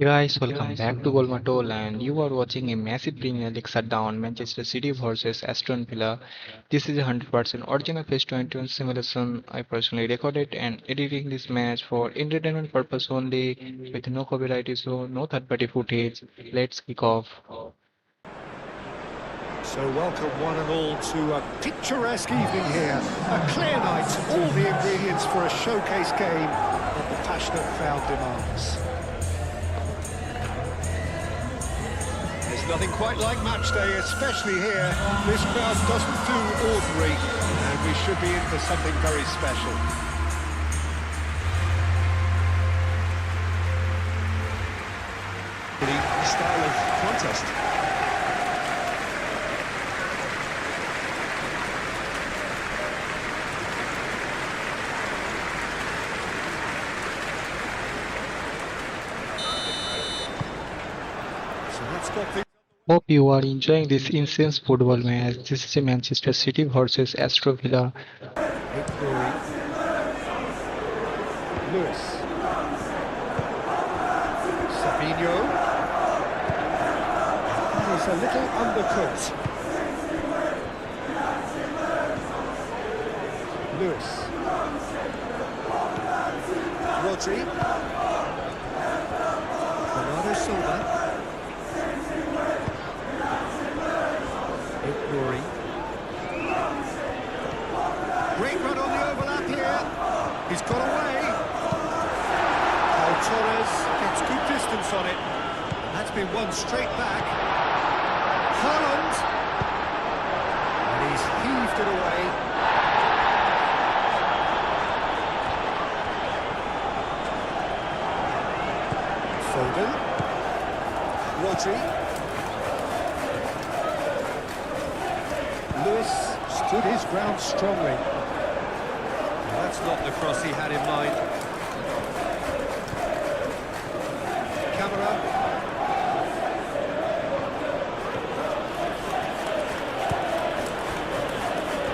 Hey guys, welcome back to GoalMatol, and you are watching a massive Premier League shutdown, Manchester City versus Aston Villa. This is a 100% original PES 21 simulation. I personally recorded and editing this match for entertainment purpose only, with no copyright issue, no third-party footage. Let's kick off. So welcome one and all to a picturesque evening here. A clear night, all the ingredients for a showcase game that the passionate crowd demands. There's nothing quite like match day, especially here. This crowd doesn't do ordinary, and we should be in for something very special. The style of contest. Hope you are enjoying this intense football match. This is a Manchester City versus Aston Villa. Lewis. Sabinho. He's a little undercooked. Lewis. Rodri. Bernardo Silva. Rory. Great run on the overlap here. He's got away. Torres gets good distance on it. And that's been won straight back. Haaland. And he's heaved it away. Foden. Rodri. Lewis stood his ground strongly. That's not the cross he had in mind. Camera.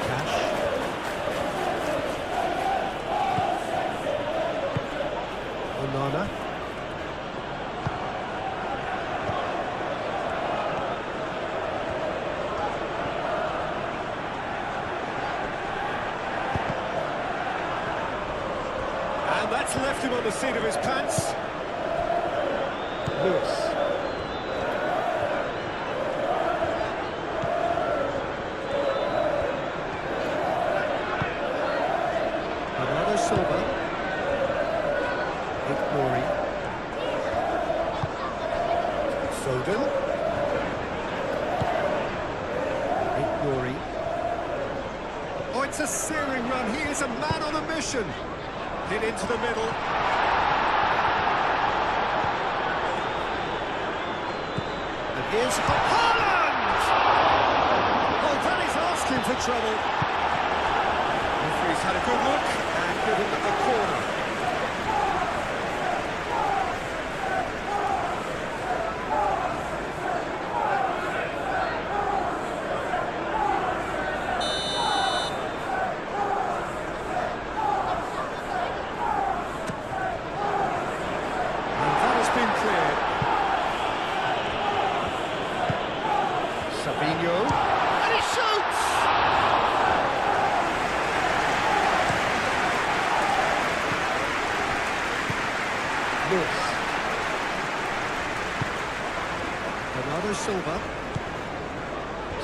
Cash. Onana. And that's left him on the seat of his pants. Lewis. Bernardo Silva. Rory. Foden. Rory. Oh, it's a searing run. He is a man on a mission. Hit into the middle. And here's Haaland! Oh, that is asking for trouble. Referee's had a good look and given them the corner. Sabinho, and he shoots! Lewis. Bernardo Silva.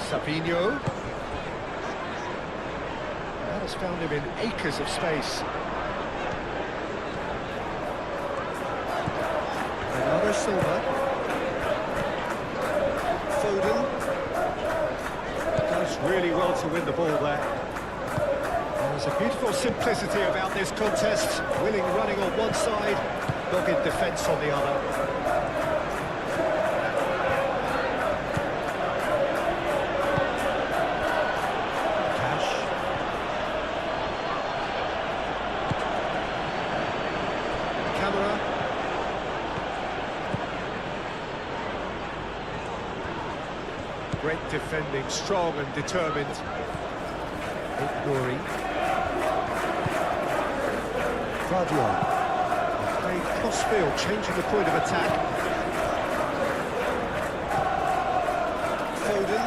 Sabinho. That has found him in acres of space. Bernardo Silva. Foden. Does really well to win the ball there. There's a beautiful simplicity about this contest. Willing running on one side, dogged defence on the other. Cash. Camera. Great defending, strong and determined. Rory. Guardiola. Played Crossfield changing the point of attack. Foden.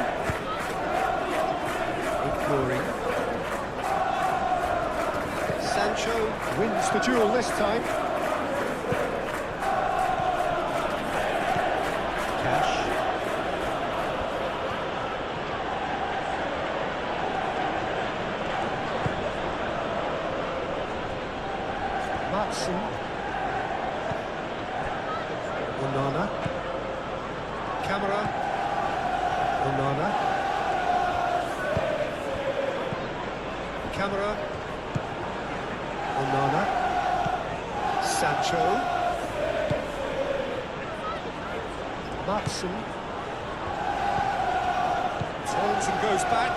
Ignoring. Sancho wins the duel this time. Cash. Matson. Onana. Camera. Onana. Camera. Onana. Sancho. Matson. Turns and goes back.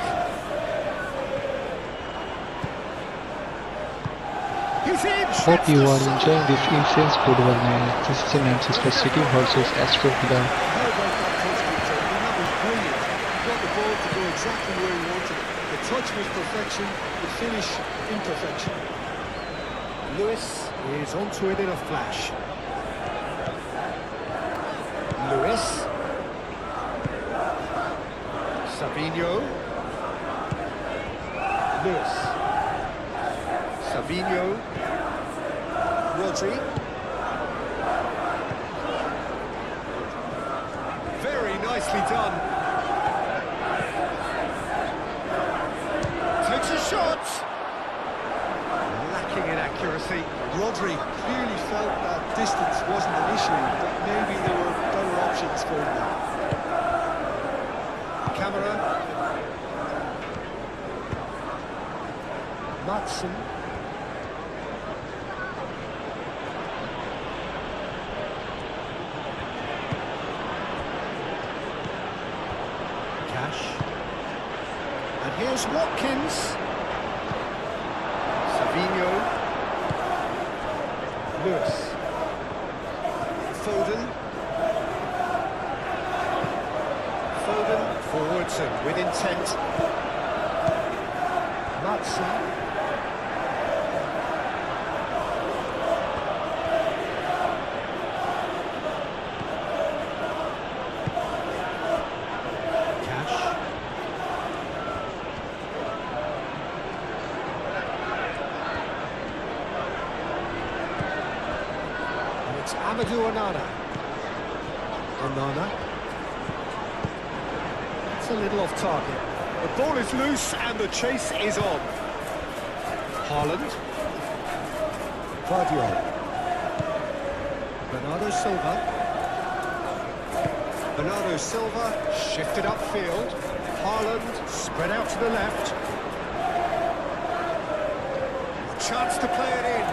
He's in! Hope you are enjoying this intense football match. This is a Manchester City versus Aston Villa. How about that touch, Victor? I mean, that was brilliant. He got the ball to go exactly where he wanted it. The touch was perfection, the finish imperfection. Lewis is onto it in a flash. Lewis. Savinho. Lewis. Savinho. Rodri. Very nicely done. Takes a shot. Lacking in accuracy. Rodri clearly felt that distance wasn't an issue, but maybe there were better options for him. Camera. Matson. And here's Watkins. Savinho. Lewis. Foden. Foden forwards and with intent. Matson. It's Amadou Onana. Onana. It's a little off target. The ball is loose and the chase is on. Haaland. Guardiola. Bernardo Silva. Bernardo Silva shifted upfield. Haaland spread out to the left. A chance to play it in.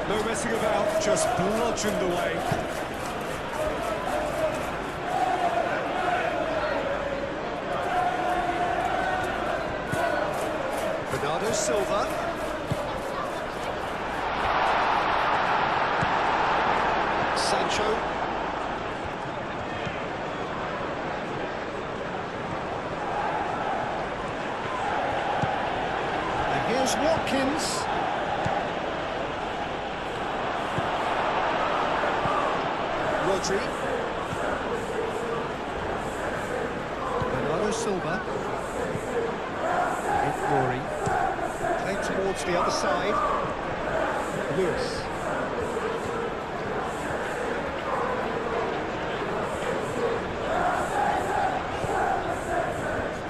No messing about, just bludgeoned away. Bernardo Silva. Sancho. And here's Watkins. Rodri. Bernardo Silva. Ignoring. Played towards the other side. Lewis.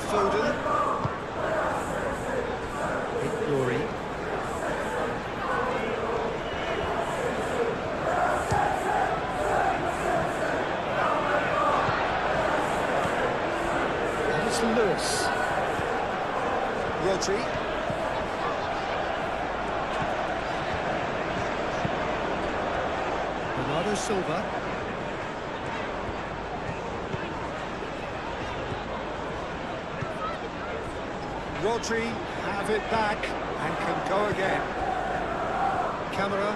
Foden. Ignoring. Lewis. Rodri. Bernardo Silva. Rodri have it back and can go again. Camera.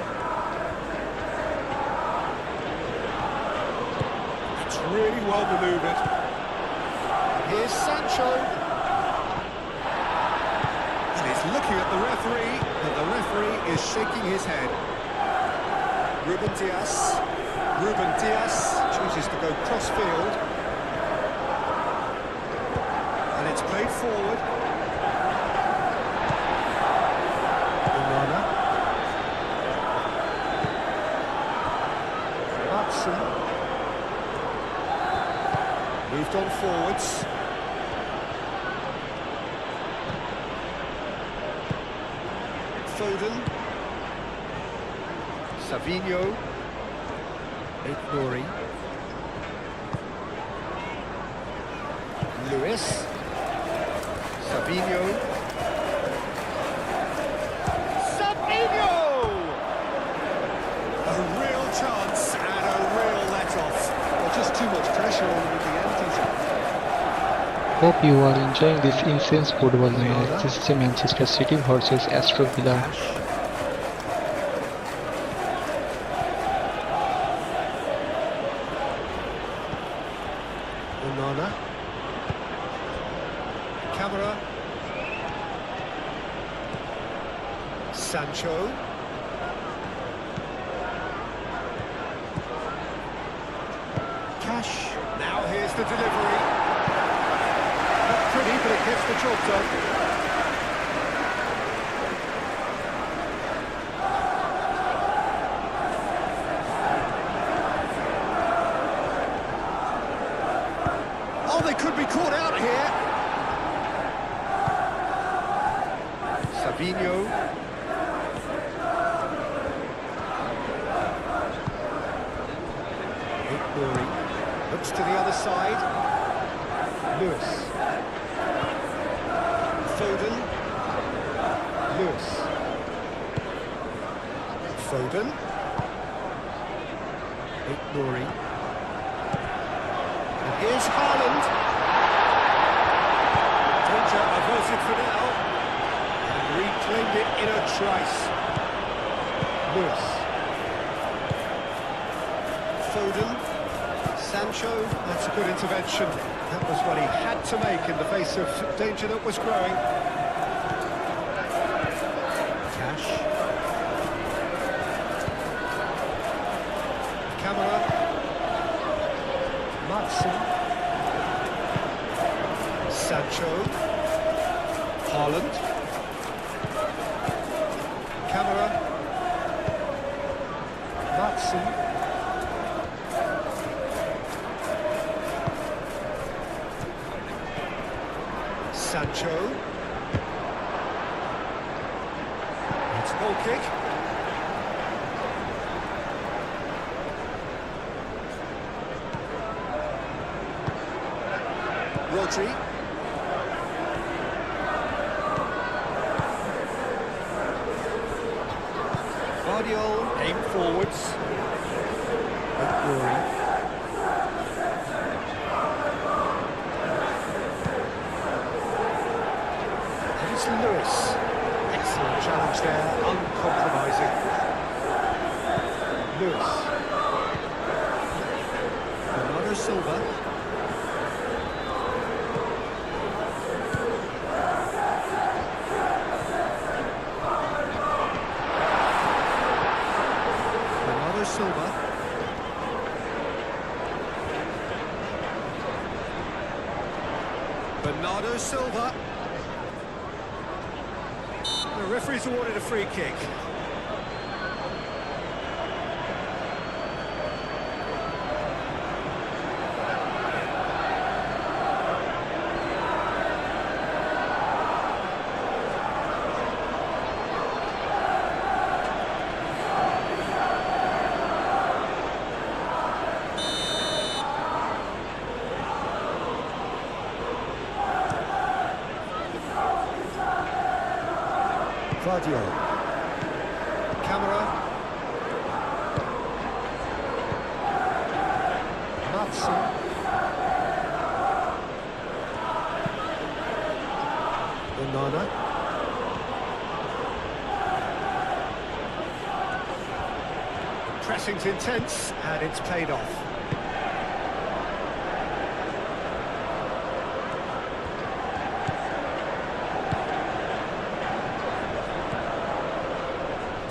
It's really well manoeuvred. Here's Sancho. And he's looking at the referee, but the referee is shaking his head. Ruben Diaz. Ruben Diaz chooses to go cross-field. And it's played forward. Onana. Matson. Moved on forwards. Foden. Savinho. Nouri. Lewis. Savinho. Savinho! A real chance and a real let-off. Well, just too much pressure on him at the end, doesn't it? Hope you are enjoying this intense football match. This is Manchester City versus Aston Villa. Onana. Camera. Sancho. Cash. Now here's the delivery. Not pretty, but it gets the job done. Oh, they could be caught out here. Savinho. Nouri. Looks to the other side. Lewis. Foden. Lewis. Foden. Nouri. And here's Haaland. Danger averted for now. And reclaimed it in a trice. Lewis. Foden. Sancho, that's a good intervention. That was what he had to make in the face of danger that was growing. Cash. Camera. Matson. Sancho. Haaland. Camera. Matson. Sancho. It's a goal kick. Rodri. Guardiola aim forwards. Nouri. Lewis. Excellent challenge there, uncompromising. Lewis. Bernardo Silva. Bernardo Silva. Bernardo Silva. The referee's awarded a free kick. Guardiola. Camera. Matson. Onana. Pressing's intense and it's paid off.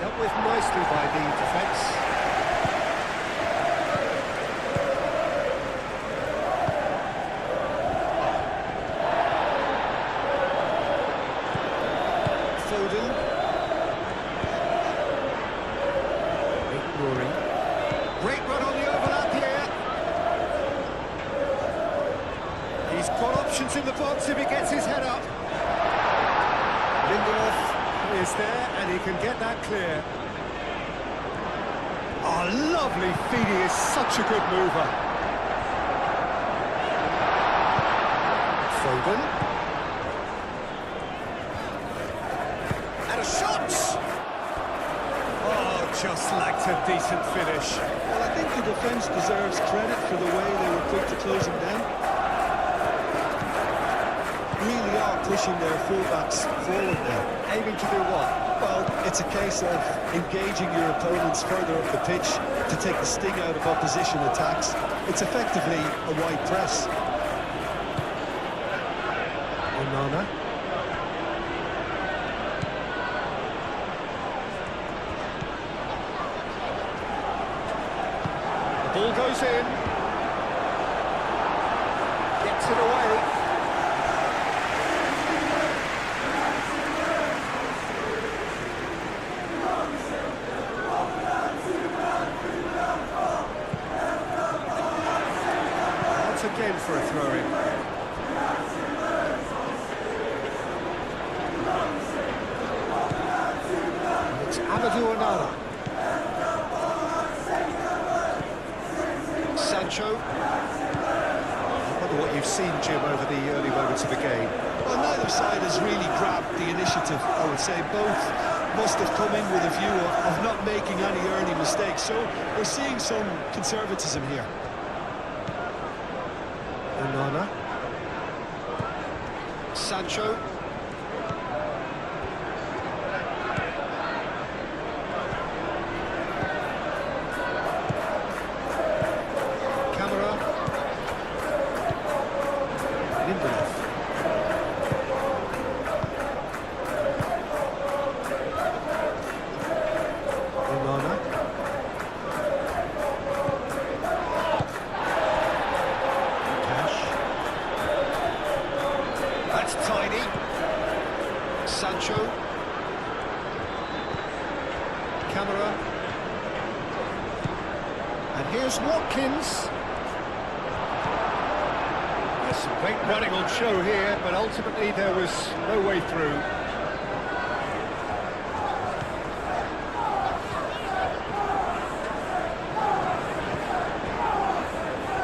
Dealt with nicely by the defence. chance if he gets his head up. Lindelof is there, and he can get that clear. Oh, lovely feet, he is such a good mover. Foden. And a shot! Oh, just lacked a decent finish. Well, I think the defence deserves credit for the way they were quick to close him down. Really are pushing their fullbacks forward now. Aiming to do what? Well, it's a case of engaging your opponents further up the pitch to take the sting out of opposition attacks. It's effectively a wide press. Onana. The ball goes in. Gets it away. Again for a throw-in. It's Amadou Onana. Sancho. I wonder what you've seen, Jim, over the early moments of the game. Well, neither side has really grabbed the initiative, I would say. Both must have come in with a view of not making any early mistakes. So we're seeing some conservatism here. Onana. Sancho. Camera. Lindelof. Onana. Tiny. Sancho. Camera. And here's Watkins. There's some great running on show here, but ultimately there was no way through.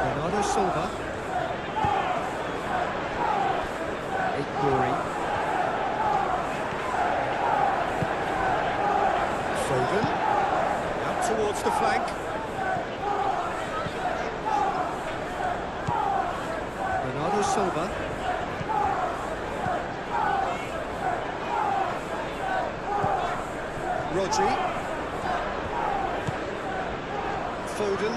Bernardo Silva. Foden, out towards the flank. Bernardo Silva. Rodri. Foden.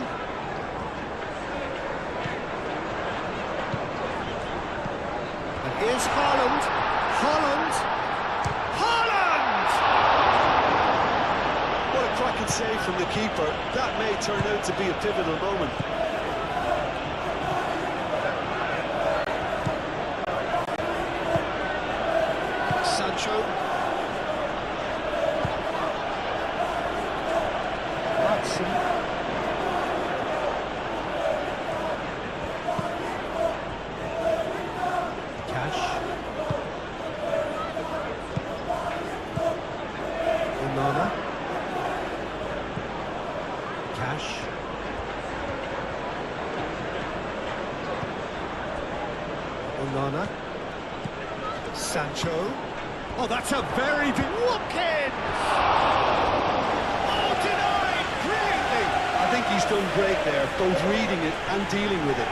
And here's Haaland. What a cracking save from the keeper. That may turn out to be a pivotal moment. Sancho. Watson. Cash. Onana. Cash. Onana. Sancho. Oh, that's a very big... Watkins! Oh, denied! Brilliantly! I think he's done great there, both reading it and dealing with it.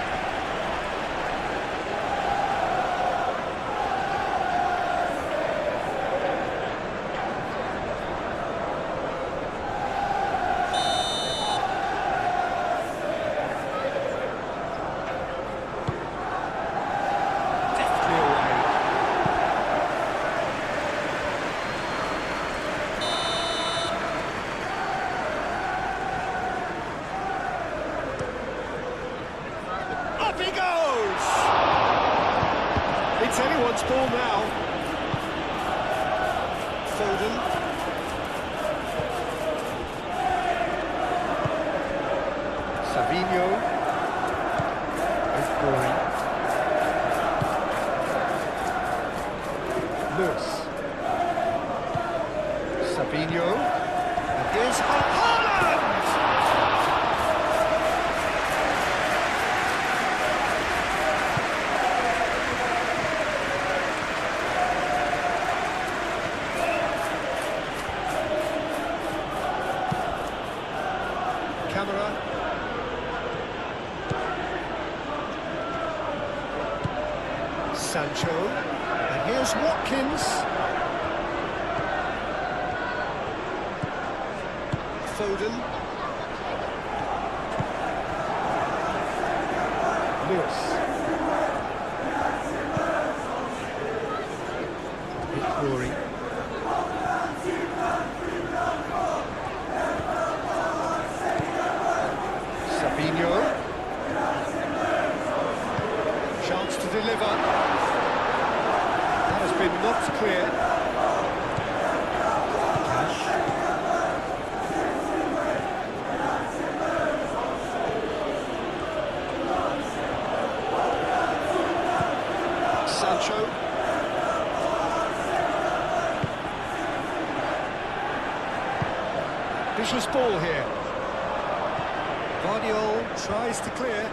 Up he goes! It's anyone's ball now. Foden. Savinho. Lewis. Sabinho. And here's Haaland! Camera. Sancho. And here's Watkins. Foden. Lewis. Rory. Sabinho. Chance to deliver. That has been knocked clear. Cash. Sancho. Vicious ball here. Guardiola tries to clear.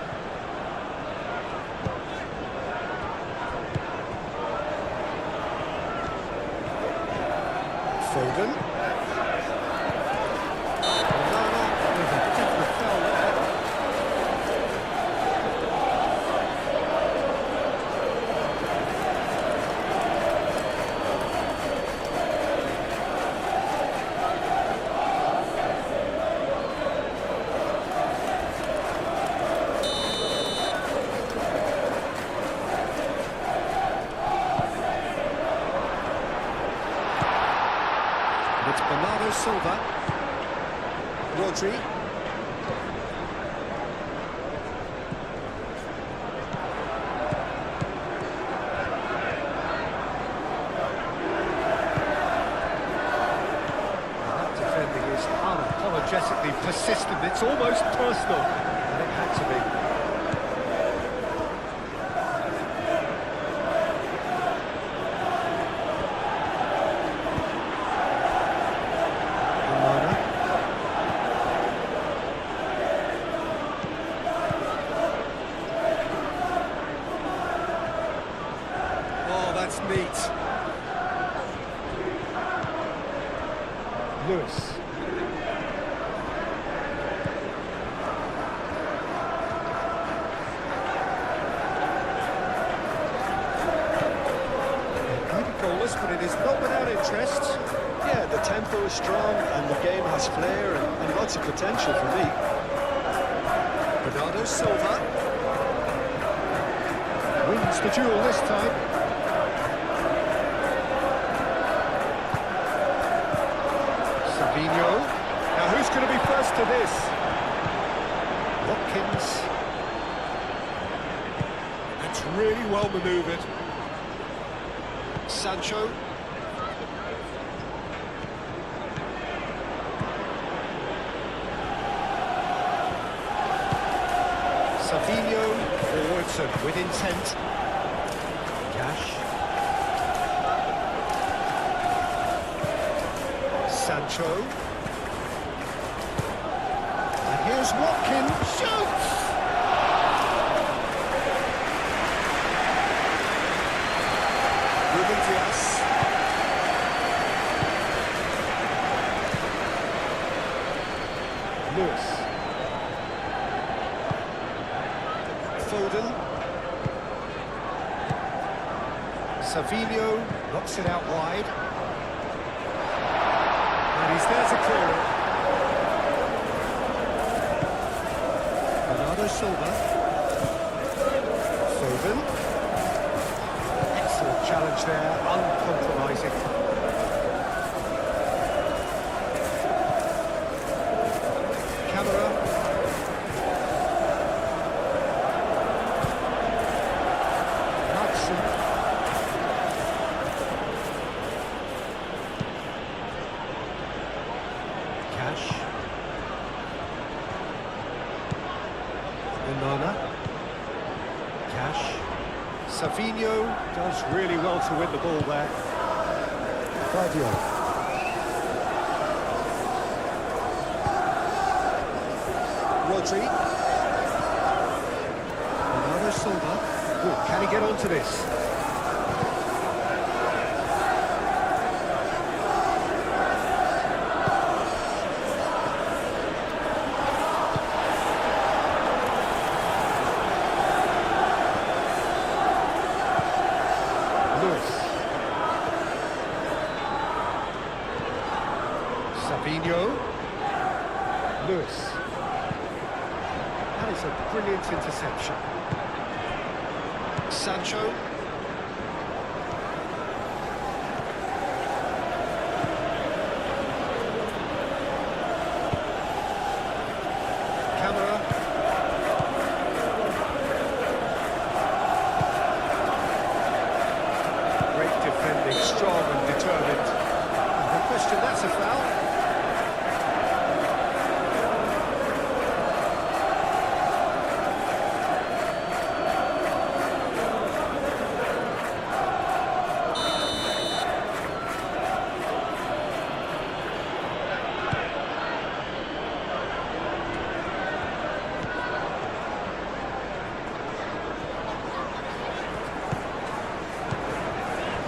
Foden. With a definite foul there. It's Bernardo Silva. Rodri. That defending is unapologetically persistent. It's almost personal. And it had to be. That's neat. Lewis. Maybe goalless, but it is not without interest. Yeah, the tempo is strong and the game has flair and lots of potential for me. Bernardo Silva wins the duel this time. Sabinho. Now who's going to be first to this? Watkins. That's really well manoeuvred. Sancho. Sabinho forwards and with intent. Cash. Sancho. And here's Watkins. Shoots! Ruben Dias. Lewis. Foden. Savino knocks it out wide. And he's there to clear it. Bernardo Silva. Foden. Excellent challenge there, uncompromising. Camera. Hudson. Cash. Onana. Cash. Savino does really well to win the ball there. Guardiola. Rodri. Bernardo Silva. Ooh, can he get onto this? Lewis. Savinho. Lewis. That is a brilliant interception. Sancho. Camera. Great defending, strong and determined. No question, that's a foul.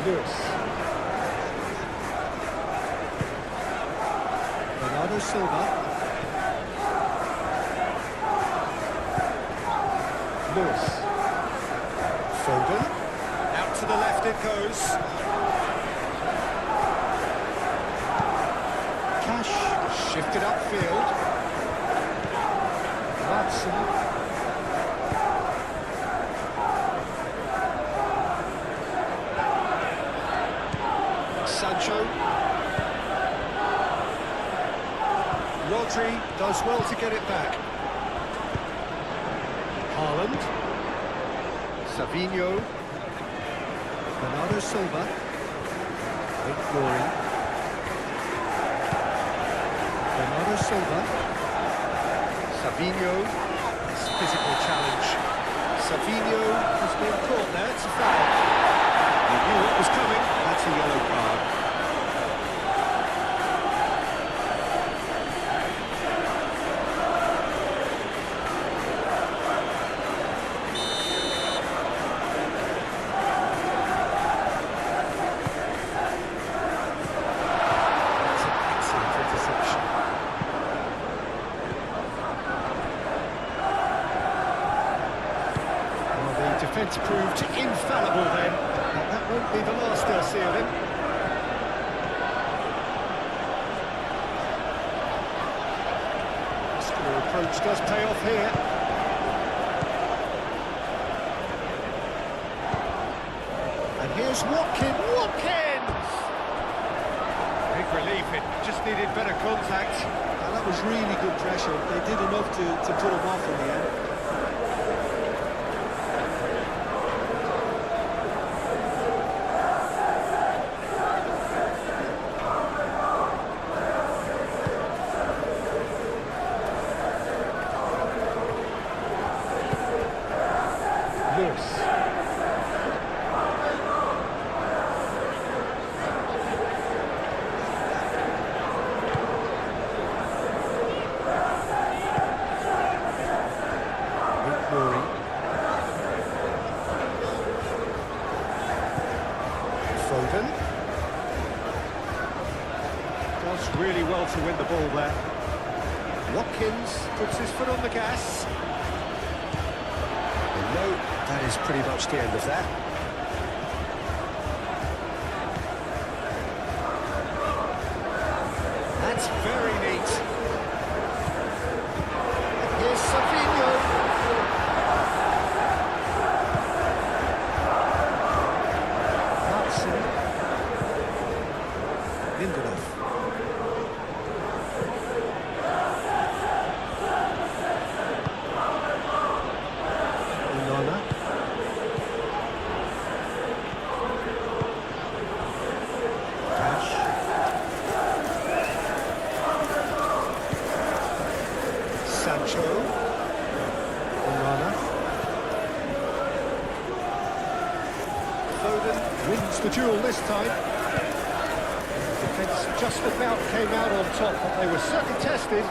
Lewis. Bernardo Silva. Lewis. Foden. Out to the left it goes. Cash. Shifted upfield. Watson. Sancho. Rodri does well to get it back. Haaland. Savinho. Bernardo Silva. Glory. Bernardo Silva. Savinho. It's a physical challenge. Savinho has been caught there. It's a foul. He knew what was coming. That's a yellow card. That's an excellent interception. Well, the defence proved infallible then. That won't be the last they'll see of him. Muscular approach does pay off here. And here's Watkins! Big relief, it just needed better contact. And that was really good pressure. They did enough to put him off in the end. Lewis. Glory. Foden. Does really well to win the ball there. Watkins puts his foot on the gas. No, that is pretty much the end of that. That's very neat. Here's Savinho. Watson. Lindelof. Sancho. Onana. Foden wins the duel this time. defence just about came out on top, but they were certainly tested.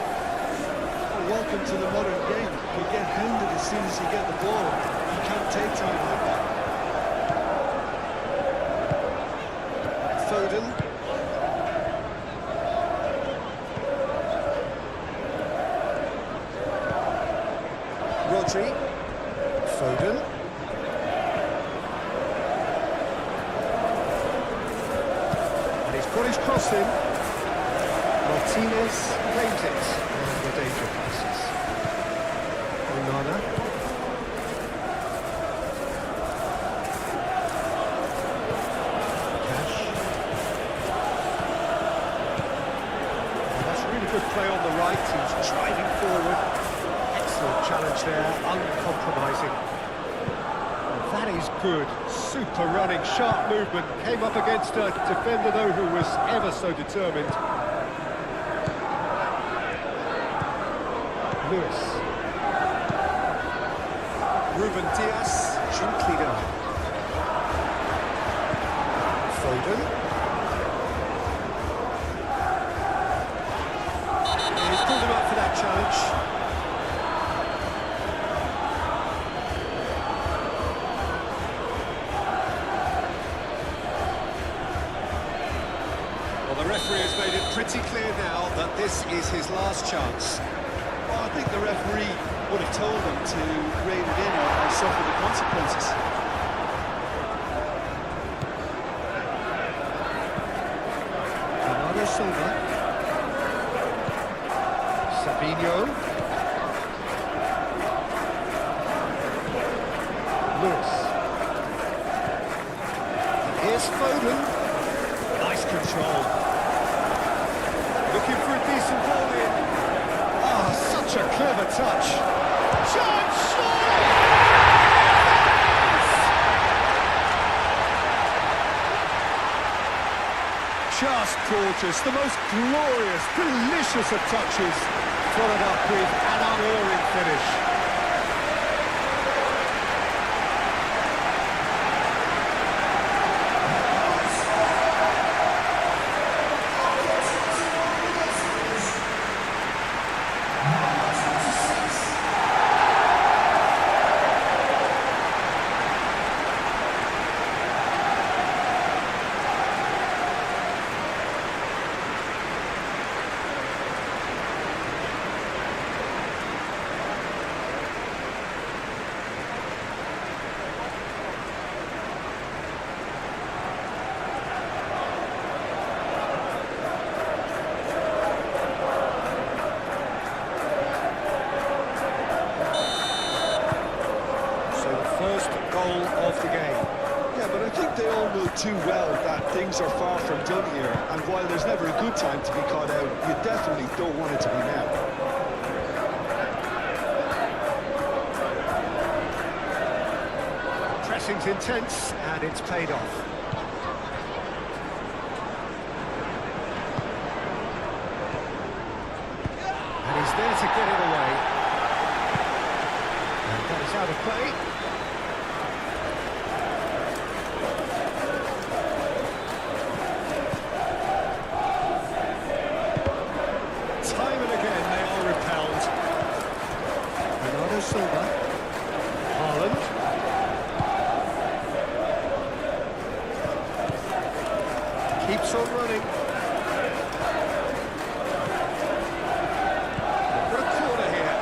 Welcome to the modern game. You get hounded as soon as you get the ball. You can't take time like that. Foden. Rodri. Foden. And he's got his cross in. Martinez claims it. And the danger passes. Onana. Cash. Well, that's really good play on the right. He's driving forward. Excellent challenge there, uncompromising. Well, that is good. Super running, sharp movement. Came up against a defender, though, who was ever so determined. Lewis. Ruben Diaz, gently down. Foden. And he's pulled him up for that challenge. Well, the referee has made it pretty clear now that this is his last chance. Well, I think the referee would have told him to rein it in or suffer the consequences. Bernardo Silva. Sabinho. Lewis. And here's Foden. Nice control. Looking for a decent ball in. Ah, such a clever touch. Chance! Just gorgeous, the most glorious, delicious of touches, followed up with an unerring finish. Goal of the game. Yeah, but I think they all know too well that things are far from done here, and while there's never a good time to be caught out, you definitely don't want it to be now. Pressing's intense, and it's paid off. And he's there to get it away. And that is out of play. Time and again they are repelled. Bernardo Silva. Haaland. Keeps on running. What a corner here.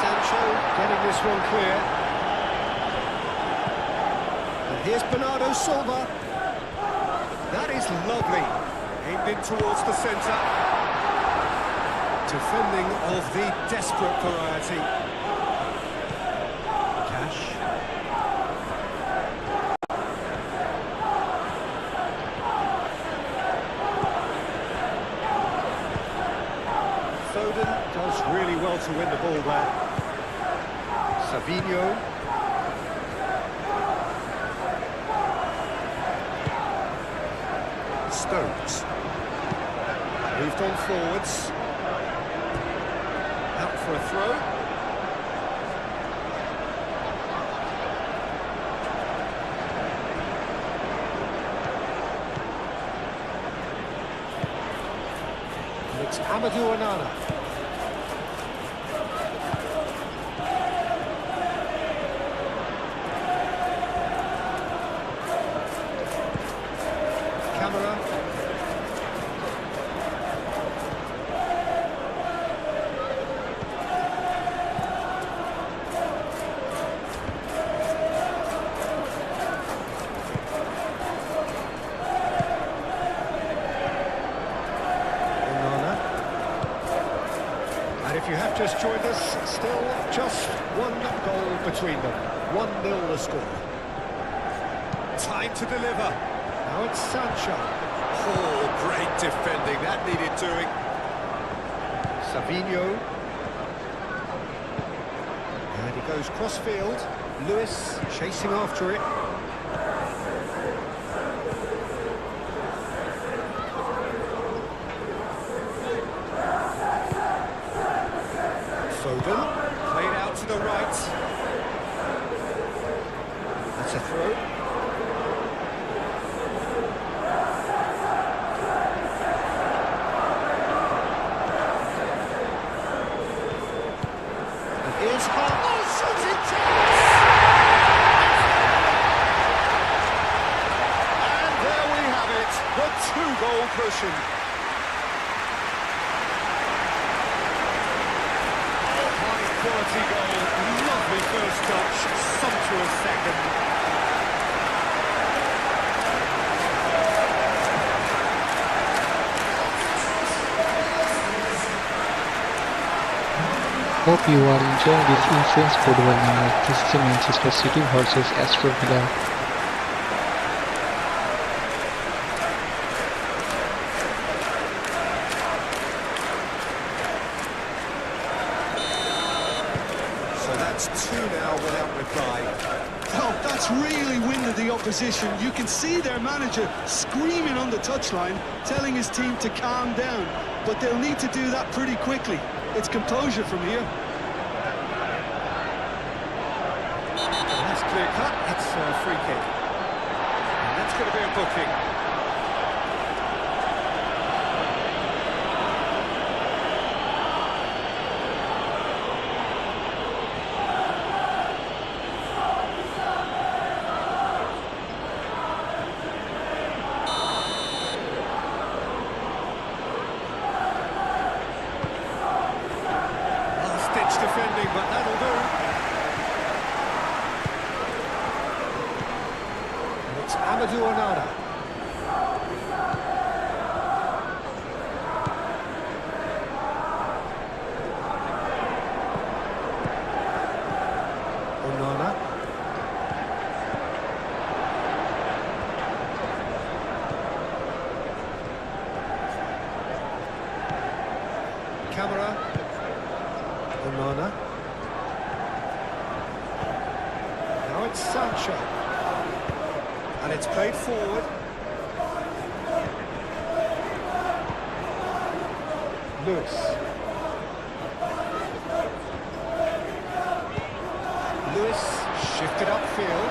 Sancho getting this one clear. And here's Bernardo Silva. That is lovely. Aimed in towards the centre. Defending of the desperate variety. Cash. Foden does really well to win the ball there. Sabinho. Stones. Moved on forwards. for a throw. And it's Amadou Onana. Camera. If you have just joined us, still just one goal between them. 1-0 the score. Time to deliver. Now it's Sancho. Oh, great defending. That needed doing. Savinho. And he goes cross-field. Lewis chasing after it. Foden. Played out to the right. That's a throw. And here's Hart. Oh, shooting chance! And there we have it, the two-goal cushion. Quality goal, lovely first touch, sumptuous second. Hope you are enjoying this intense football match. This is Manchester City versus Aston Villa. So that's two now without reply. Oh, that's really winded the opposition. You can see their manager screaming on the touchline, telling his team to calm down. But they'll need to do that pretty quickly. It's composure from here. That's clear cut, it's a free kick. And that's going to be a booking. Last-ditch defending, but that'll do. It's Amadou Onana. Onana. Camera. Onana. Now it's Sancho. And it's played forward. Lewis. Lewis shifted upfield.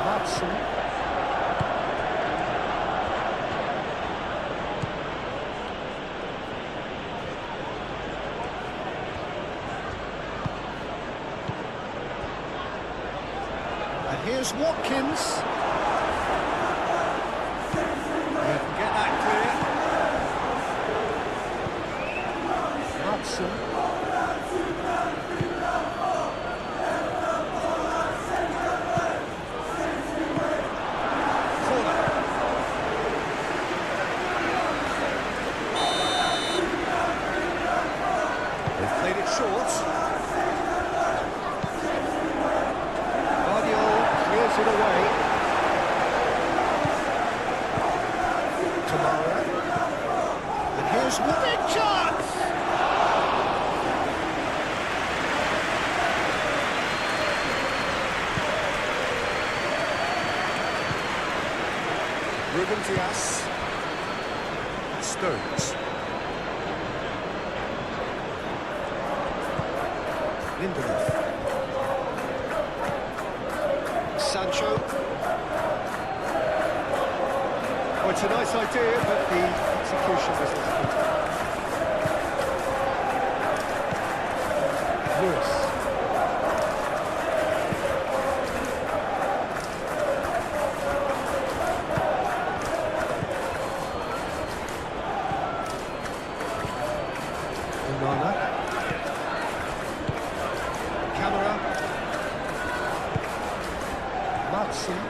Hudson. And here's Watkins. Get that clear. Hudson. Corner. They've played it short. Guardiola clears it away. Ruben Dias. Stones. Lindelof. Sancho. Oh, it's a nice idea, but the execution was lacking. Lewis. Onana. Camera. Matson.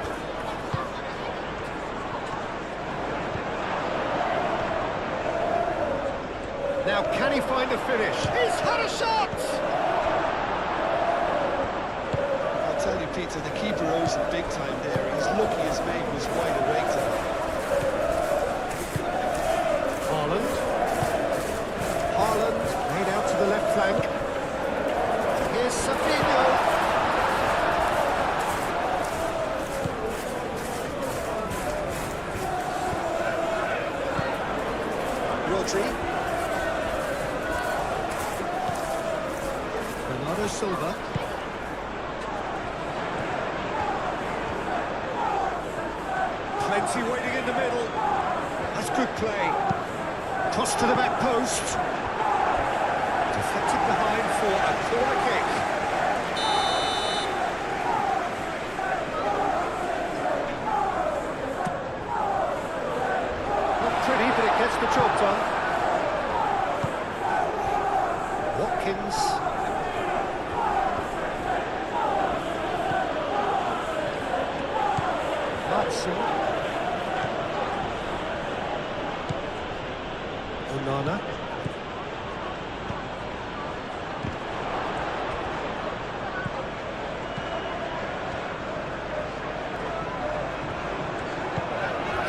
Now, can he find a finish? He's had a shot! I'll tell you, Peter, the keeper owes him big time there. He's lucky his mate was wide awake today. Haaland made out to the left flank. Here's Savinho. Rodri. Bernardo Silva. Plenty waiting in the middle. That's good play. Cross to the back post. Deflected behind for a corner kick. Not pretty, but it gets the job done. Watkins. Matson. Onana.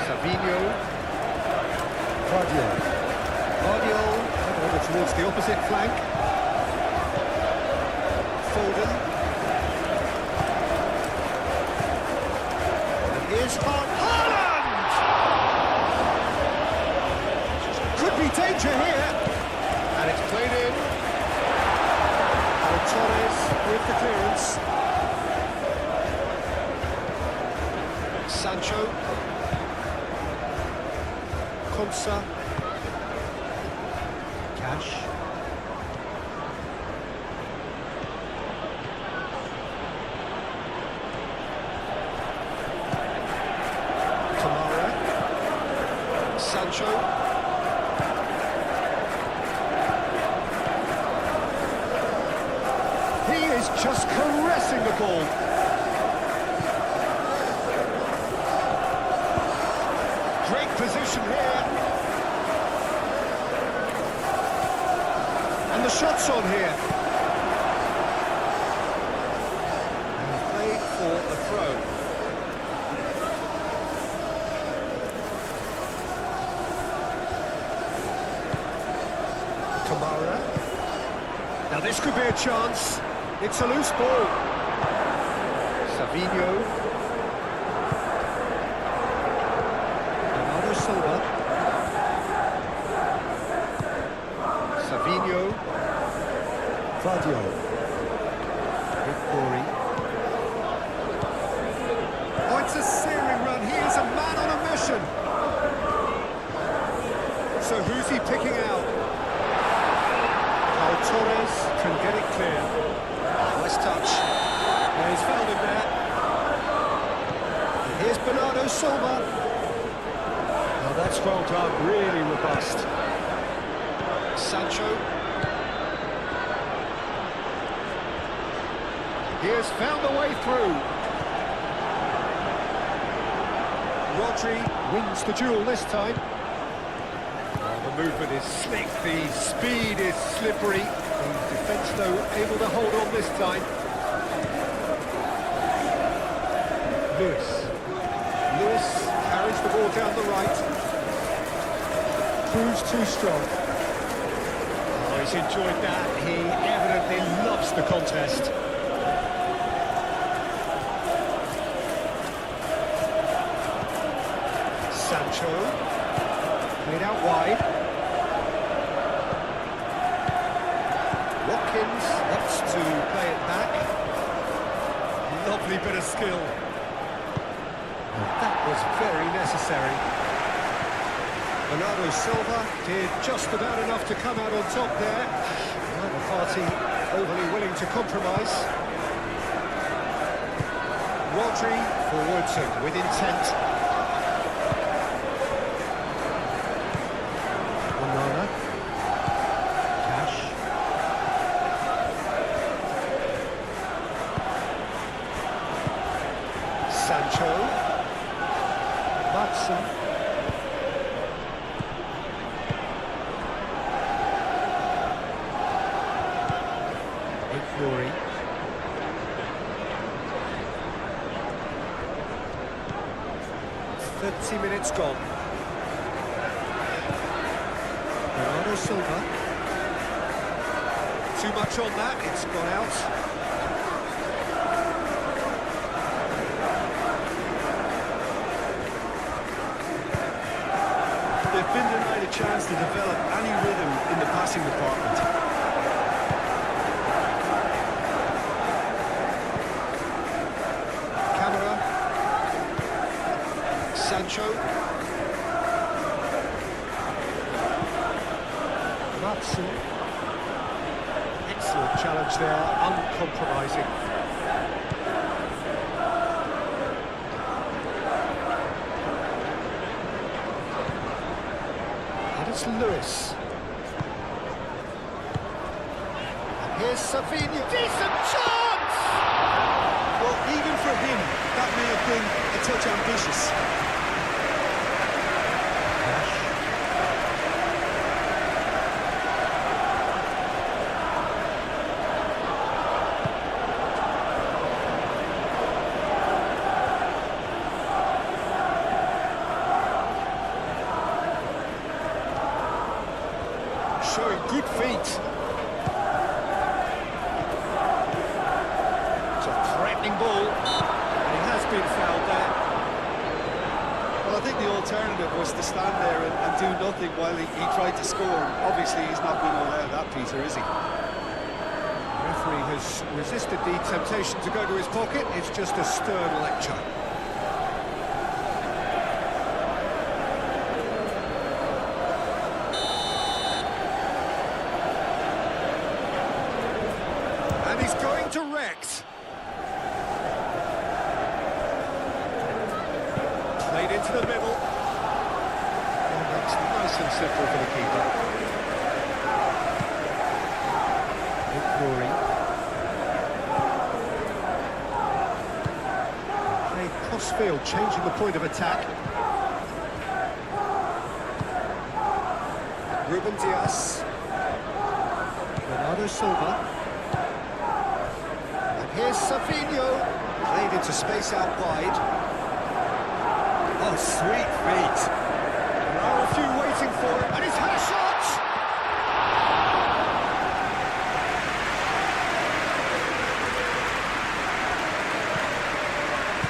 Savinho. Guardiola. Over towards the opposite flank. Foden. And here's Haaland! Could be danger here. And it's played in. And Torres with the clearance. Sancho. Konsa. Cash. Kamara. Sancho. He is just caressing the ball. Great position here. And the shot's on here. And played for a throw. Kamara. Now this could be a chance. It's a loose ball. Savinho. Bernardo Silva. Savinho. Guardiola. Corey. Oh, it's a searing run. He is a man on a mission. So who's he picking out? Torres can get it clear. Nice touch. Yeah, he's found him there. And here's Bernardo Silva. Oh, that's well done, really robust. Sancho. He has found a way through. Rodri wins the duel this time. The movement is slick, the speed is slippery. The defence, though, able to hold on this time. Lewis carries the ball down the right. Proves too strong. Oh, he's enjoyed that. He evidently loves the contest. Lovely bit of skill. That was very necessary. Bernardo Silva did just about enough to come out on top there. Neither party overly willing to compromise. Rodri forwards and with intent. Onana. Cash. Sancho. Matson. Nuri. 30 minutes gone. Bernardo Silva. Too much on that, it's gone out. They've been denied a chance to develop any rhythm in the passing department. Sancho. Matson. Excellent challenge there, uncompromising. And it's Lewis. And here's Savinho. Decent chance! Well, even for him, that may have been a touch ambitious. Showing good feet. It's a threatening ball. And he has been fouled there. Well, I think the alternative was to stand there and do nothing while he tried to score. Obviously, he's not going to allow that, Peter, is he? The referee has resisted the temptation to go to his pocket. It's just a stern lecture. And he's going direct. Played into the middle. And that's nice and simple for the keeper. Nuri. Played cross-field, changing the point of attack. Ruben Dias. Bernardo Silva. Here's Savinho, played into space out wide. Oh, sweet feet. There are a few waiting for him, and he's had a shot!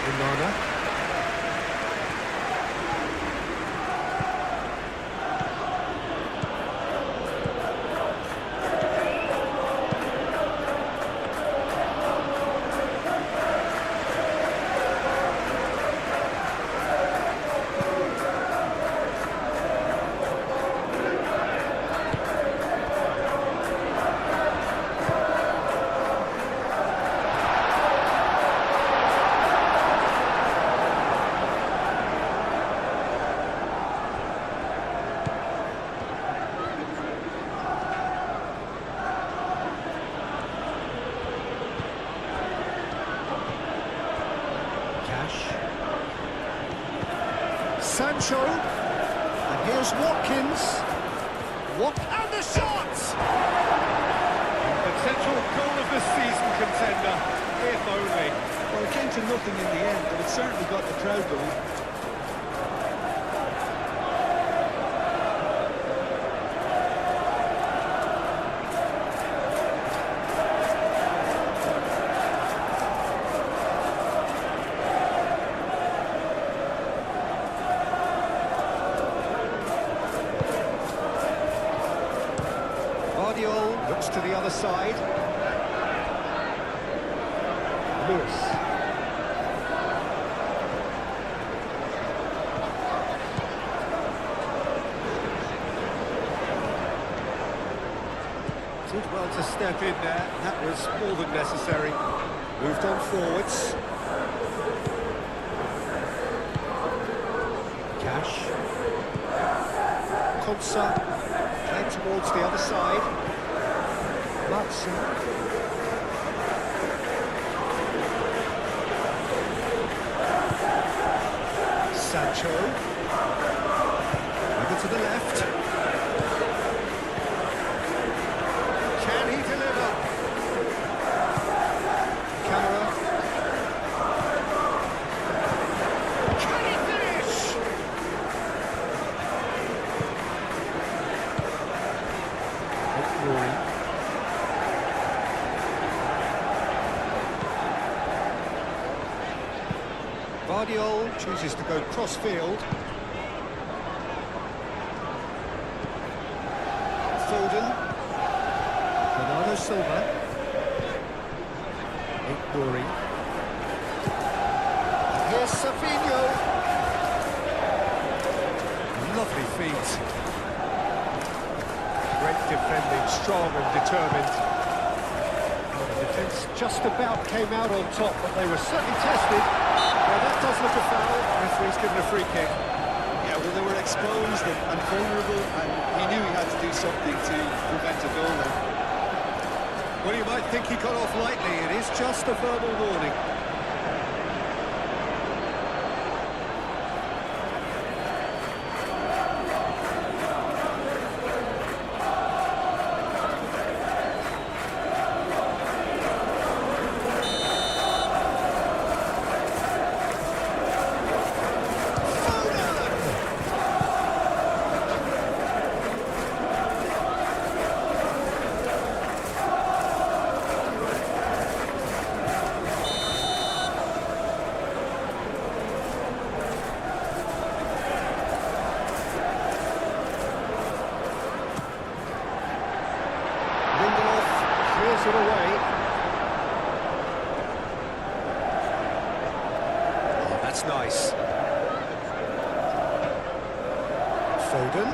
Onana. Sancho, and here's Watkins. And the shot! Potential goal of the season contender, if only. Well, it came to nothing in the end, but it certainly got the crowd going. Looks to the other side. Lewis. Well, to step in there, that was more than necessary. Moved on forwards. Cash. Konsa. Playing towards the other side. Matson. Sancho. Over to the left. Can he deliver? Camera. Can he finish? Rory. Vardiol chooses to go cross-field. Foden. Bernardo Silva. Rory. Here's Savinho. Lovely feet. Great defending, strong and determined. Well, the defence just about came out on top, but they were certainly tested. Now that does look a foul. Referee's given a free kick. Yeah, well, they were exposed and vulnerable, and he knew he had to do something to prevent a goal there. Well, you might think he got off lightly. It is just a verbal warning. Clears it away. Oh, that's nice. Foden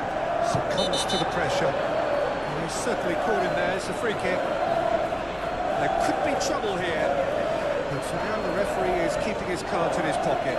succumbs to the pressure. And he's certainly caught him there. It's a free kick. There could be trouble here. But for now, the referee is keeping his cards in his pocket.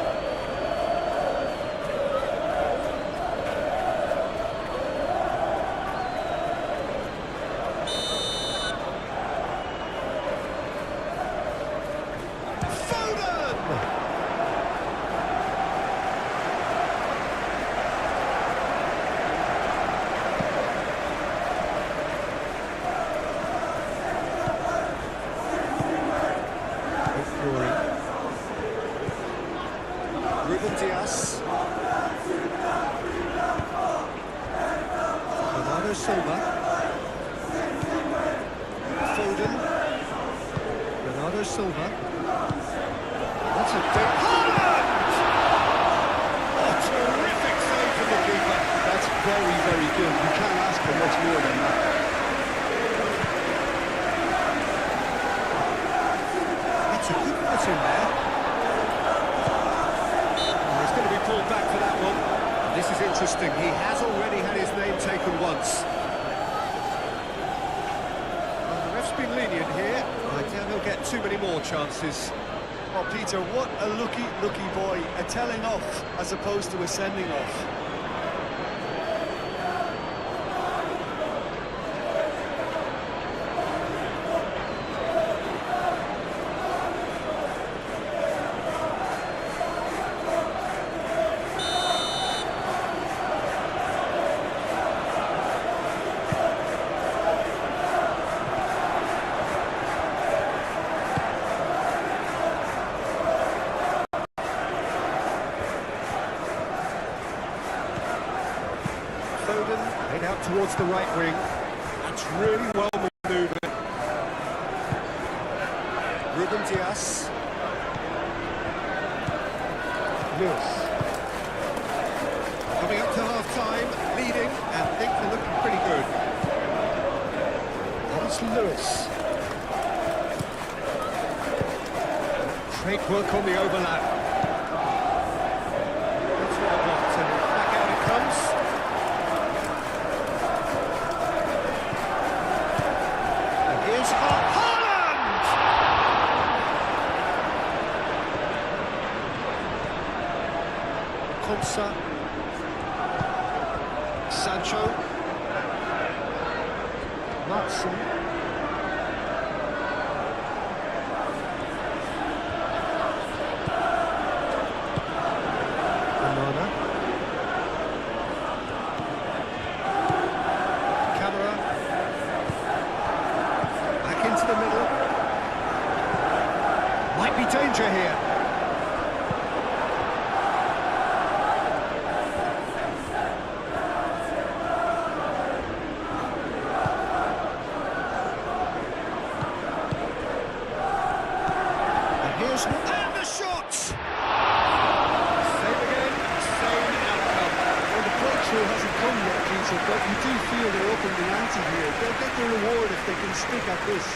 Bernardo Silva. Foden. Bernardo Silva. That's a big... Haaland! Oh, terrific save from the keeper. That's very, very good. You can't ask for much more than that. That's a good put in there. He's going to be pulled back for that one. This is interesting. He has already had his name taken once. Well, the ref's been lenient here. I doubt he'll get too many more chances. Oh, Peter, what a lucky boy. A telling off as opposed to a sending off. Foden laid out towards the right wing. That's really well manoeuvred. Ruben Dias. Lewis. Coming up to half-time, leading, and things are looking pretty good. That's Lewis. Great work on the overlap. That's well blocked, and back out it comes. Konsa. Sancho. Matson. Onana. Camera. Back into the middle. Might be danger here. And the shot! Save again, same outcome. Well, the breakthrough hasn't come yet, Peter, but you do feel they're up in the ante here. They'll get the reward if they can stick at this.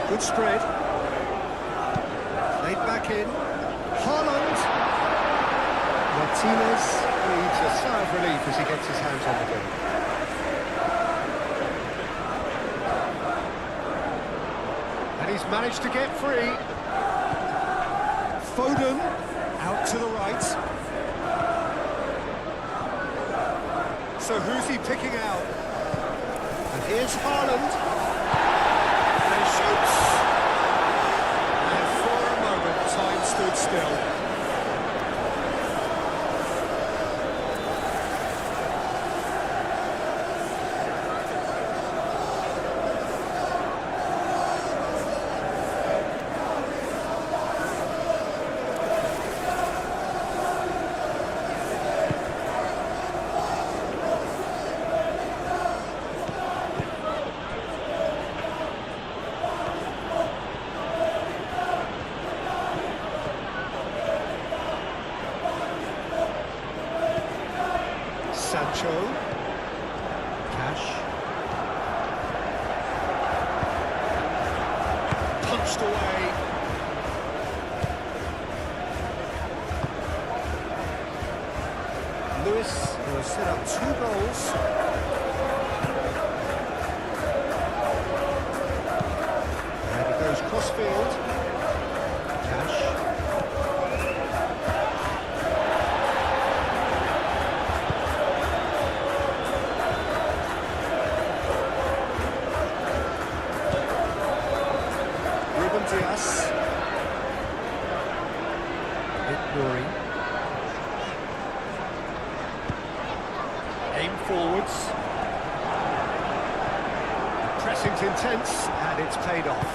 Good spread. Laid back in. Haaland. Martinez breathes a sigh of relief as he gets his hands on the ball. And he's managed to get free. Foden out to the right. So who's he picking out? And here's Haaland. Shoots! And for a moment, time stood still. Sancho. Cash. Punched away. Lewis will set up 2 goals. And it goes crossfield. Cash. Diaz. Ignoring. Aim forwards. Pressing's intense, and it's paid off.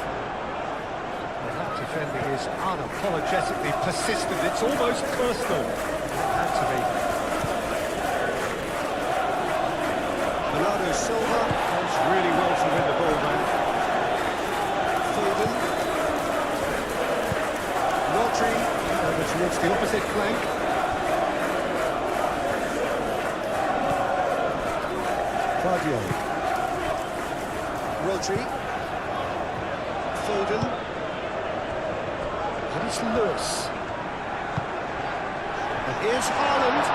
Well, that defending is unapologetically persistent. It's almost personal. It had to be. Bernardo Silva does really well to win the ball back. Foden. Over towards the opposite flank. Claudio. Rodri. Foden. And it's Lewis. And here's Haaland.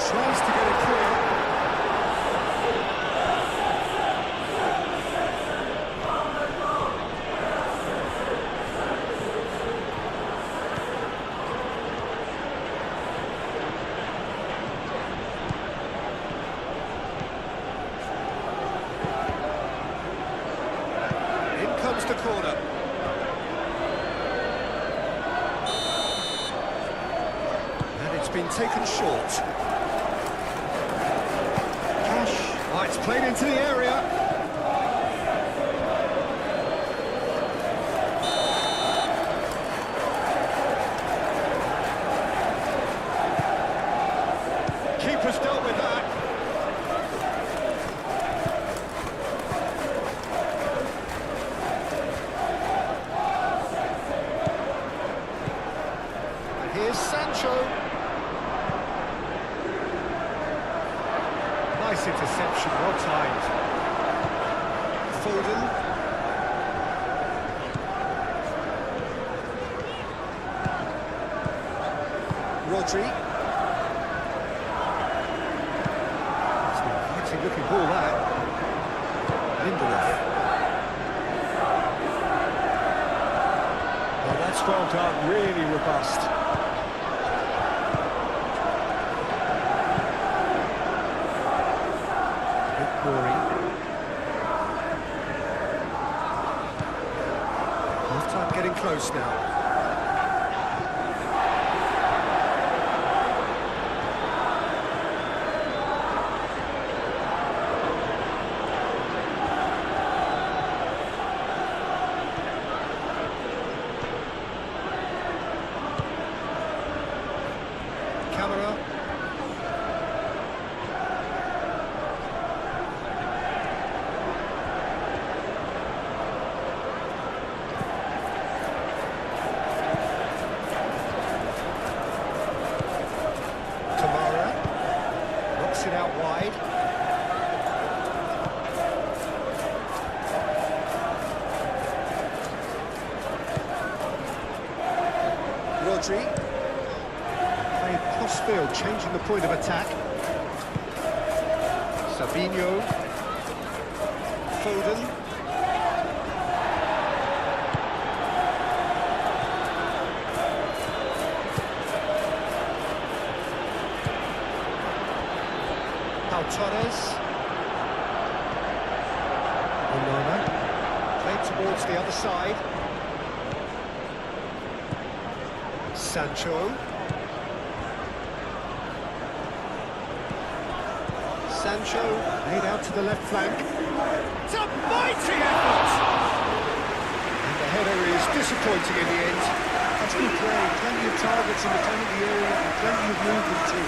Tries to get it clear. In comes the corner. And it's been taken short. It's played into the area. Keeper's dealt with that. And here's Sancho. Nice interception, well timed. Foden. Rodri. Looking ball that. Lindelof. Oh, that's well done, really robust. Rory. Half-time getting close now. Camera. Kamara. Knocks it out wide. Rodri. Crossfield, changing the point of attack. Sabinho. Foden. Pau Torres. Onana. Played towards the other side. Sancho. Sancho, laid out to the left flank. It's a mighty effort! And the header is disappointing in the end. That's good play, plenty of targets in the penalty area and plenty of movement too.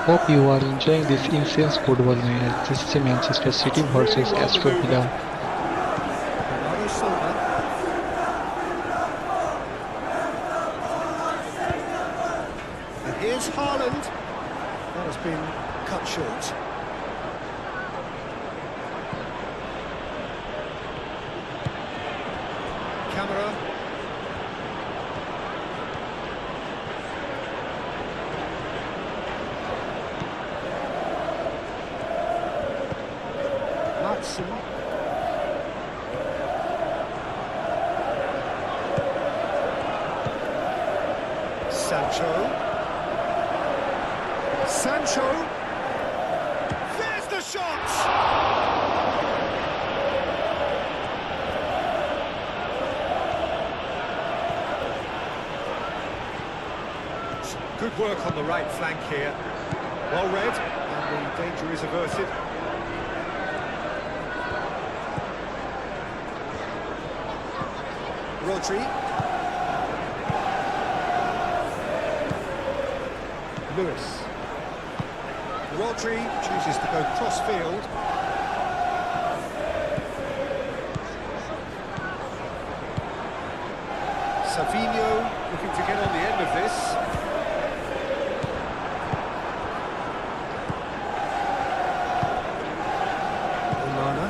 Hope you are enjoying this intense football match. This is Manchester City versus Aston Villa. Bernardo Silva. And here's Haaland. That has been cut short. Camera. Matson. Sancho. Sancho. There's the shot! Good work on the right flank here. Well read, and the danger is averted. Rodri. Lewis. Rodri chooses to go cross-field. Savinho looking to get on the end of this. Onana.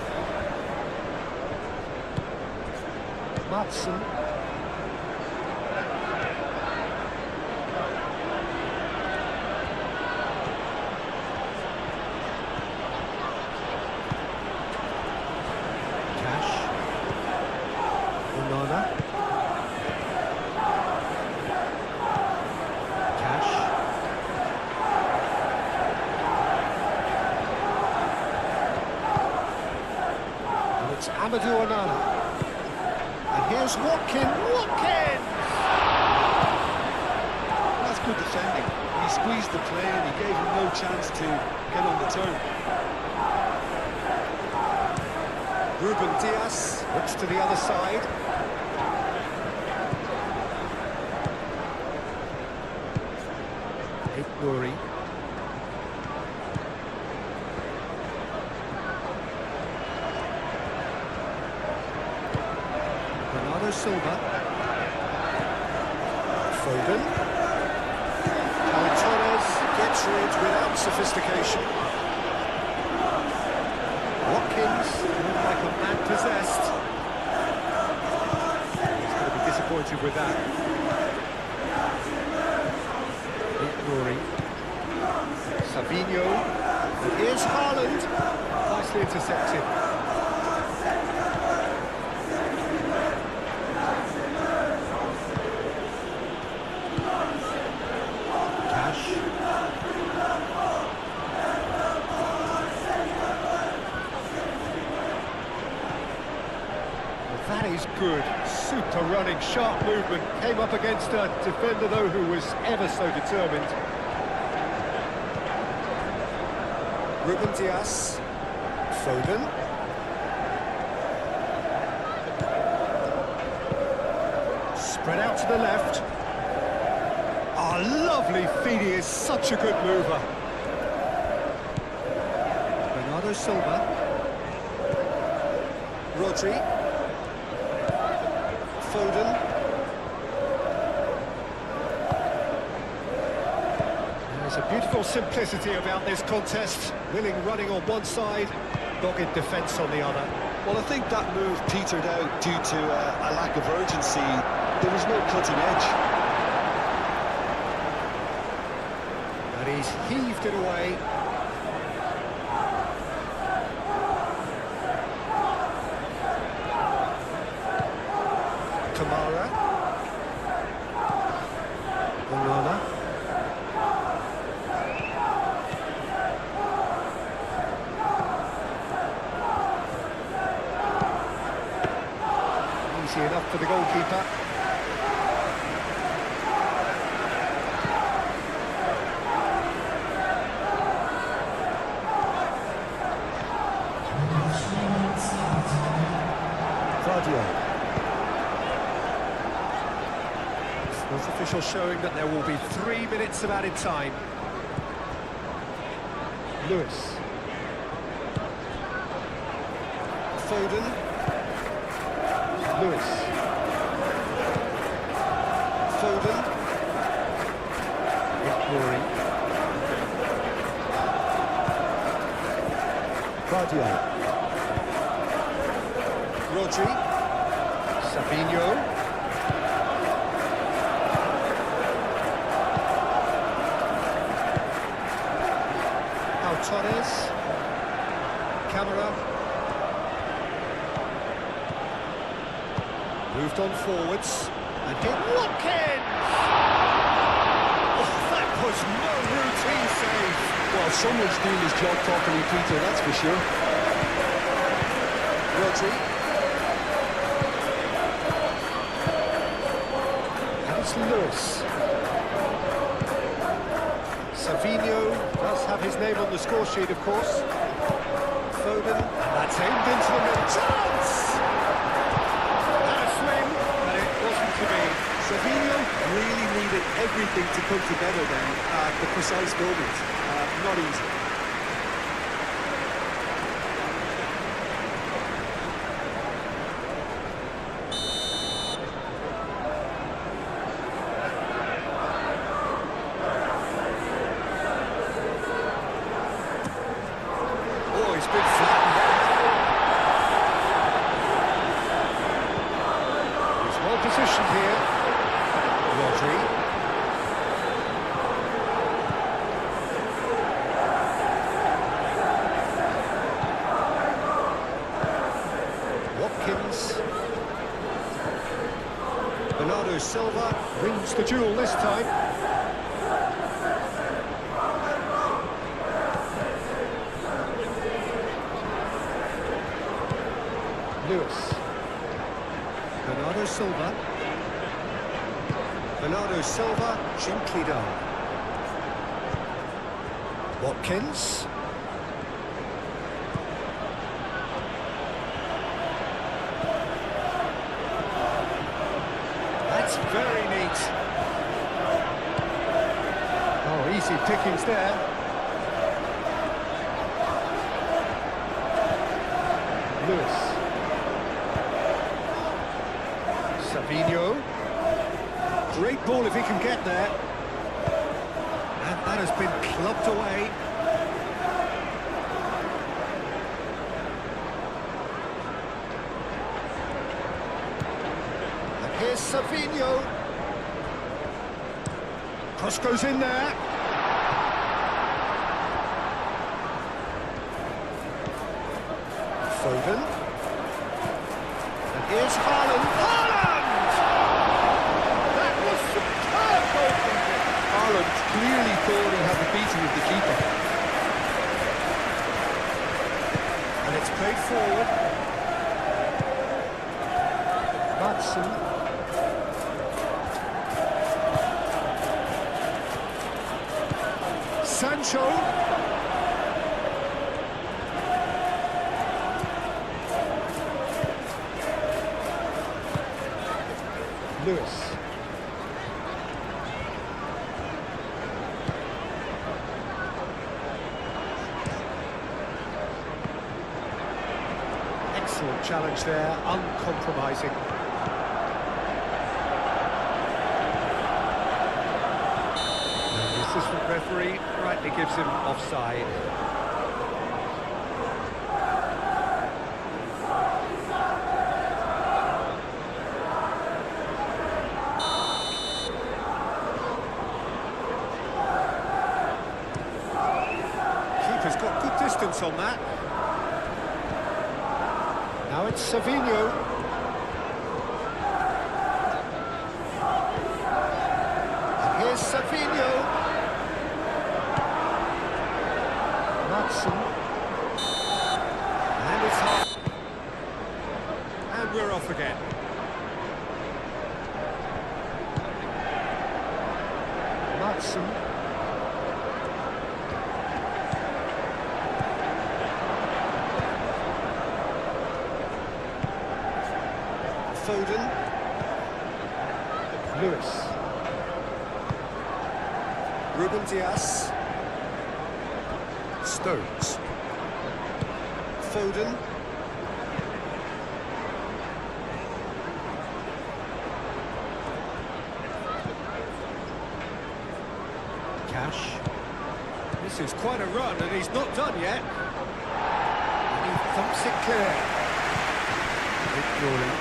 Matson. Onana. Cash. And it's Amadou Onana. Here's Watkins! That's good defending. He squeezed the play and he gave him no chance to get on the turn. Ruben Diaz looks to the other side. Nouri. Bernardo Silva. Foden. Torres gets rid without sophistication. Watkins, looked like a man possessed. He's going to be disappointed with that. Nouri. Savinho. And here's Haaland. Nicely intercepted. Cash. Well, that is good. Super running, sharp movement. Came up against a defender, though, who was ever so determined. Ruben Diaz, Foden. Spread out to the left. Oh, lovely feed, he is such a good mover. Bernardo Silva. Rodri. Foden. There's a beautiful simplicity about this contest. Willing running on one side, dogged defence on the other. Well, I think that move petered out due to a lack of urgency. There was no cutting edge. And he's heaved it away. Kamara. Onana. Easy enough for the goalkeeper. Sports official showing that there will be 3 minutes of added time. Lewis. Foden. Lewis. Foden. Nouri. Guardiola. Rodri. Savinho. Torres. Camera. Moved on forwards. And hit Watkins! Oh, that was no routine save. Well, someone's doing his job properly, Peter, that's for sure. Rodri. And it's Lewis. Savinho does have his name on the score sheet, of course. Foden, and that's aimed into the middle. Chance! And a swing, but it wasn't to be. Savinho really needed everything to come together then at the precise moment. Not easy. Position here. Rodri. Watkins. Bernardo Silva wins the duel this time. Lewis. Bernardo Silva. Bernardo Silva, gently done. Watkins. That's very neat. Oh, easy pickings there. Lewis. Savinho. Great ball if he can get there. And that has been clubbed away. And here's Savinho. Cross goes in there. Foden. And here's Haaland. Haaland! That was superb goalkeeping. Haaland clearly thought he had the beating of the keeper. And it's played forward. Madsen. Sancho. Lewis. Excellent challenge there, uncompromising. And the assistant referee rightly gives him offside. Keeper's got good distance on that. Now it's Savinho. And here's Savinho. Madsen. And it's off. And we're off again. Madsen. Foden. Lewis. Ruben Dias. Stones. Foden. Cash. This is quite a run and he's not done yet. And he thumps it clear. Ignoring.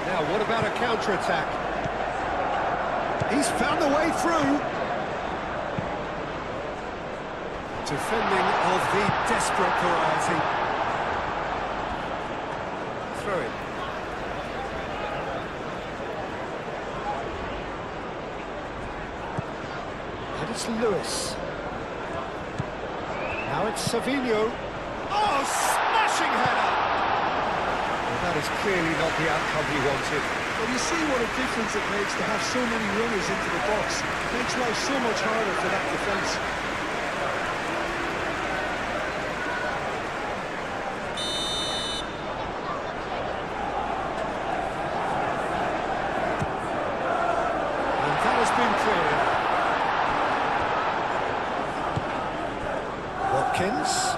Now, what about a counter-attack? He's found a way through. Defending of the desperate variety. Throw it. And it's Lewis. Now it's Savinho. Oh, smashing header! That is clearly not the outcome he wanted. Well, you see what a difference it makes to have so many runners into the box. It makes life so much harder for that defence. And that has been cleared. Watkins.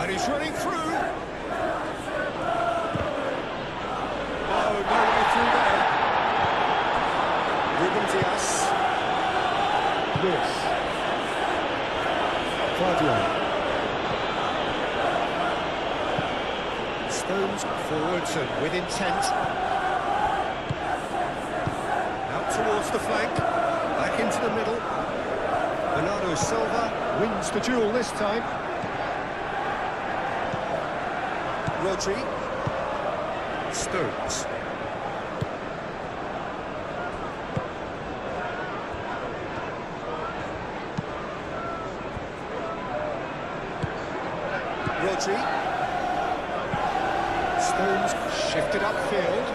And he's running through. No way through there. Ruben Dias. Lewis. Guardiola. Stones forwards and with intent. Out towards the flank. Back into the middle. Bernardo Silva wins the duel this time. Rodri. Stones. Rodri. Stones shifted upfield.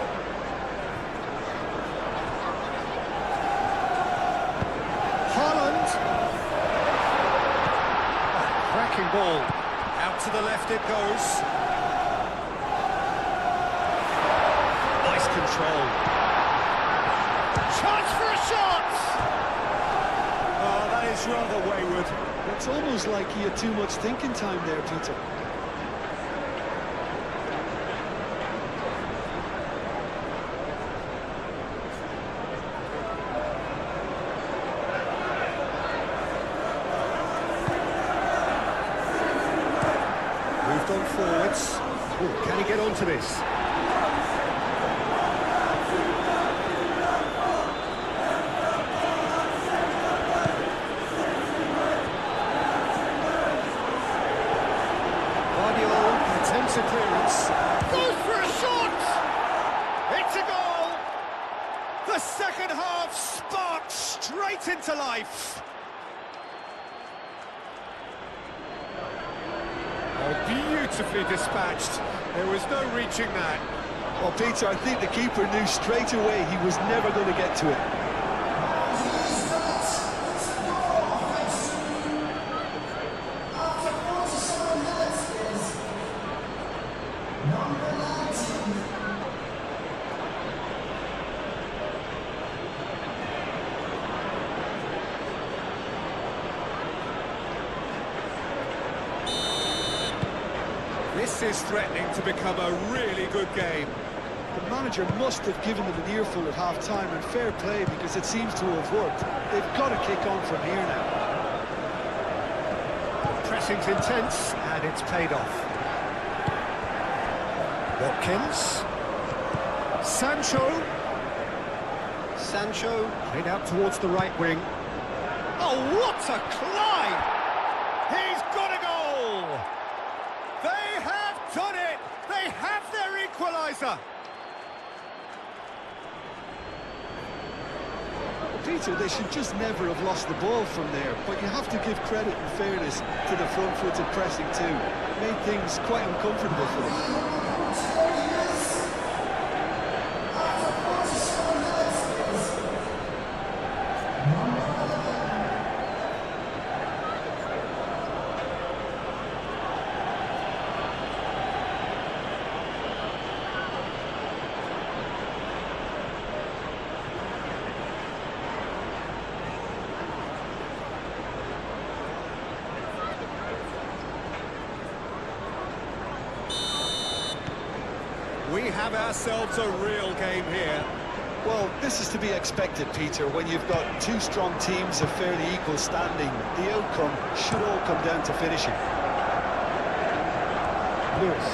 Haaland. Cracking ball. Out to the left it goes. Nice control. Chance for a shot! Oh, that is rather wayward. It's almost like he had too much thinking time there, Peter. Moved on forwards. Ooh, can he get onto this? Attempts a clearance. Goes for a shot! It's a goal! The second half sparked straight into life. Oh, beautifully dispatched. There was no reaching that. Well, Peter, I think the keeper knew straight away he was never going to get to it. This is threatening to become a really good game. The manager must have given them an earful at half-time, and fair play, because it seems to have worked. They've got to kick on from here now. Pressing's intense, and it's paid off. Watkins. Sancho played out towards the right wing. Oh, what a climb! He's got a goal! They have done it! They have their equaliser! Peter, they should just never have lost the ball from there, but you have to give credit and fairness to the front-footed pressing too. It made things quite uncomfortable for them. We have ourselves a real game here. Well, this is to be expected, Peter, when you've got two strong teams of fairly equal standing. The outcome should all come down to finishing. Lewis.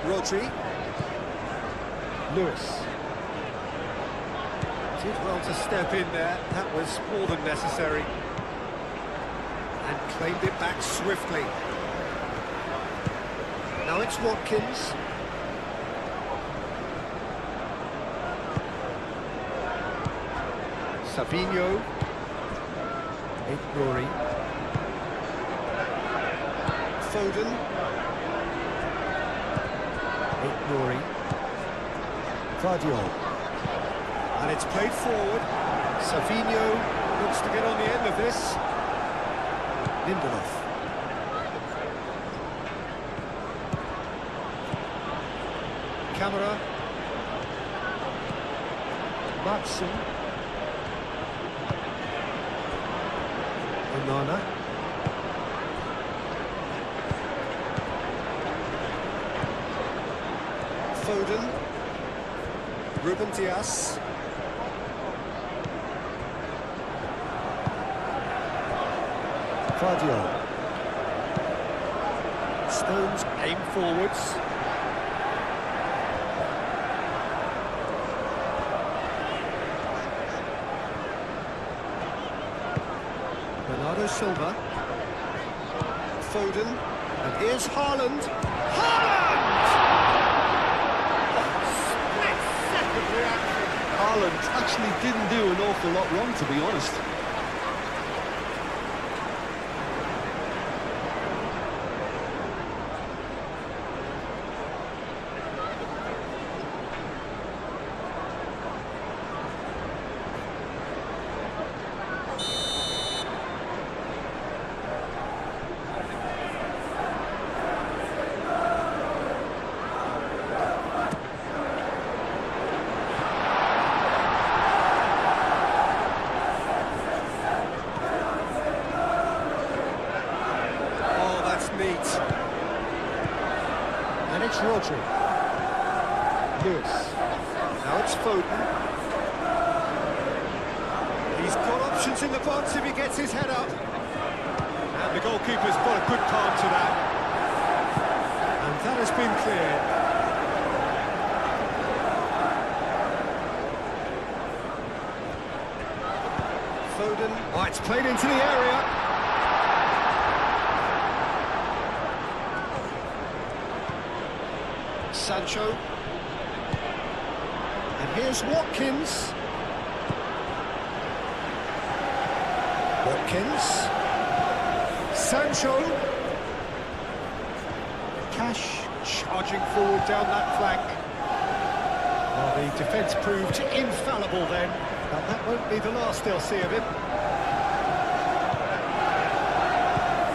Rodri. Lewis. Did well to step in there. That was more than necessary. And claimed it back swiftly. Now it's Watkins. Savinho. Rory. Foden. Rory. Guardiola. And it's played forward. Savinho looks to get on the end of this. Lindelof. Camera. Matson. Onana. Foden. Ruben Dias. Guardiola. Stones aim forwards. Bernardo Silva. Foden. And here's Haaland. Haaland! Split-second reaction. Haaland actually didn't do an awful lot wrong, to be honest. Rodri. Lewis. Now it's Foden. He's got options in the box if he gets his head up. And the goalkeeper's got a good palm to that. And that has been cleared. Foden. Oh, it's played into the area. Sancho. And here's Watkins. Watkins. Sancho. Cash charging forward down that flank. Well, the defence proved infallible then, but that won't be the last they'll see of him.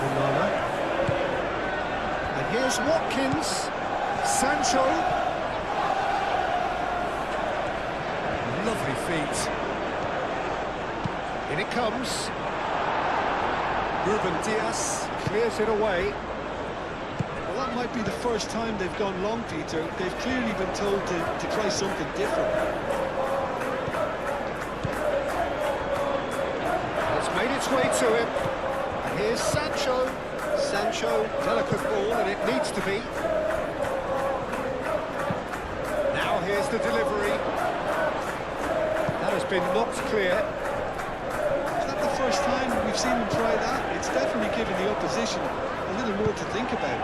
Onana. And here's Watkins. Sancho. Lovely feet. In it comes. Ruben Diaz clears it away. Well, that might be the first time they've gone long, Peter. They've clearly been told to try something different. It's made its way to him. And here's Sancho. Sancho, delicate ball, and it needs to be. Now here's the delivery. That has been knocked clear. Is that the first time we've seen them try that? It's definitely given the opposition a little more to think about.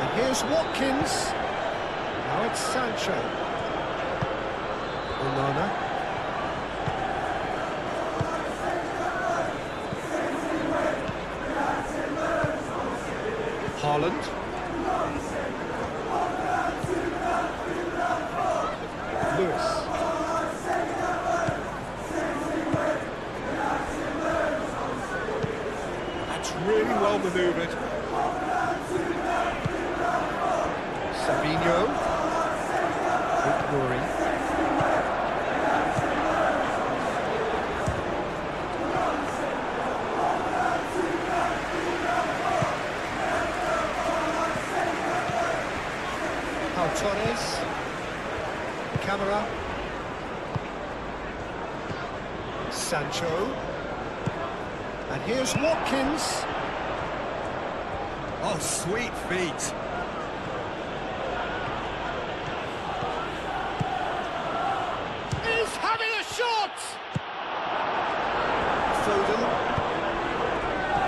And here's Watkins. Now it's Sancho. Onana. Haaland. Lewis. That's really well manoeuvred. Sabinho. Nuri. Torres, Camera, Sancho, and here's Watkins. Oh, sweet feet. He's having a shot! Foden,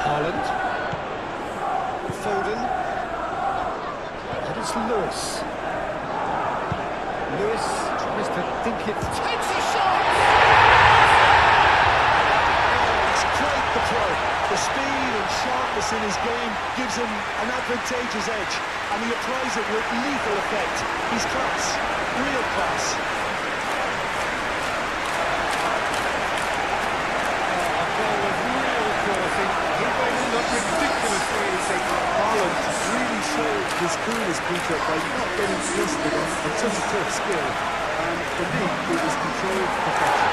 Haaland, Foden, and it's Lewis. Lewis tries to think it. Takes a shot! It's quite the pro. The speed and sharpness in his game gives him an advantageous edge, and he applies it with lethal effect. He's class, real class. A goal of real quality. He made it look ridiculously easy. Haaland really showed his coolness, Peter, by not getting flustered on such a tough skill. And for me, it was controlled perfection.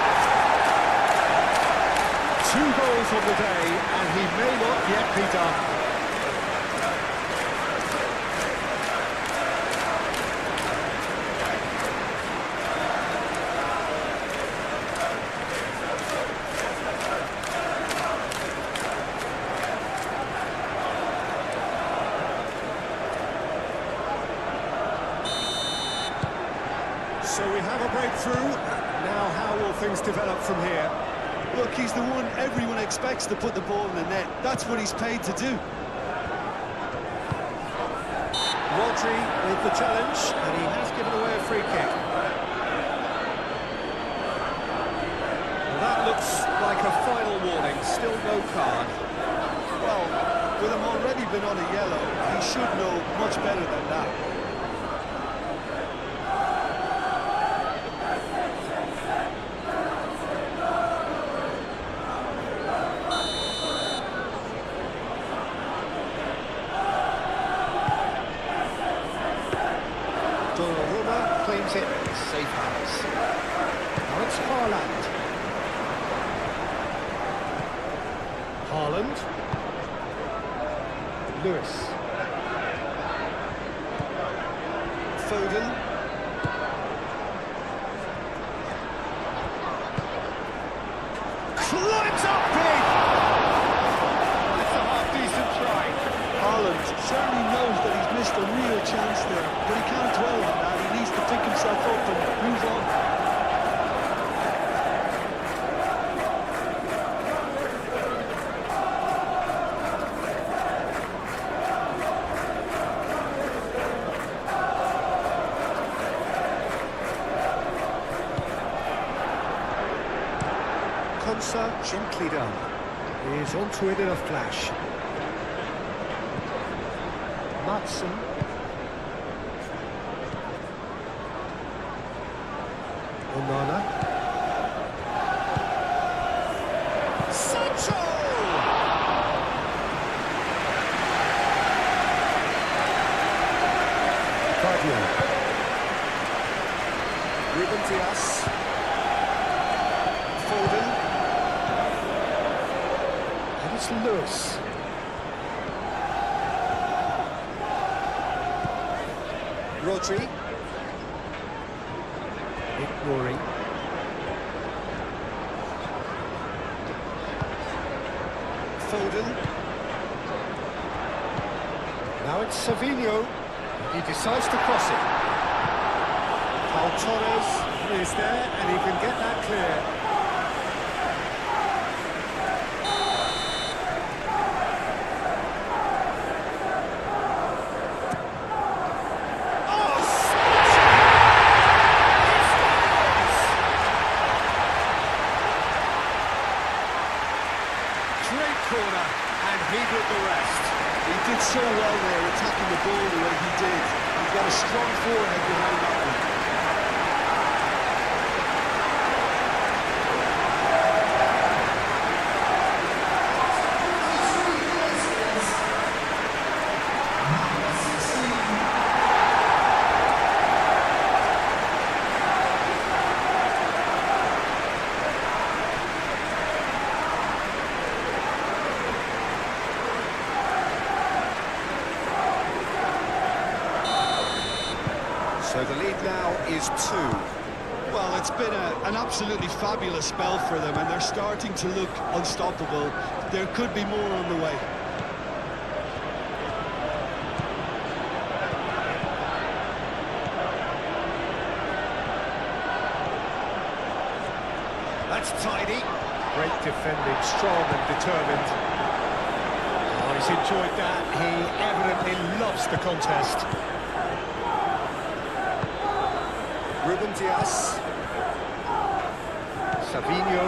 2 goals on the day, and he may not yet be done. So we have a breakthrough. Now how will things develop from here? Look, he's the one everyone expects to put the ball in the net. That's what he's paid to do. Rodri with the challenge, and he has given away a free kick. Well, that looks like a final warning, still no card. Well, with him already been on a yellow, he should know much better than that. Claims it in safe hands. Now it's Haaland. Haaland. Lewis. Foden. Climbs up big! That's a half-decent try. Haaland certainly knows that he's missed a real chance there, but he can't dwell on that. He needs to pick himself up and move on. Konsa gently done. He's onto it in a flash. Matson. Onana. Sancho! Fabio. Ruben Dias. Foden. And it's Lewis. Rodri. Ignoring. Foden. Now it's Savinho. He decides to cross it. Paul Torres is there and he can get that clear. Great corner, and he did the rest. He did so well there, attacking the ball the way he did. He's got a strong forehead behind that one. So the lead now is 2. Well, it's been an absolutely fabulous spell for them, and they're starting to look unstoppable. There could be more on the way. That's tidy. Great defending, strong and determined. Oh, he's enjoyed that. He evidently loves the contest. Ruben Dias. Savinho.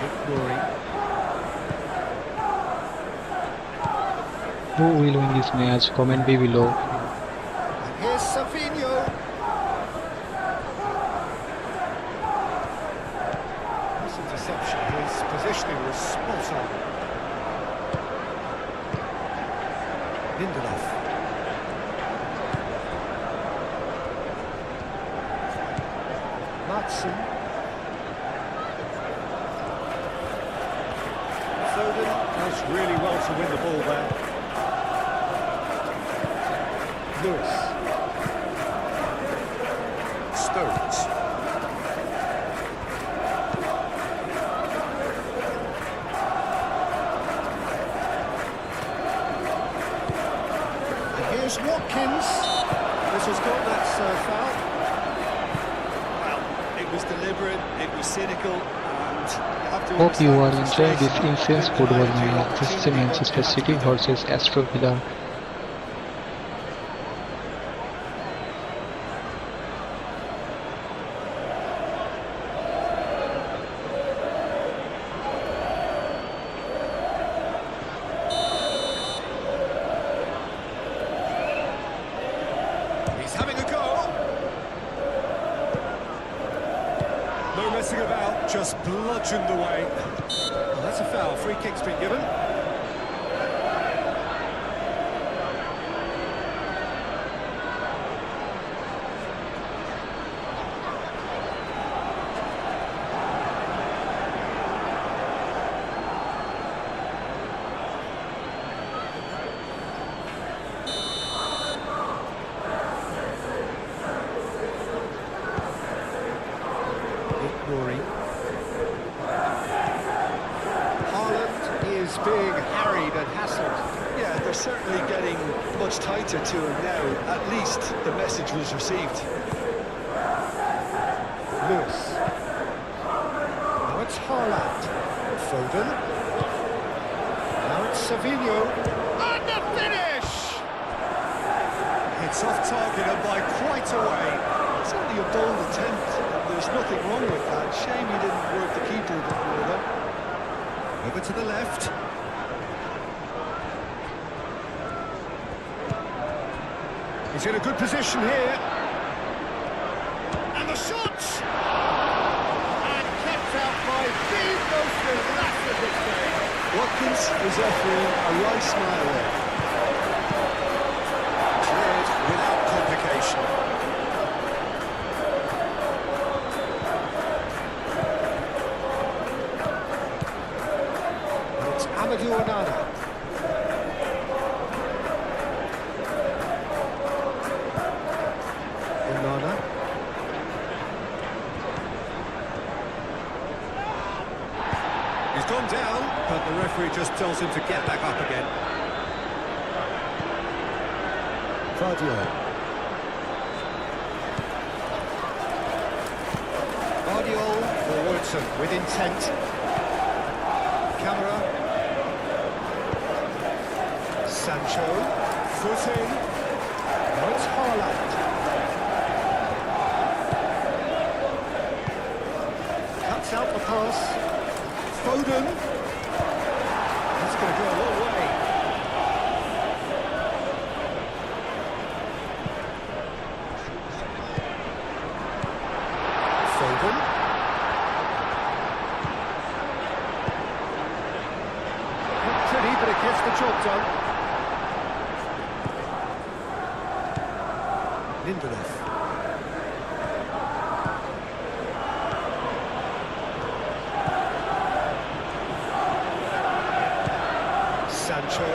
Ignoring. Who will win this match? Comment below. And here's Savinho. This interception, his positioning was spot on. Lindelof. Matson. Foden does really well to win the ball there. Lewis. Stones. Here's Watkins. This has got that foul. Well, it was deliberate, it was cynical, and you have to Hope you are understand enjoying this frustration. intense football match. This is a Manchester City versus Aston Villa. He's having a go. No messing about, just bludgeoned away. Oh, that's a foul. Free kick's been given. certainly getting much tighter to him now. At least the message was received. Lewis. Now it's Haaland. Foden. Now it's Savinho. And the finish! It's off target and by quite a way. It's only a bold attempt, and there's nothing wrong with that. Shame he didn't work the keeper a bit more though. Over to the left. He's in a good position here. And the shot! And kept out by the most relaxed of this game. Watkins is offering a wry smile there. Cleared without complication. It's Amadou Onana. Onana. He's gone down, but the referee just tells him to get back up again. Guardiol for Woodson with intent. Camera. Sancho. Foot in. Now it's Haaland. Cuts out the pass. Foden. That's going to go a long way. Foden. Not pretty, but it gets the job done. Lindelof. Sancho.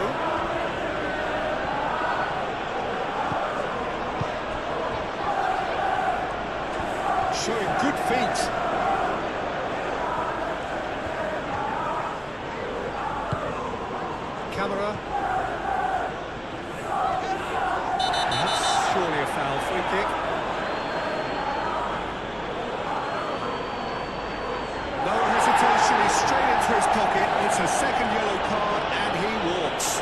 Showing good feet. Camera. That's surely a foul. Free kick. No hesitation, he's straight into his pocket. It's a second yellow card and he walks.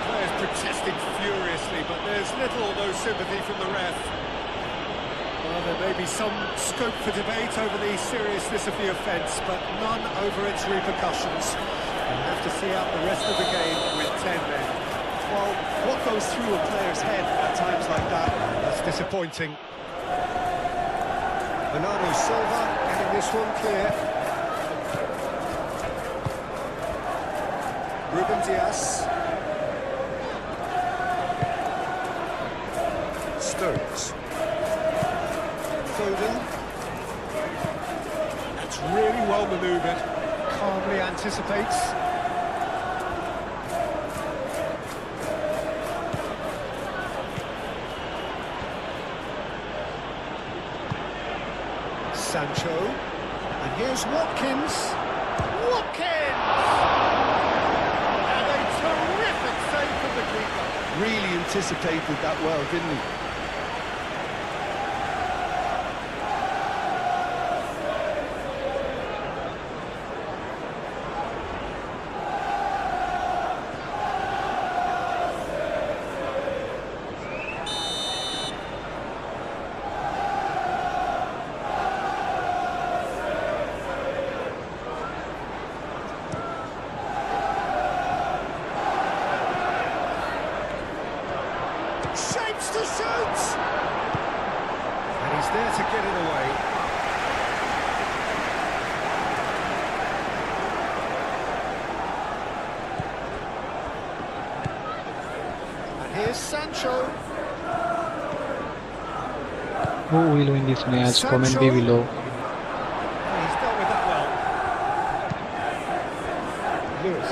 Players protesting furiously, but there's little or no sympathy from the ref. Well, there may be some scope for debate over the seriousness of the offence, but none over its repercussions. We'll have to see out the rest of the game with 10 men. Well, what goes through a player's head at times like that? That's disappointing. Bernardo Silva getting this one clear. Ruben Dias. Stones. Foden. That's really well manoeuvred. Calmly anticipates. Sancho, and here's Watkins. Watkins! And a terrific save from the keeper. Really anticipated that well, didn't he? Shapes to shoot! And he's there to get it away. And here's Sancho. Who will win this match? Comment Sancho. below. And he's dealt with that well. Lewis.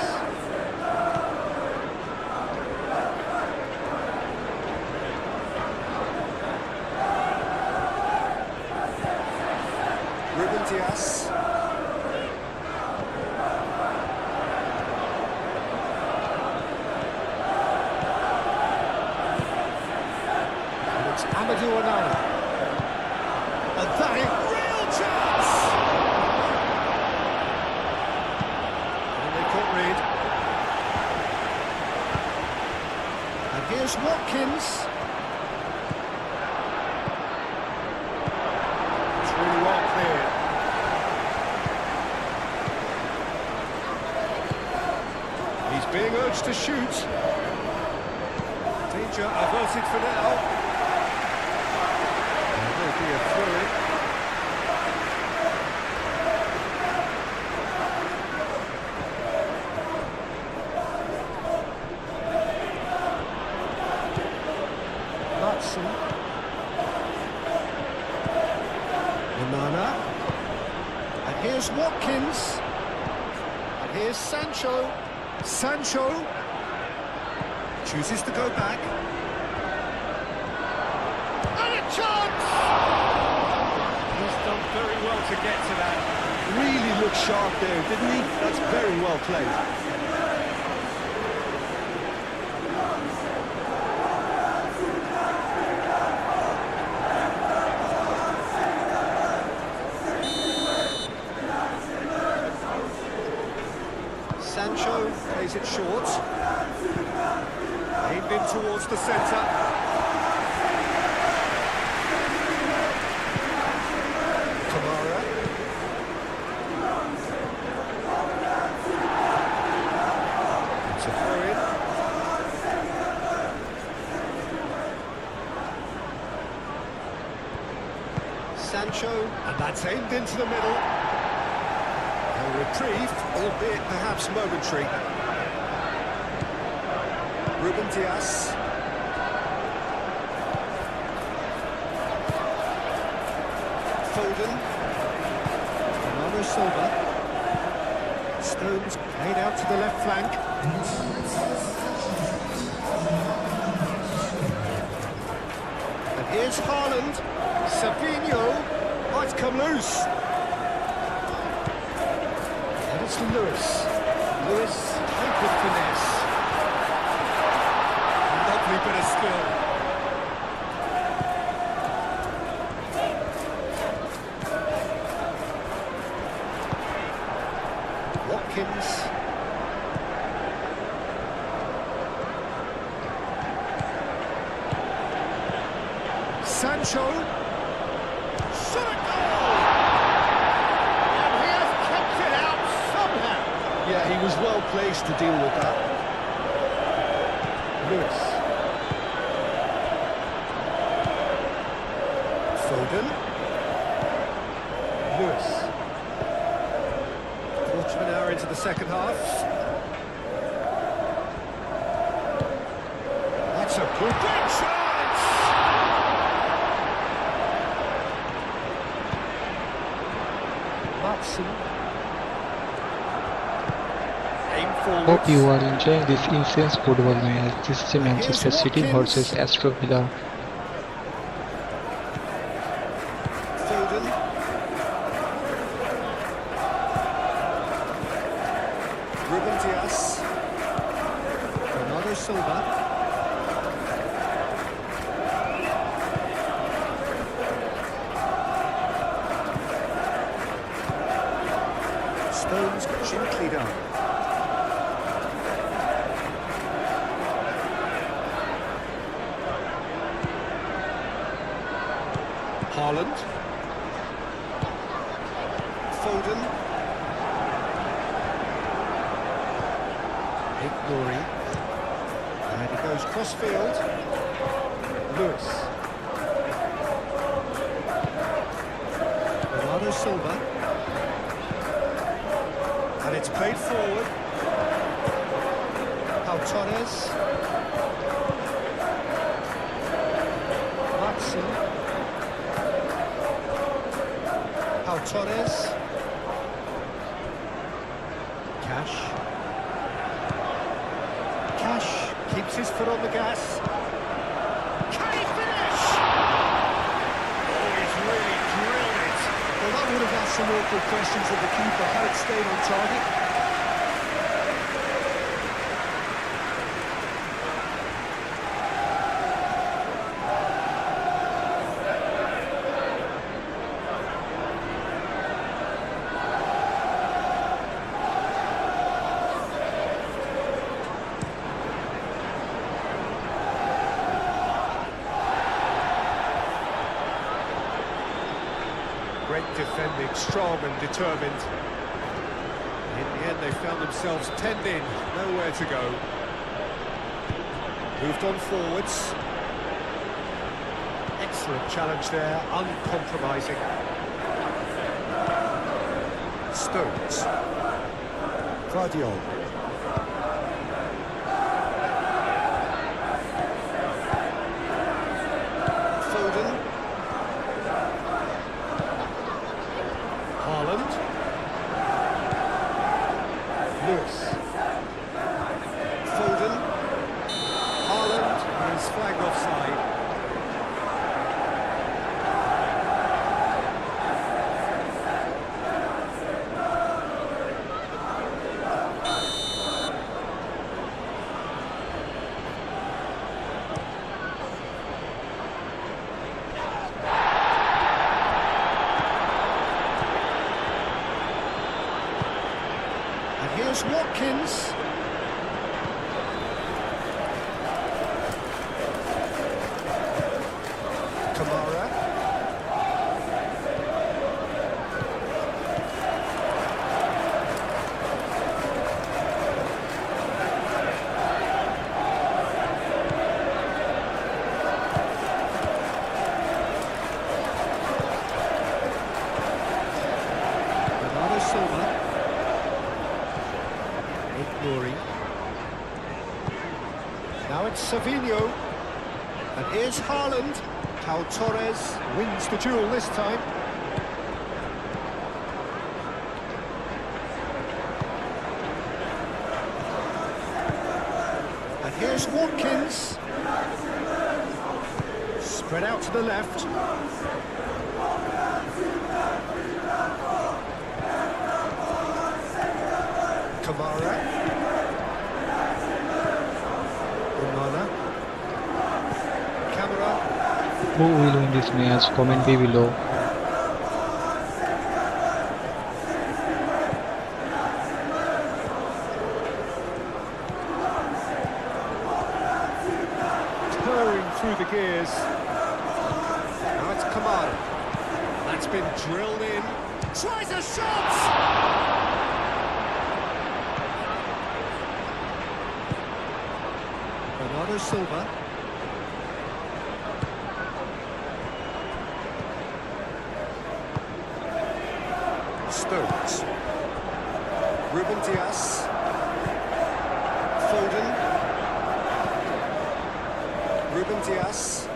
Ruben Dias. Mamadou Onana. And that is real chance! And they can't read. And here's Watkins. It's really well cleared. He's being urged to shoot. Danger averted for now. There will be a throw-in. Matson. Onana. And here's Watkins. And here's Sancho. Sancho chooses to go back. And a chance! He's done very well to get to that. Really looked sharp there, didn't he? That's very well played. Sancho plays it short. Aimed in towards the centre. Kamara. It's a throw-in. Sancho, and that's aimed into the middle. A reprieve, albeit perhaps momentary. Ruben Dias. Foden. Bernardo Silva. Stones played out to the left flank. And here's Haaland. Savinho might come loose. And it's Lewis. Lewis played with finesse. Lovely bit of skill. Watkins. Sancho. Shot a goal! And he has kept it out somehow. Yeah, he was well placed to deal with that. Lewis. Foden. Lewis. Quarter of an hour into the second half. That's a good chance! Matson. Aim forward. Hope you are enjoying this intense football match. This is a Manchester City versus Aston Villa. Foden. Ruben Dias. Bernardo Silva. Stones gently down. Haaland. Foden. Ignoring. And he goes cross-field. Lewis. Bernardo Silva. And it's played forward. Pau Torres. Matson. Pau Torres. Cash. Cash keeps his foot on the gas. Can he finish? Oh, he's really drilled it. Well, that would have asked some awkward questions of the keeper had it stayed on target. Great defending, strong and determined. In the end, they found themselves penned in, nowhere to go. Moved on forwards. Excellent challenge there, uncompromising. Stones. Guardiol. Foden. Haaland. Lewis. Foden. Haaland is flagged offside. Here's Watkins. Kamara. Bernardo Silva. Glory. Now it's Savinho, and here's Haaland. Pau Torres wins the duel this time. And here's Watkins. Spread out to the left. Kamara. Who will win this match? Comment below. Purring through the gears. Now it's Kamara. That's been drilled in. Tries a shot! Bernardo Silva. Stones. Ruben Dias. Foden. Ruben Dias.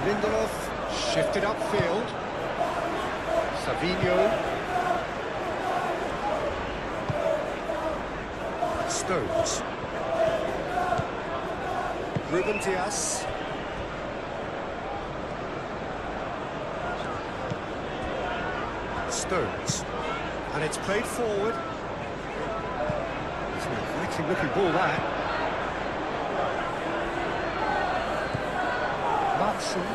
Lindelof shifted upfield. Savinho. Stones. Ruben Dias. Stones, and it's played forward. It's an exciting looking ball, that. Matson.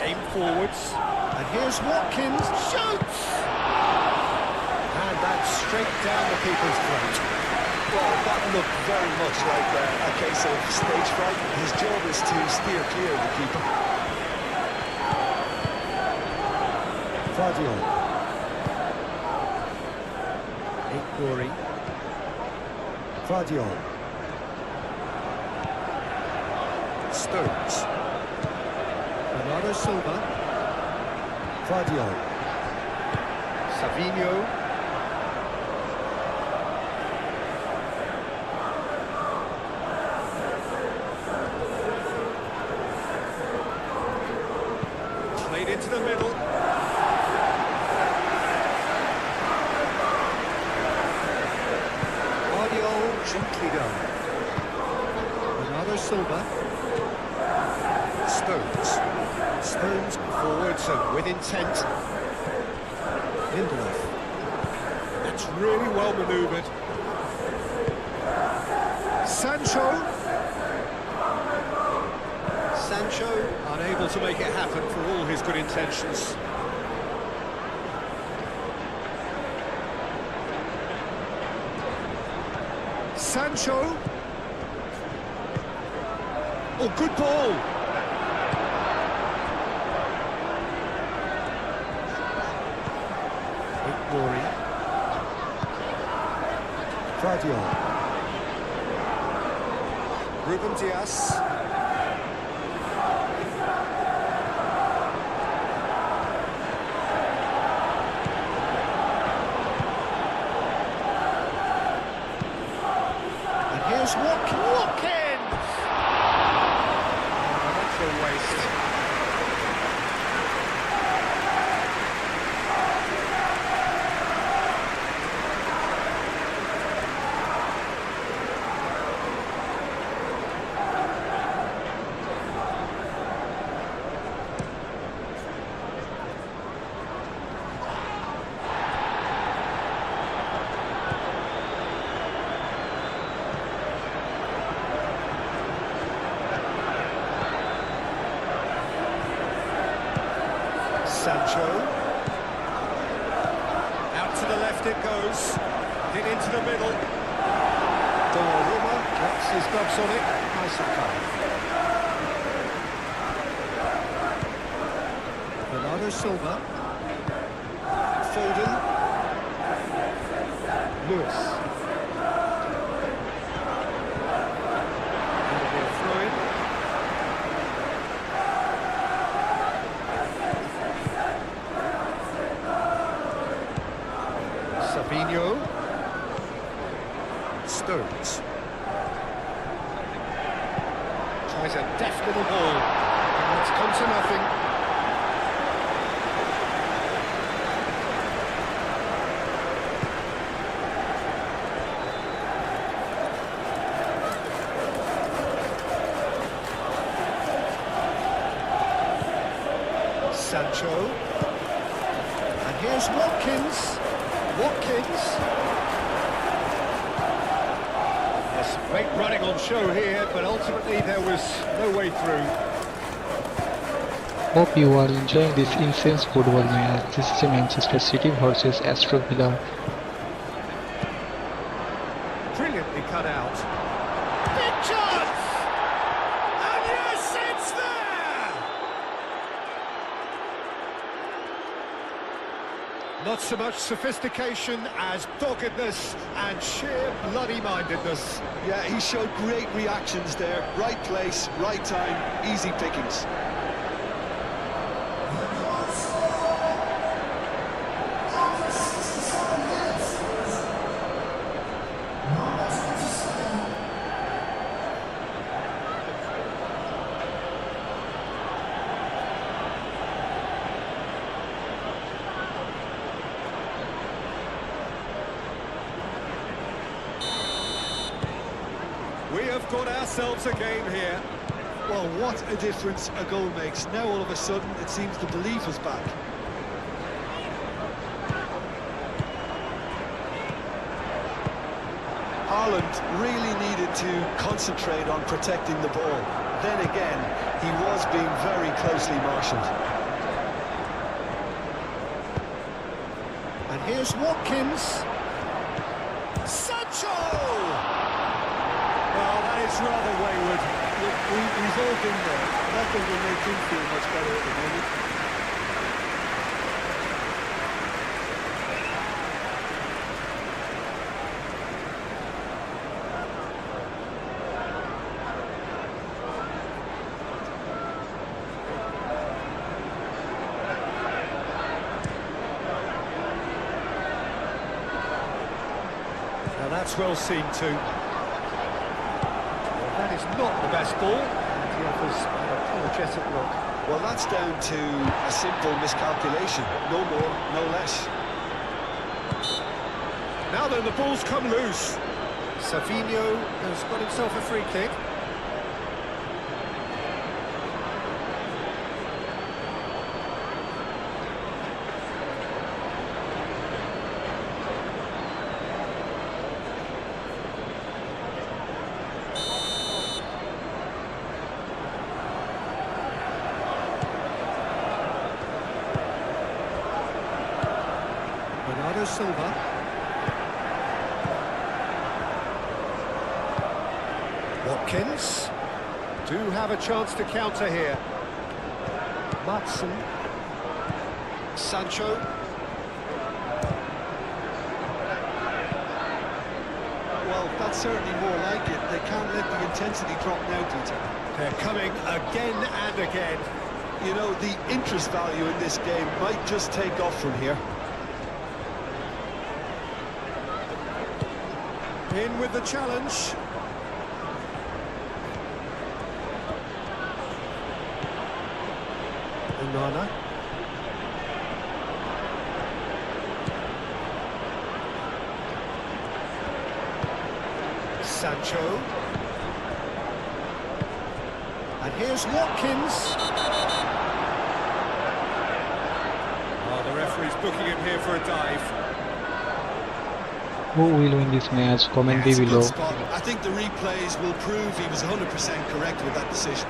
Aim forwards, and here's Watkins, shoots! And that's straight down the keeper's throat. Well, that looked very much like a case of stage fright. His job is to steer clear of the keeper. Guardiol. Glory. Guardiol. Stones. Bernardo Silva. Guardiol. Savinho. Played into the middle. Guardiol gently done. Bernardo Silva. Stones. Stones forwards and with intent. Lindelof. That's really well manoeuvred. Sancho. Sancho unable to make it happen for all his good intentions. Sancho. Oh, good ball. Rory. Guardiola. Ruben Diaz. And here's Watkins. Oh, that's a waste. Sancho. Out to the left it goes. Hit into the middle. Donnarumma gets his gloves on it. Nice and calm. Bernardo Silva. Foden. Lewis. That'll be a throw-in. Fabinho. Stones. Tries a deft little ball. And it's come to nothing. Sancho. And here's Watkins. Yes, great running on show here, but ultimately there was no way through. Hope you are enjoying this intense football match. This is a Manchester City versus Aston Villa. Brilliantly cut out. Big chance! And yes, it's there! Not so much sophistication as doggedness and sheer bloody-mindedness. Yeah, he showed great reactions there. Right place, right time, easy pickings. We have got ourselves a game here. Well, what a difference a goal makes. Now all of a sudden it seems the belief is back. Haaland really needed to concentrate on protecting the ball. Then again, he was being very closely marshalled. And here's Watkins. Sancho! Well, that is rather wayward. Look, we've all been there. Nothing will make him feel much better at the moment. Now that's well seen too. Well, that is not the best ball, and he offers an apologetic look. Well, that's down to a simple miscalculation. No more, no less. Now then, the ball's come loose. Savinho has got himself a free kick. Bernardo Silva. Watkins do have a chance to counter here. Matson. Sancho. Well, that's certainly more like it. They can't let the intensity drop now, Peter. They're coming again and again. You know, the interest value in this game might just take off from here. In with the challenge. Onana. Sancho. And here's Watkins. Oh, the referee's booking him here for a dive. Who will win this match? Comment It's a below. good spot. I think the replays will prove he was 100% correct with that decision.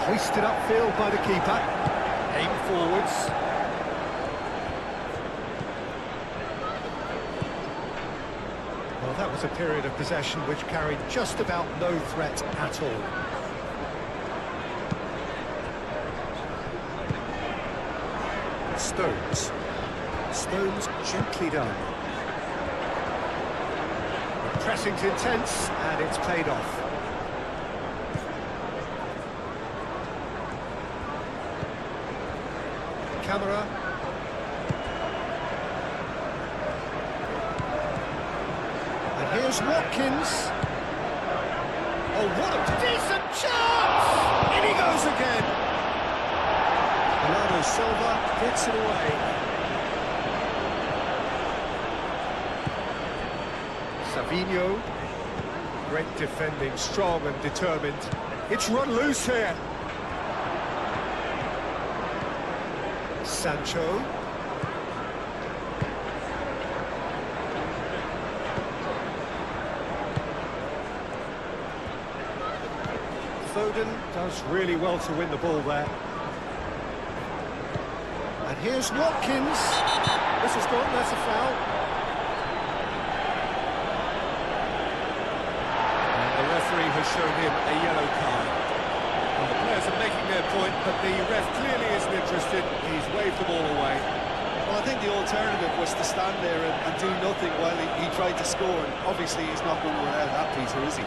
Hoisted upfield by the keeper. Aim forwards. Well, that was a period of possession which carried just about no threat at all. Stones. Stones gently done. The pressing's intense and it's paid off. Camera. And here's Watkins. Oh, what a decent chance! In he goes again. Bernardo Silva hits it away. Savinho. Great defending, strong and determined. It's run loose here. Sancho. Foden does really well to win the ball there. And here's Watkins. This has gone, that's a foul. And the referee has shown him a yellow card. Well, the players are making their point, but the ref clearly isn't interested. He's waved the ball away. Well, I think the alternative was to stand there and do nothing while he tried to score. And obviously, he's not going to allow that, Peter, is he?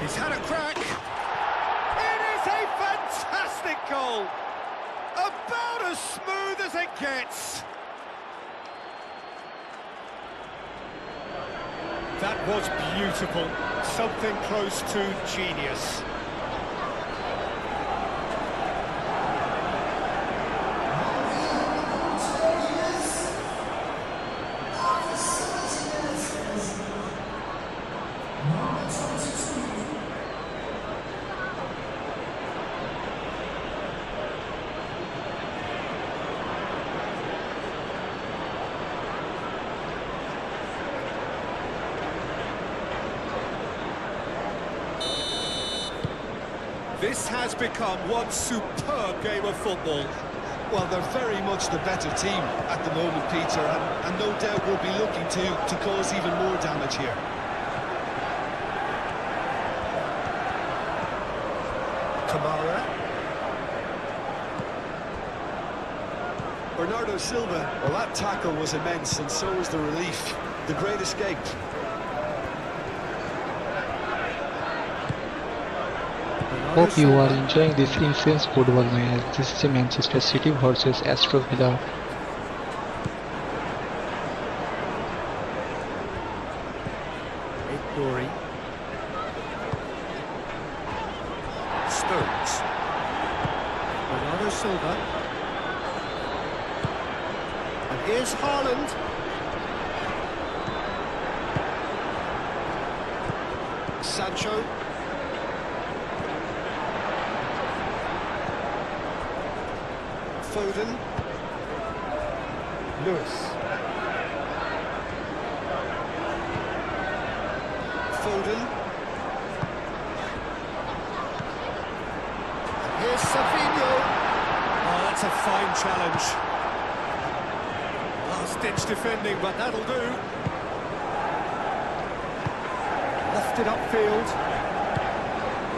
He's had a crack. It is a fantastic goal. About as smooth as it gets. That was beautiful. Something close to genius. This has become one superb game of football. Well, they're very much the better team at the moment, Peter, and no doubt will be looking to cause even more damage here. Kamara. Bernardo Silva, well, that tackle was immense, and so was the relief. The great escape. Hope you are enjoying this intense football match. This is a Manchester City versus Aston Villa. Ignoring. Stones. Bernardo Silva. And here's Haaland. Sancho. Foden. Lewis. Foden. That's a fine challenge. Last-ditch defending, but that'll do. Lofted upfield.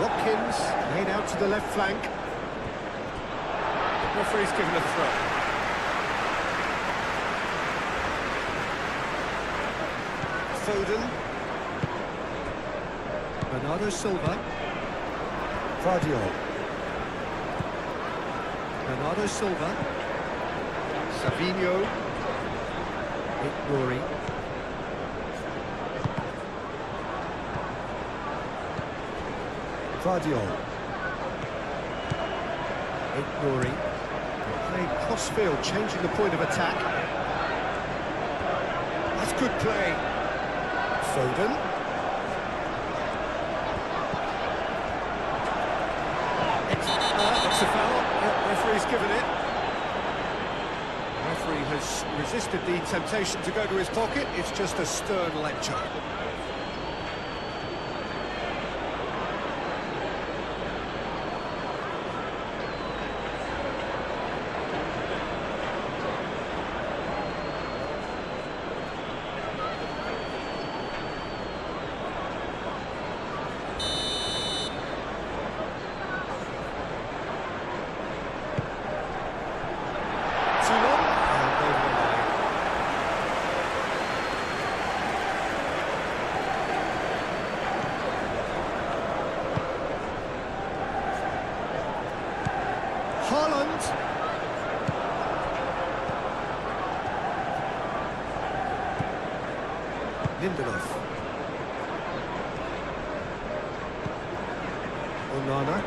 Watkins laid out to the left flank. The referee's given a throw. Foden. Bernardo Silva. Guardiola. Bernardo Silva. Savinho. Rory. Guardiola. Rory. Playing cross-field, changing the point of attack. That's good play. Foden. It's a foul. Referee's given it. Referee has resisted the temptation to go to his pocket. It's just a stern lecture. Too long? And over the line. Haaland. Lindelof. Onana.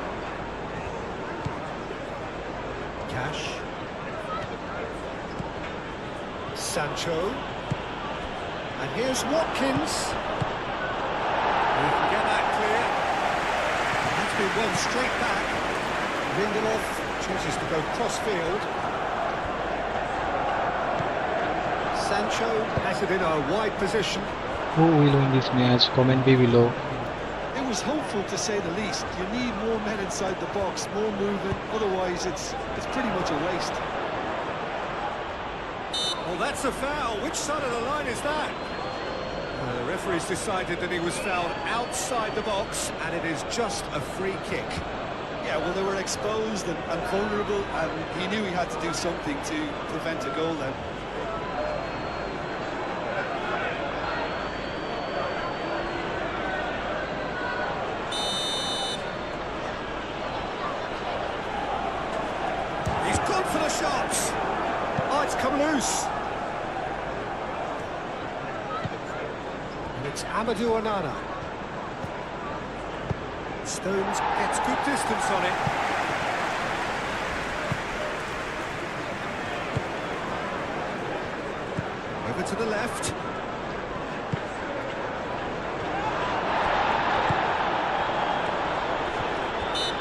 Cash. Sancho. And here's Watkins. He can get that clear. That's been won straight back. Lindelof chooses to go cross-field. Sancho has it in a wide position. Who will win this match? Comment below. It was hopeful to say the least. You need more men inside the box, more movement. Otherwise, it's pretty much a waste. Well, that's a foul. Which side of the line is that? The referee's decided that he was fouled outside the box, and it is just a free kick. Yeah, well, they were exposed and vulnerable, and he knew he had to do something to prevent a goal then. He's gone for the shots. Oh, it's come loose. And it's Amadou Onana. Stones gets good distance on it. Over to the left.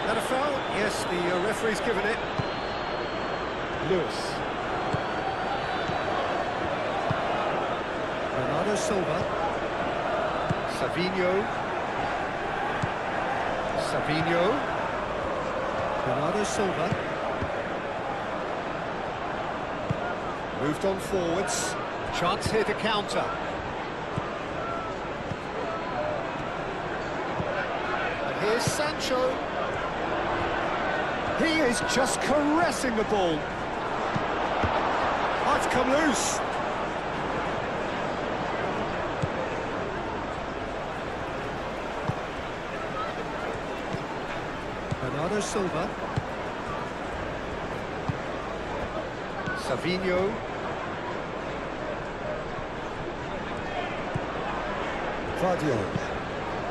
That a foul? Yes, the referee's given it. Lewis. Bernardo Silva. Savinho. Savinho. Bernardo Silva. Moved on forwards. Chance here to counter. And here's Sancho. He is just caressing the ball. Oh, it's come loose. Bernardo Silva. Savinho. Guardiola.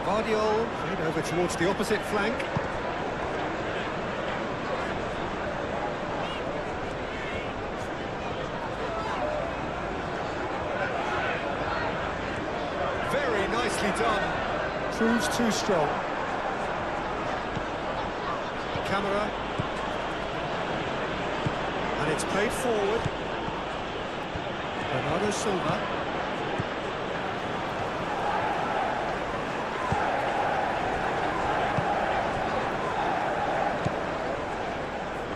Guardiola played over towards the opposite flank. Very nicely done. Proves too strong. Camera. And it's played forward. Bernardo Silva.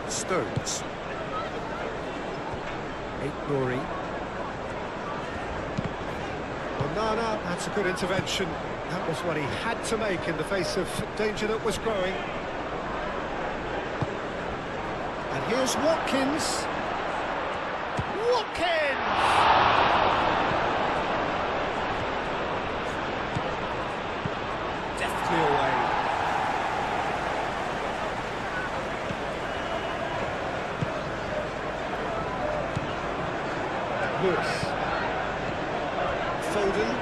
Stones. Nori. Onana, that's a good intervention. That was what he had to make in the face of danger that was growing. And here's Watkins. Watkins! Deftly away. Lewis. Foden.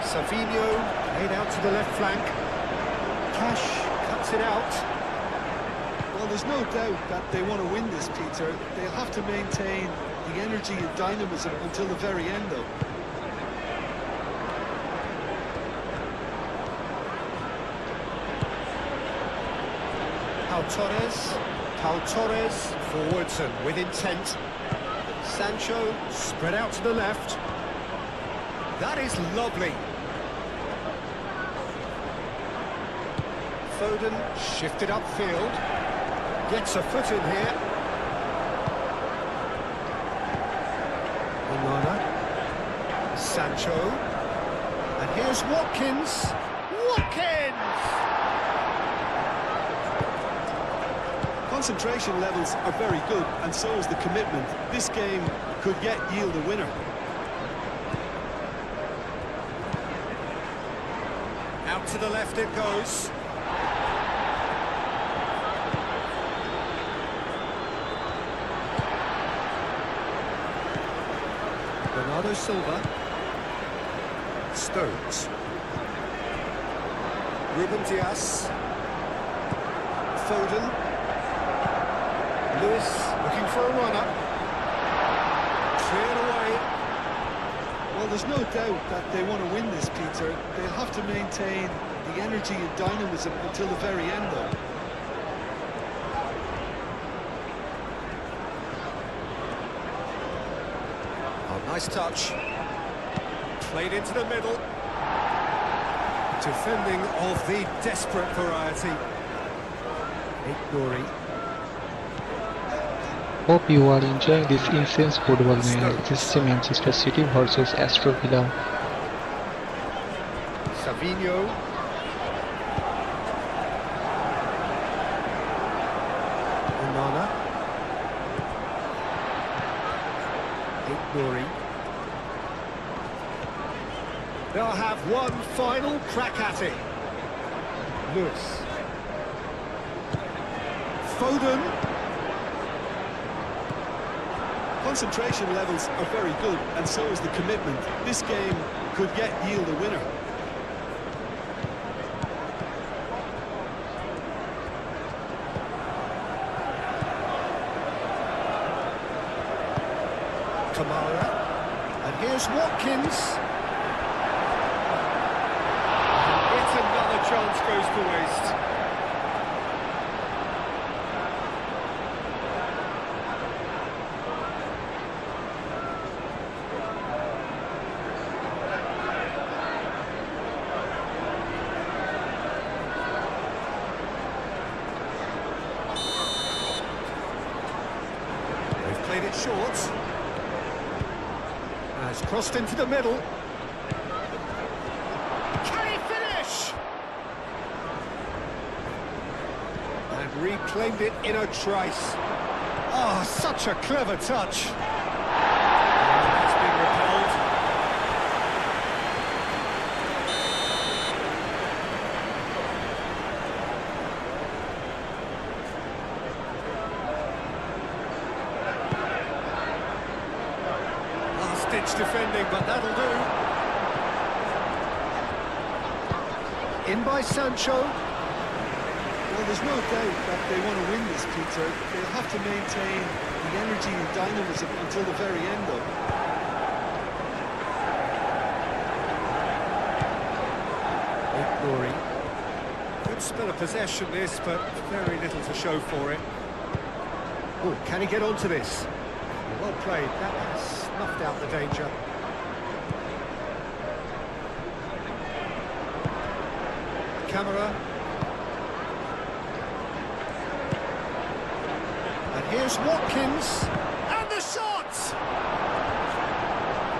Savinho laid out to the left flank. Cash cuts it out. Well, there's no doubt that they want to win this, Peter. They'll have to maintain the energy and dynamism until the very end, though. Pau Torres forwards and with intent. Sancho spread out to the left. That is lovely. Foden shifted upfield. Gets a foot in here. Onana. Sancho. And here's Watkins. Watkins! Concentration levels are very good, and so is the commitment. This game could yet yield a winner. Out to the left it goes. Bernardo Silva. Stones. Ruben Dias. Foden. Lewis looking for a runner. Cleared away. Well, there's no doubt that they want to win this, Peter. They'll have to maintain the energy and dynamism until the very end, though. Oh, nice touch. Played into the middle. Defending of the desperate variety. Nori. Hope you are enjoying this intense football match. This is Manchester City versus Aston Villa. Savinho. Onana. Nori. They'll have one final crack at it. Lewis. Foden. Concentration levels are very good, and so is the commitment. This game could yet yield a winner. Kamara. And here's Watkins. It's another chance goes to waste. Played it short. Has crossed into the middle. Can he finish? And reclaimed it in a trice. Oh, such a clever touch. And that's been repelled. Ditch defending, but that'll do. In by Sancho. Well, there's no doubt that they want to win this, Peter. They'll have to maintain the energy and dynamism until the very end, though. Nori. Good spell of possession this, but very little to show for it. Oh, can he get onto this? Well played. That has snuffed out the danger. Here's Watkins. And the shot!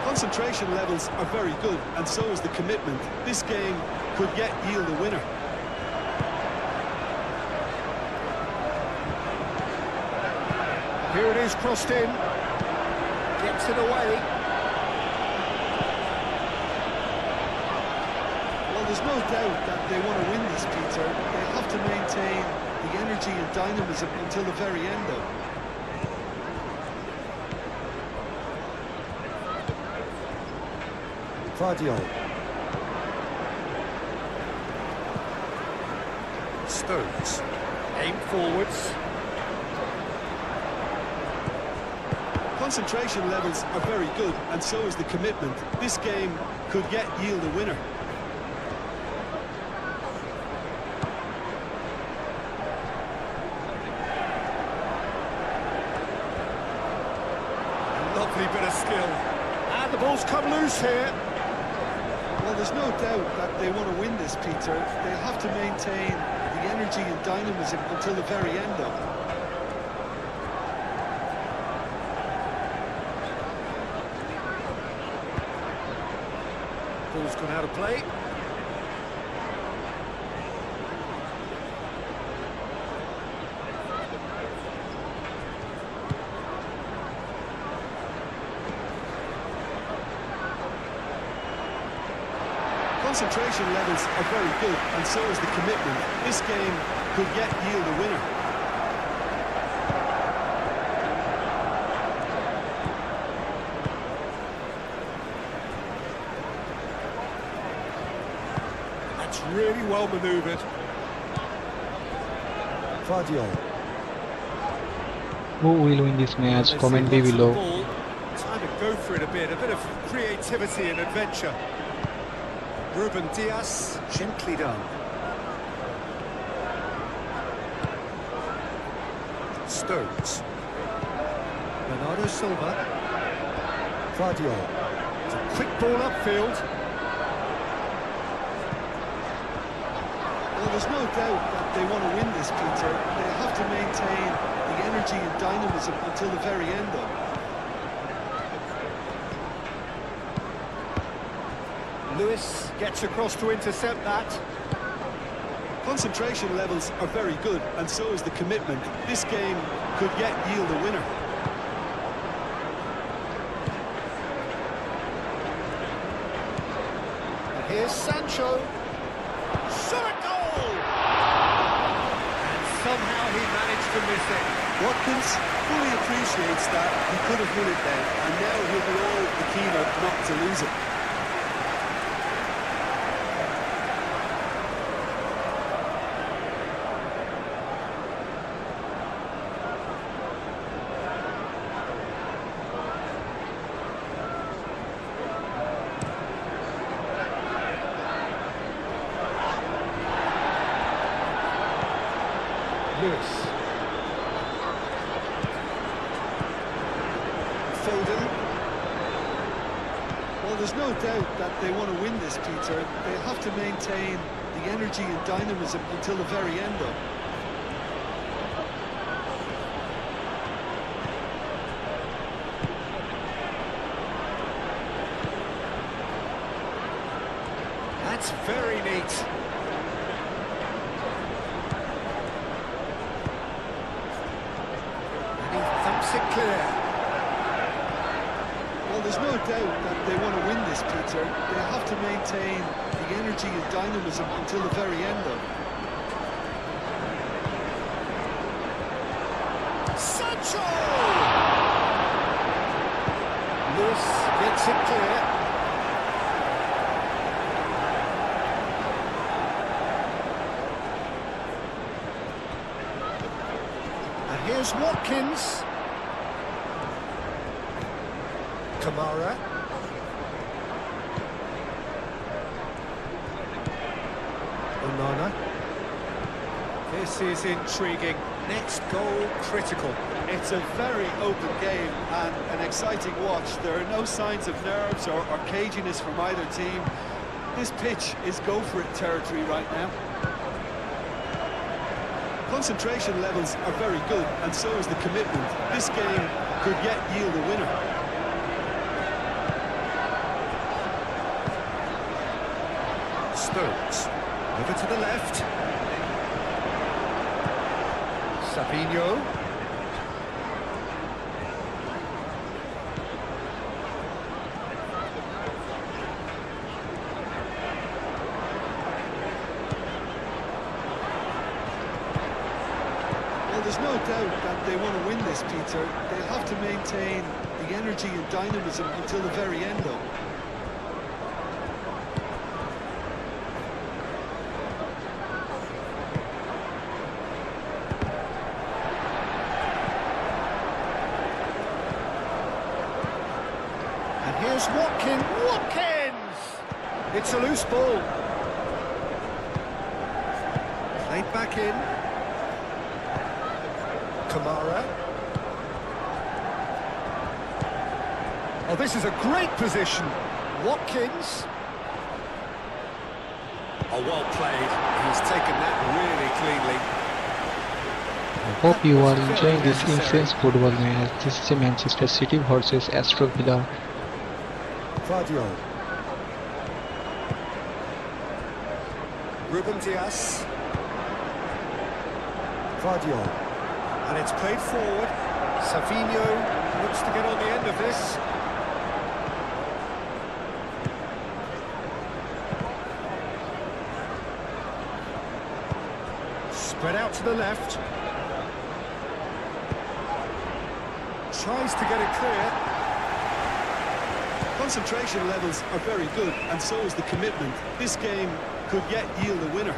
Concentration levels are very good, and so is the commitment. This game could yet yield a winner. Here it is, crossed in. Gets it away. Well, there's no doubt that they want to win this, Peter. They have to maintain the energy and dynamism until the very end, though. Vardiol. Stones. Aim forwards. Concentration levels are very good, and so is the commitment. This game could yet yield a winner. Lovely bit of skill. And the ball's come loose here. Well, there's no doubt that they want to win this, Peter. They have to maintain the energy and dynamism until the very end, though. Ball's gone out of play. Concentration levels are very good, and so is the commitment. This game could yet yield a winner. That's really well manoeuvred. Vardiol. Who will win this match? They've Comment seen lots of the below. ball. Time to go for it a bit of creativity and adventure. Ruben Diaz, gently done. Stones. Bernardo Silva. Vardiol. It's a quick ball upfield. Well, there's no doubt that they want to win this, Peter. They have to maintain the energy and dynamism until the very end, though. Lewis gets across to intercept that. Concentration levels are very good, and so is the commitment. This game could yet yield a winner. And here's Sancho. Shot a goal! And somehow he managed to miss it. Watkins fully appreciates that he could have won it then, and now he'll be all the keener not to lose it. Lewis. Foden. Well, there's no doubt that they want to win this, Peter. They have to maintain the energy and dynamism until the very end, though. That's very neat. And he thumps it clear. Well, there's no doubt that they want to win this, Peter. They have to maintain the energy and dynamism until the very end, though. Sancho! Lewis gets it clear. And here's Watkins. Kamara. Onana. This is intriguing. Next goal critical. It's a very open game and an exciting watch. There are no signs of nerves or caginess from either team. This pitch is go-for-it territory right now. Concentration levels are very good, and so is the commitment. This game could yet yield a winner. Stones. Over to the left. Savinho. Well, there's no doubt that they want to win this, Peter. They'll have to maintain the energy and dynamism until the very end, though. And here's Watkins! It's a loose ball. Played back in. Kamara. Oh, this is a great position. Watkins. Oh, well played. He's taken that really cleanly. I hope you are enjoying this intense football match. This is a Manchester City versus Aston Villa. Vardio. Ruben Dias. Vardio. And it's played forward. Savinho looks to get on the end of this. Spread out to the left. Tries to get it clear. Concentration levels are very good, and so is the commitment. This game could yet yield a winner.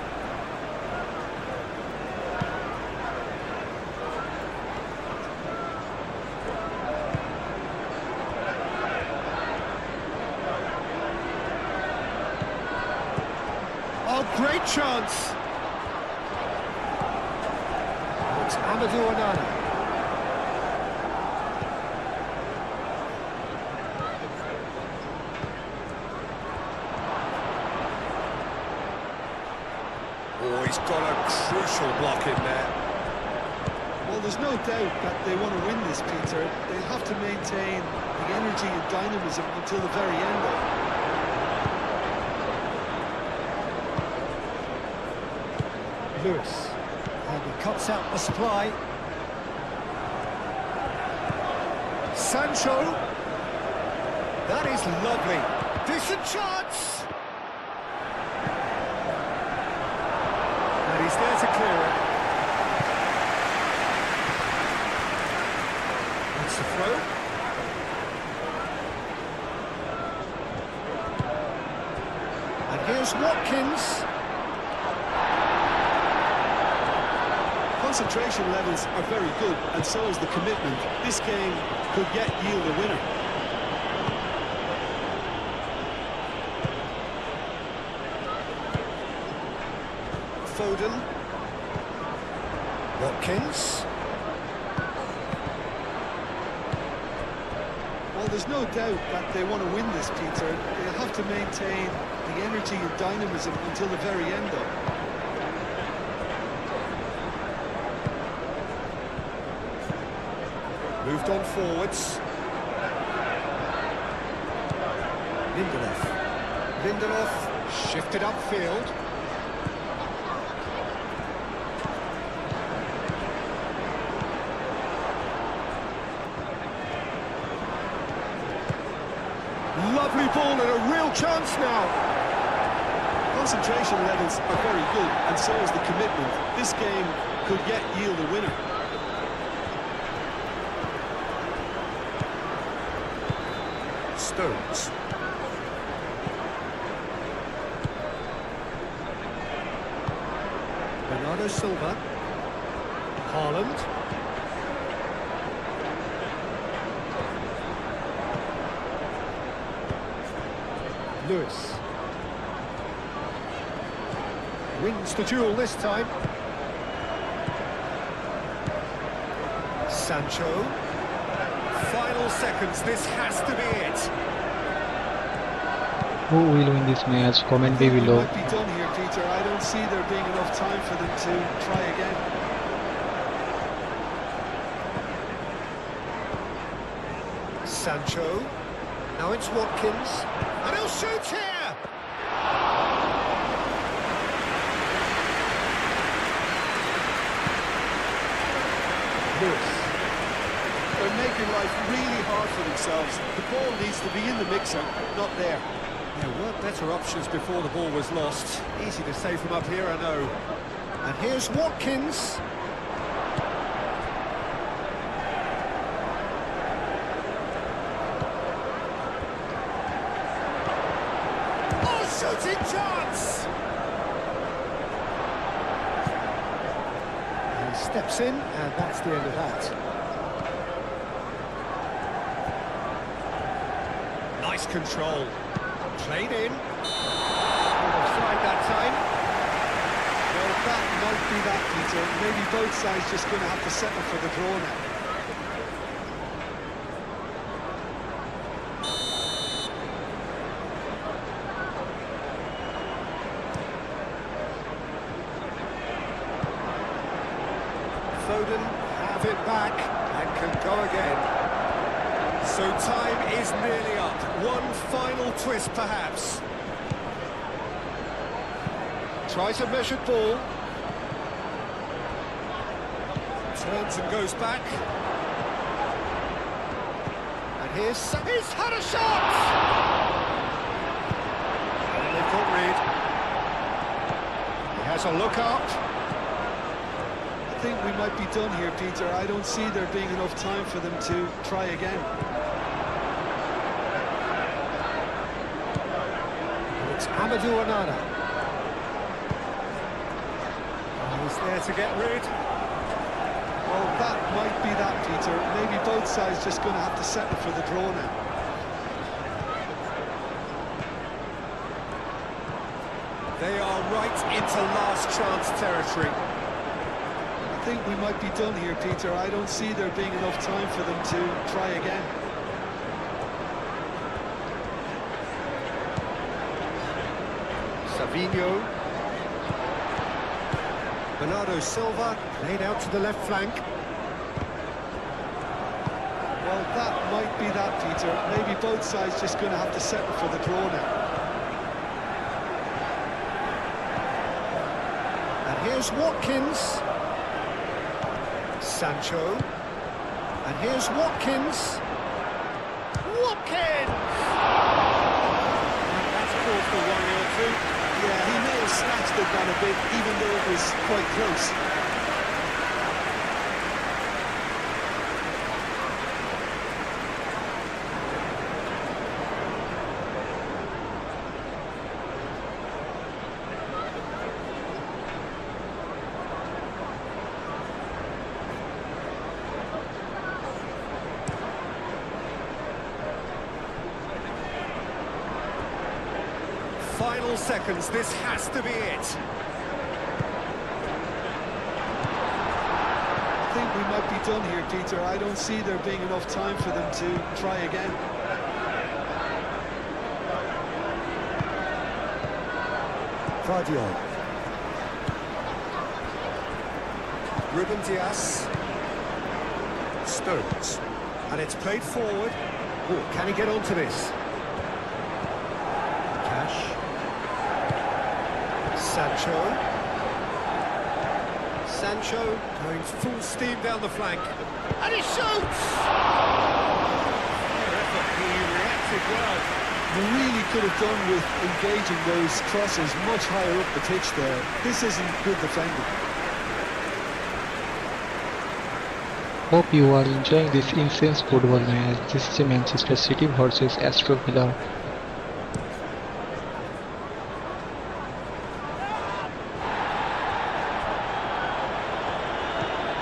Oh, great chance! It's Amadou Onana. Oh, he's got a crucial block in there. Well, there's no doubt that they want to win this, Peter. They'll have to maintain the energy and dynamism until the very end, though. Lewis. And he cuts out the supply. Sancho. That is lovely. Decent chance. And he's there to clear it. That's the throw. And here's Watkins. Concentration levels are very good, and so is the commitment. This game could yet yield a winner. Foden. Watkins. Well, there's no doubt that they want to win this, Peter. They'll have to maintain the energy and dynamism until the very end, though. Moved on forwards. Lindelof shifted upfield. Lovely ball and a real chance now. Concentration levels are very good, and so is the commitment. This game could yet yield a winner. Stones. Bernardo Silva. Haaland. Lewis. Wins the duel this time. Sancho. Final seconds, this has to be it. Who will win this match? Comment They below. might be done here, Peter. I don't see there being enough time for them to try again. Sancho. Now it's Watkins. And he'll shoot here! Lewis. They're making life really hard for themselves. The ball needs to be in the mixer, not there. There were better options before the ball was lost. Easy to say from up here, I know. And here's Watkins. Oh, shooting chance! He steps in, and that's the end of that. Nice control. Played in. Offside that time. Well, that might be that, Peter. Maybe both sides just going to have to settle for the draw now. Foden have it back and can go again. So time is nearly up. One final twist, perhaps. Tries a measured ball. Turns and goes back. And he's had a shot! And they've got rid. He has a look up. I think we might be done here, Peter. I don't see there being enough time for them to try again. It's Amadou Onana. He's there to get rid. Well, that might be that, Peter. Maybe both sides just going to have to settle for the draw now. They are right into last chance territory. I think we might be done here, Peter. I don't see there being enough time for them to try again. Savinho. Bernardo Silva played out to the left flank. Well, that might be that, Peter. Maybe both sides just going to have to settle for the draw now. And here's Watkins. Sancho. And here's Watkins. Watkins! And that's called for 1-0 too. Yeah, he may have snatched at that a bit, even though it was quite close. Final seconds, this has to be it. I think we might be done here, Peter. I don't see there being enough time for them to try again. Guardiola. Ruben Dias. Stones. And it's played forward. Oh, can he get onto this? Cash. Sancho. Sancho going full steam down the flank. And he shoots! Fair effort, he reacted well. They really could have done with engaging those crosses much higher up the pitch there. This isn't good defending. Hope you are enjoying this intense football match. This is Manchester City versus Aston Villa.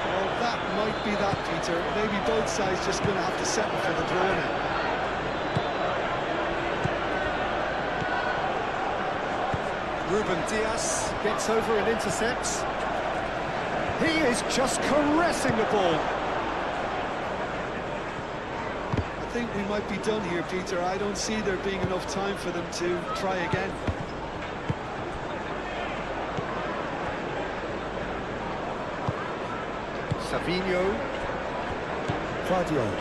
Well, that might be that, Peter. Maybe both sides just going to have to settle for the draw now. Ruben Dias gets over and intercepts. He is just caressing the ball. I think we might be done here, Peter. I don't see there being enough time for them to try again. Savinho. Guardiola.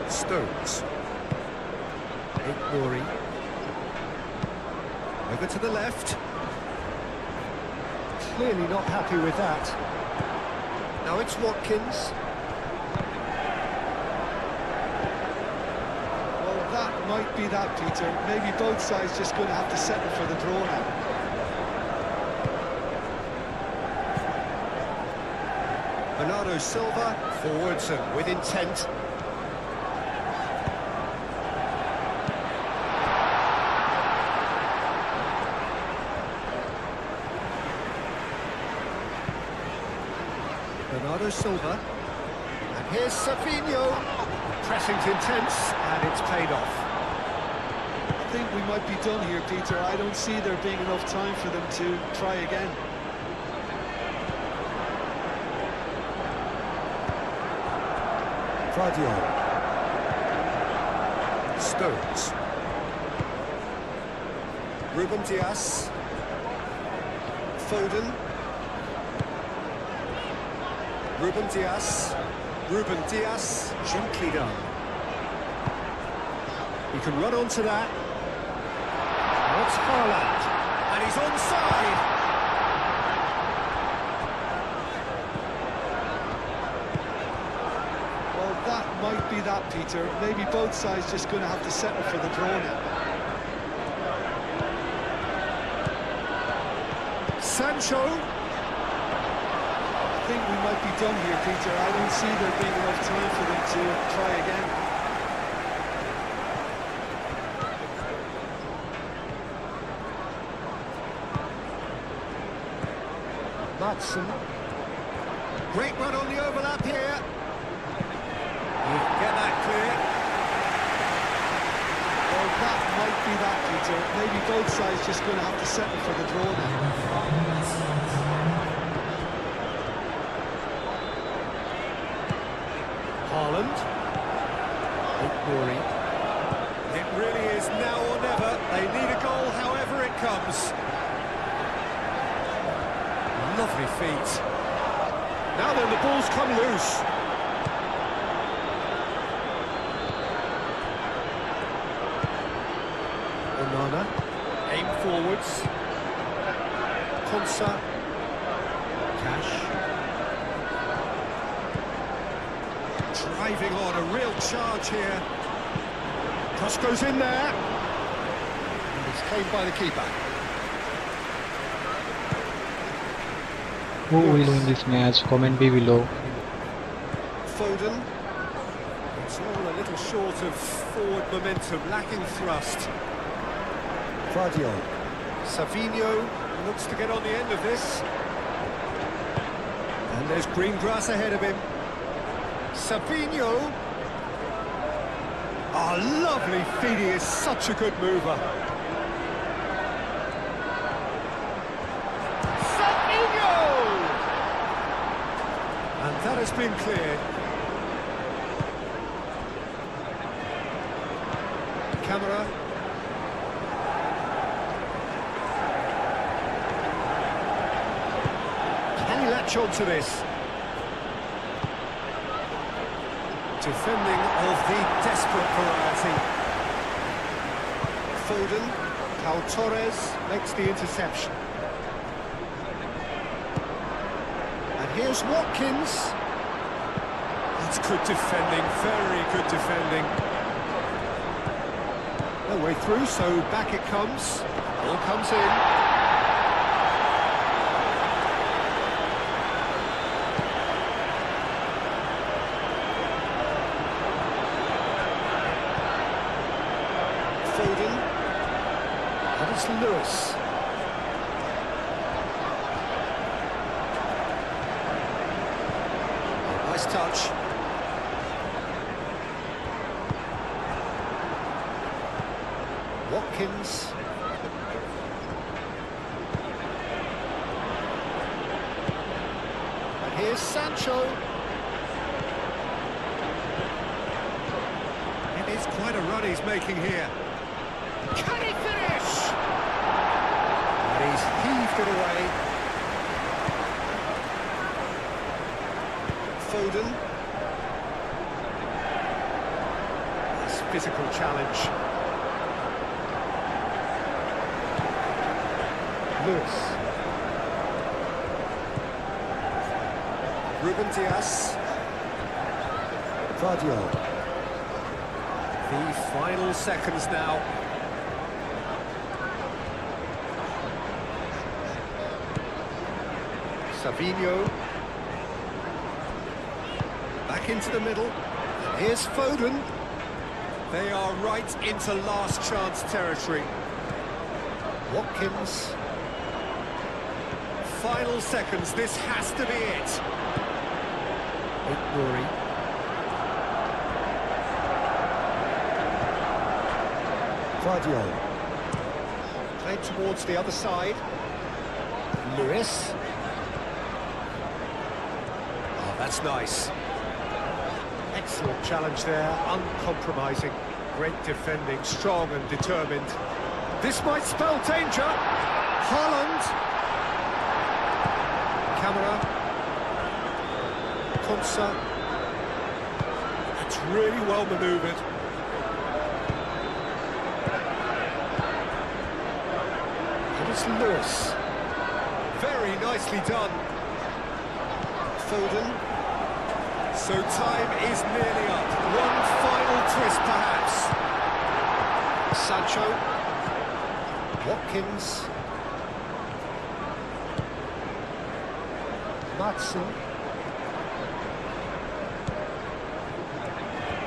Stones. Nori. Over to the left. Clearly not happy with that. Now it's Watkins. Well, that might be that, Peter. Maybe both sides just going to have to settle for the draw now. Bernardo Silva, forwards and with intent. Bernardo Silva. And here's Savinho. Pressing's intense, and it's paid off. I think we might be done here, Peter. I don't see there being enough time for them to try again. Guardiola. Stones. Ruben Dias. Foden. Ruben Dias. Ruben Dias. Gently done. He can run onto that. Now it's Haaland. And he's onside. Well, that might be that, Peter. Maybe both sides just going to have to settle for the draw now. Sancho. I think we might be done here, Peter. I don't see there being enough time for them to try again. Madsen. Great run on the overlap here. You can get that clear. Well, that might be that, Peter. Maybe both sides just going to have to settle for the draw now. Haaland. Nori. It really is now or never. They need a goal however it comes. Lovely feet. Now then, the ball's come loose. Onana. Aim forwards. Konsa. Cash. Driving on, a real charge here. Cross goes in there. And it's cleared by the keeper. Who will win this match? Comment below. Foden. It's all a little short of forward momentum, lacking thrust. Guardiola. Savinho looks to get on the end of this. And there's green grass ahead of him. Savinho. Oh, lovely feet, he is such a good mover. Savinho! And that has been cleared. Camera. Can he latch on to this? Defending of the desperate variety. Foden. Pau Torres makes the interception. And here's Watkins. That's good defending, very good defending. No way through, so back it comes. Ball comes in. Foden. And it's Lewis. Nice touch. Watkins. And here's Sancho. It is quite a run he's making here. Can he finish? And he's heaved it away. Foden. physical challenge. Lewis. Ruben Diaz. Vardiol. The final seconds now. Savinho. Back into the middle. And here's Foden. They are right into last chance territory. Watkins. Final seconds, this has to be it. Nouri. Vardiol. Played towards the other side. Lewis. Oh, that's nice. Excellent challenge there, uncompromising. Great defending, strong and determined. This might spell danger. Haaland. Camera. Konsa. That's really well manoeuvred. And it's Lewis. Very nicely done. Foden. So time is nearly up. One final twist, perhaps. Sancho. Watkins. Matson.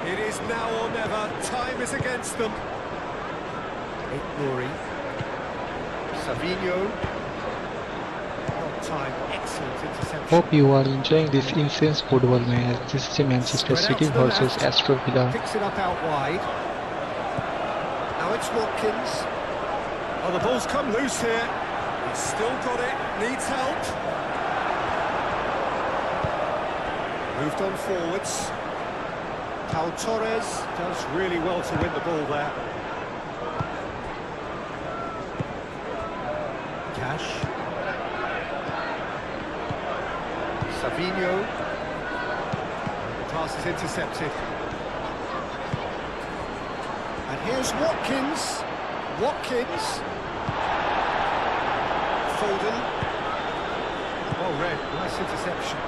It is now or never. Time is against them. Nouri. Savinho. On time. Excellent interception. Hope you are enjoying this intense football match. This is Manchester City versus Aston Villa. Picks it up out wide. Now it's Watkins. Oh, the ball's come loose here. He's still got it. Needs help. Moved on forwards. Pau Torres does really well to win the ball there. Cash. Savinho. The pass is intercepted. And here's Watkins. Watkins. Foden. Well read. Nice interception.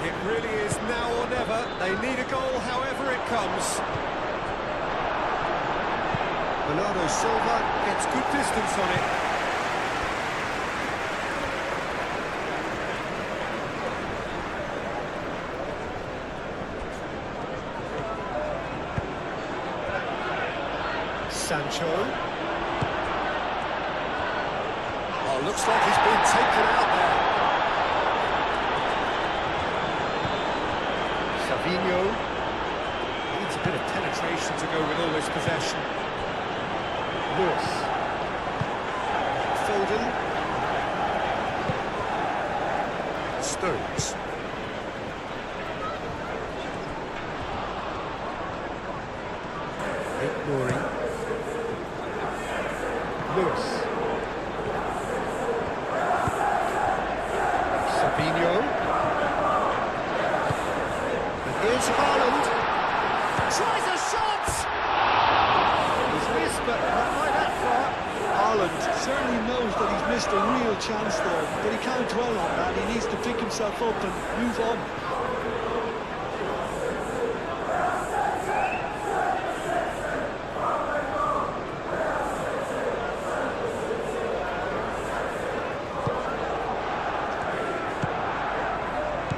It really is now or never. They need a goal however it comes. Bernardo Silva gets good distance on it. Sancho. Oh, looks like he's been taken out there. Savinho needs a bit of penetration to go with all this possession. Lewis. Foden. Stones. Nouri. Lewis. Savinho. Here's Haaland. Tries a shot! He's missed, but not by that far. Haaland certainly knows that he's missed a real chance there, but he can't dwell on that. He needs to pick himself up and move on.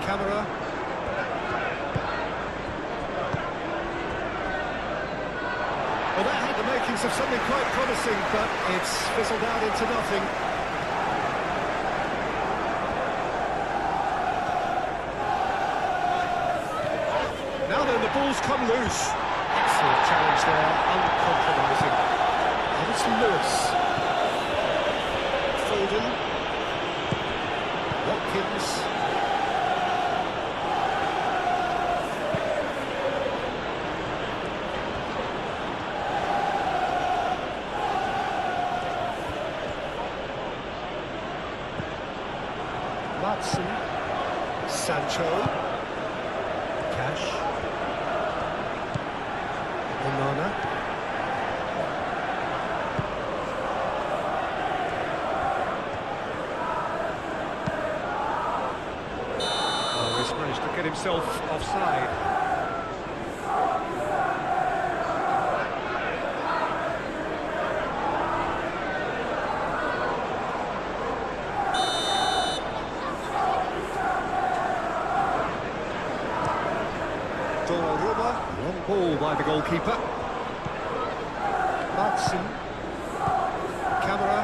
Camera. Well, that had the makings of something quite promising, but it's fizzled out into nothing. Now then, the ball's come loose. Excellent challenge there, uncompromising. And it's Lewis. Foden. Watkins. Matson. Sancho. Cash. Onana. Oh, he's managed to get himself offside. Long ball by the goalkeeper. Matson. Camera.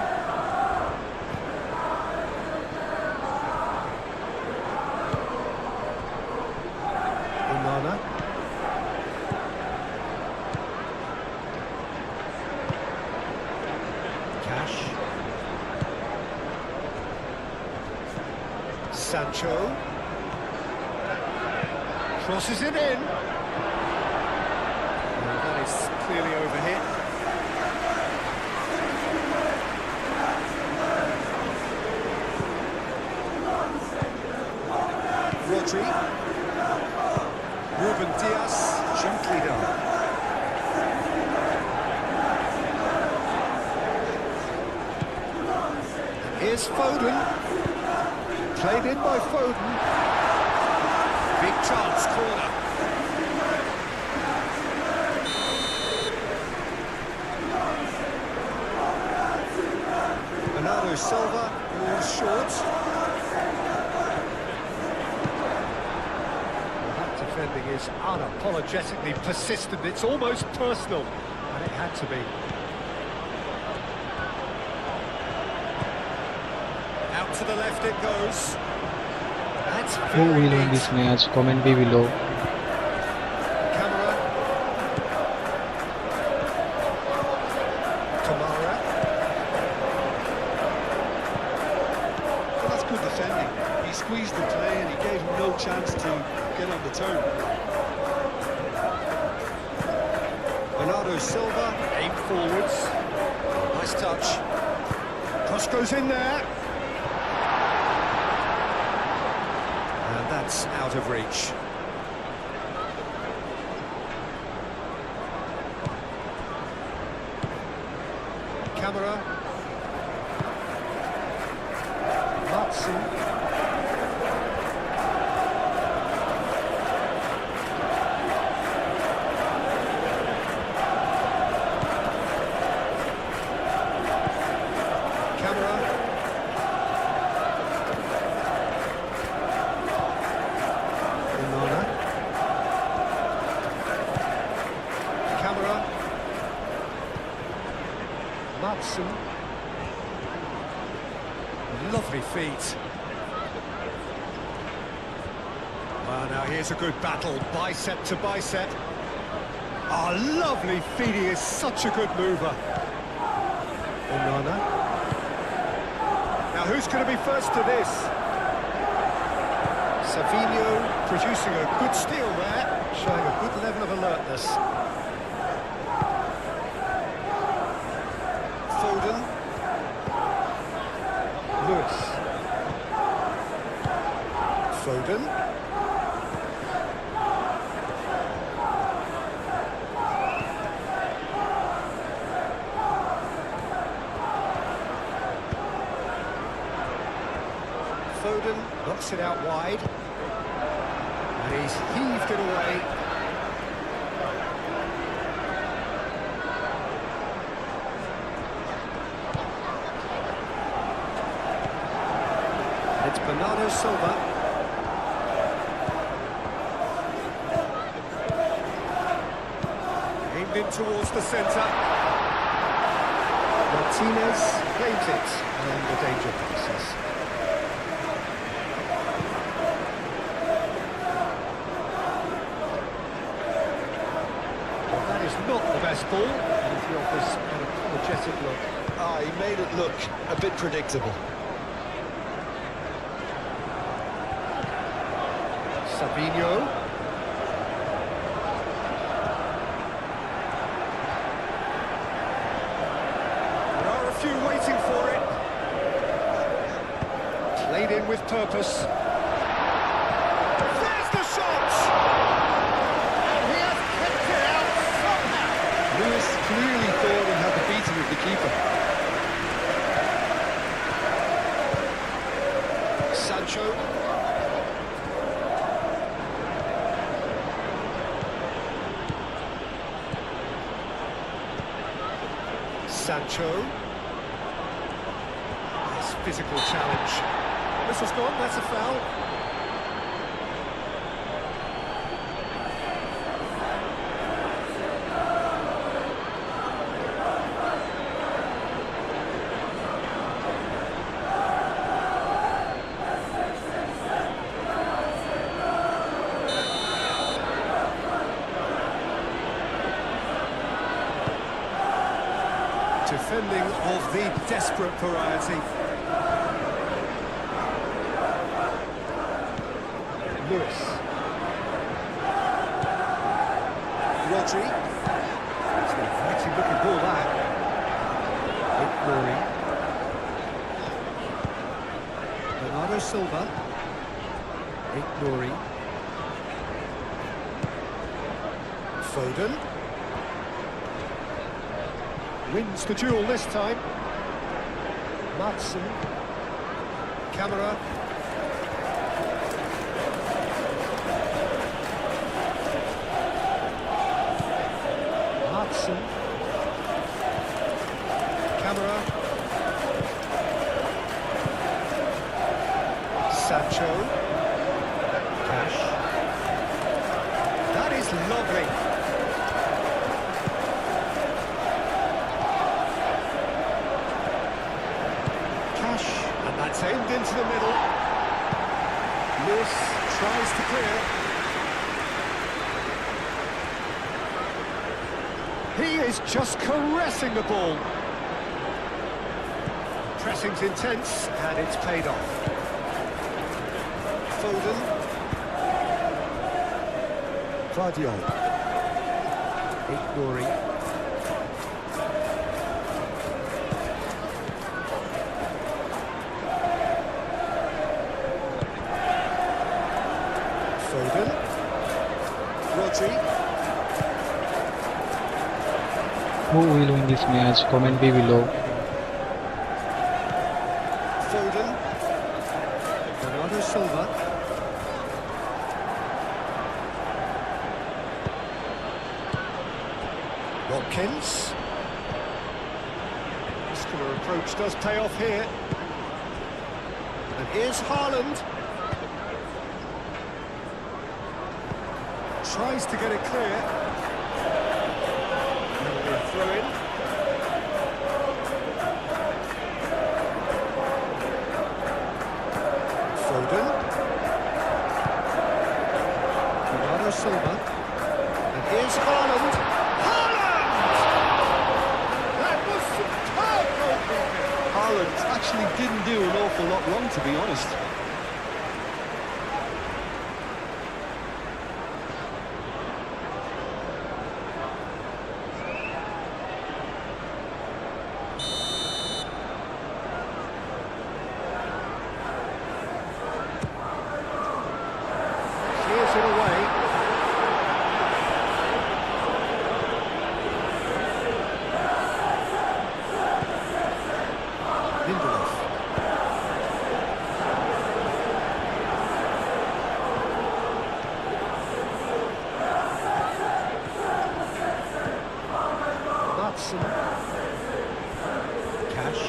Onana. Cash. Sancho. Crosses it in. Clearly overhit. Rodri. Ruben Diaz, gently done. And here's Foden. Played in by Foden. Big chance, corner. Bernardo Silva, ball short. That defending is unapologetically persistent. It's almost personal, and it had to be. Out to the left it goes. That's Who very will win neat. this match? Comment below. Camera. Kamara. Well, that's good defending. He squeezed the play and he gave him no chance to get on the turn. Bernardo Silva, aim forwards. Nice touch. Cross goes in there. And that's out of reach. Camera. Matson. Camera. Onana. Camera. Matson. Lovely feet. Well, now here's a good battle, bicep to bicep. Oh, lovely feet, he is such a good mover. Onana. Now who's going to be first to this? Savinho producing a good steal there, showing a good level of alertness. Foden. Lewis. Foden. Foden knocks it out wide. And he's heaved it away. It's Bernardo Silva. Aimed in towards the centre. Martinez claims it, and the danger passes. Well, that is not the best ball, and he offers an apologetic look. Ah, he made it look a bit predictable. Savinho. There are a few waiting for it. Played in with purpose. There's the shot! And he has kept it out somehow. Sancho. Sancho. Nice physical challenge. This has gone, that's a foul. Defending of the desperate variety. Lewis. Rodri. It's an exciting looking ball that. Rory. Bernardo Silva. Rory. Foden. Wins the duel this time. Madsen. Camera. Madsen. Camera. Sancho. Cash. That is lovely. And that's aimed into the middle. Lewis tries to clear. He is just caressing the ball. Pressing's intense, and it's paid off. Foden. Guardiola. Rory. Foden. Rodri. Who will win this match? Comment below. Foden. Bernardo Silva. Watkins. Muscular approach does pay off here. And here's Haaland. Tries to get it clear. That'll be a throw-in. Foden. Bernardo Silva. And here's Haaland. Haaland! That was superb goalkeeping. Haaland actually didn't do an awful lot wrong, to be honest. Clears it away. Lindelof. Madsen. Cash.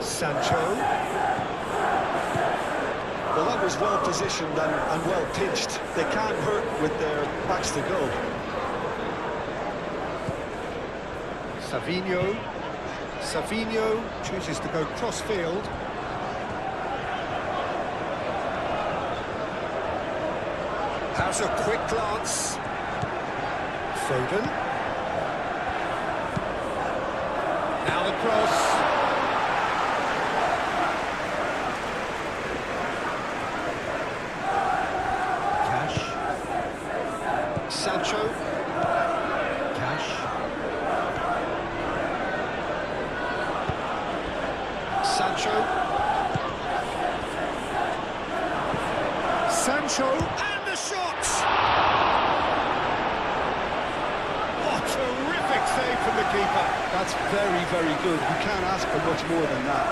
Sancho. Well, that was well positioned and well pitched. They can't hurt with their backs to goal. Savinho. Savinho chooses to go cross-field. Has a quick glance. Foden. Now the cross. Cash. Sancho. Cash. Sancho. Sancho, and the shot! Oh, terrific save from the keeper. That's very, very good. You can't ask for much more than that.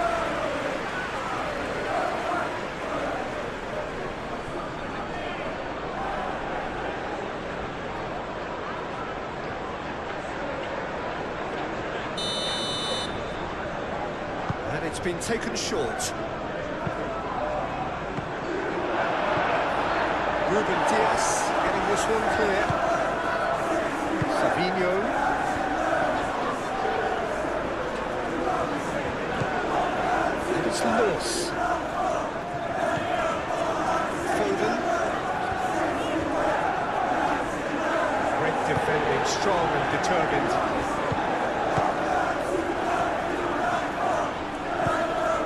been taken short. Ruben Diaz getting this one clear. Savinho. And it's Lewis. Foden. Great defending, strong and determined.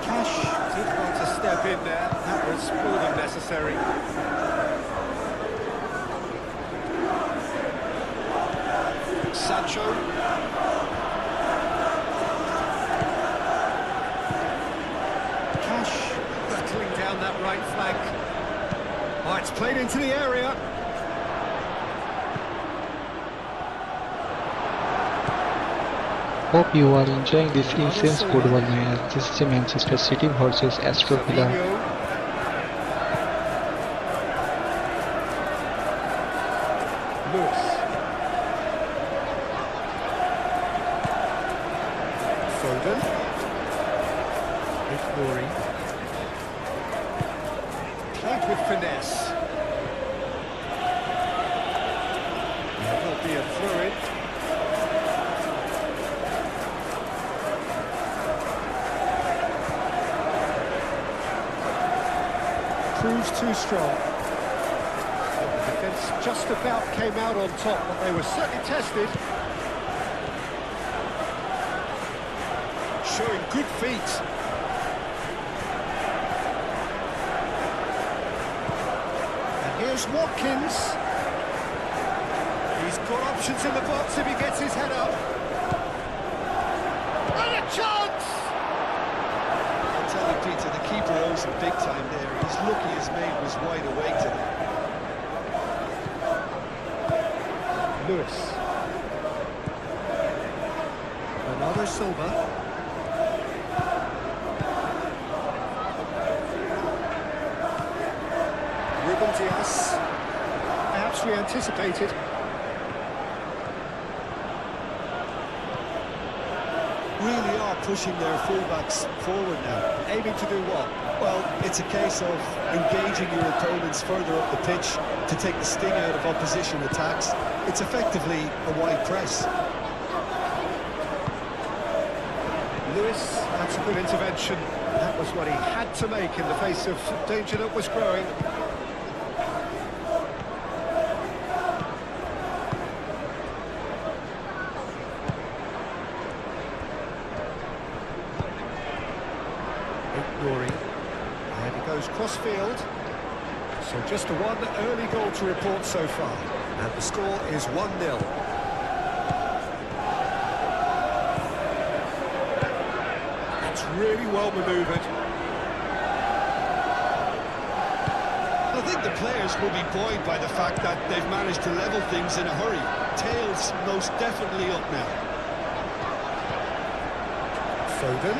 Cash did want to step in there. That was more than necessary. Sancho. Cash rattling down that right flank. Oh, it's played into the area. Hope you are enjoying this intense football match. This is Manchester City versus Aston Villa. Savinho. Lewis. Foden. Ignoring. Played with finesse. There will be a throw-in. Proves too strong. The defence just about came out on top, but they were certainly tested. Showing good feet. And here's Watkins. He's got options in the box if he gets his head up. And a chance! I'll tell you, Peter, the keeper owes him big time there. He's lucky his mate was wide awake today. Lewis. Bernardo Silva. Ruben Diaz. Perhaps we anticipated. Really are pushing their fullbacks forward now. Aiming to do what? Well, it's a case of engaging your opponents further up the pitch to take the sting out of opposition attacks. It's effectively a wide press. Lewis, that's a good intervention. That was what he had to make in the face of danger that was growing. Ignoring. And he goes cross-field. So just a one early goal to report so far. And the score is 1-0. It's really well manoeuvred. I think the players will be buoyed by the fact that they've managed to level things in a hurry. Tails most definitely up now. Foden.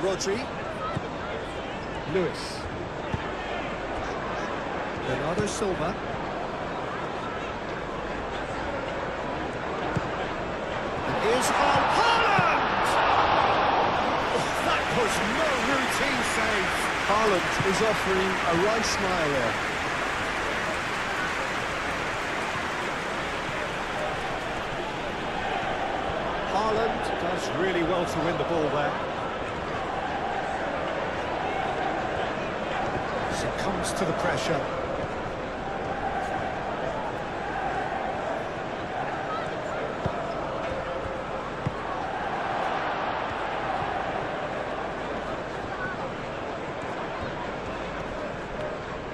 Rodri. Lewis. Bernardo Silva. And here's Haaland! That was no routine save. Haaland is offering a wry smile there. Haaland does really well to win the ball there. Succumbs to the pressure.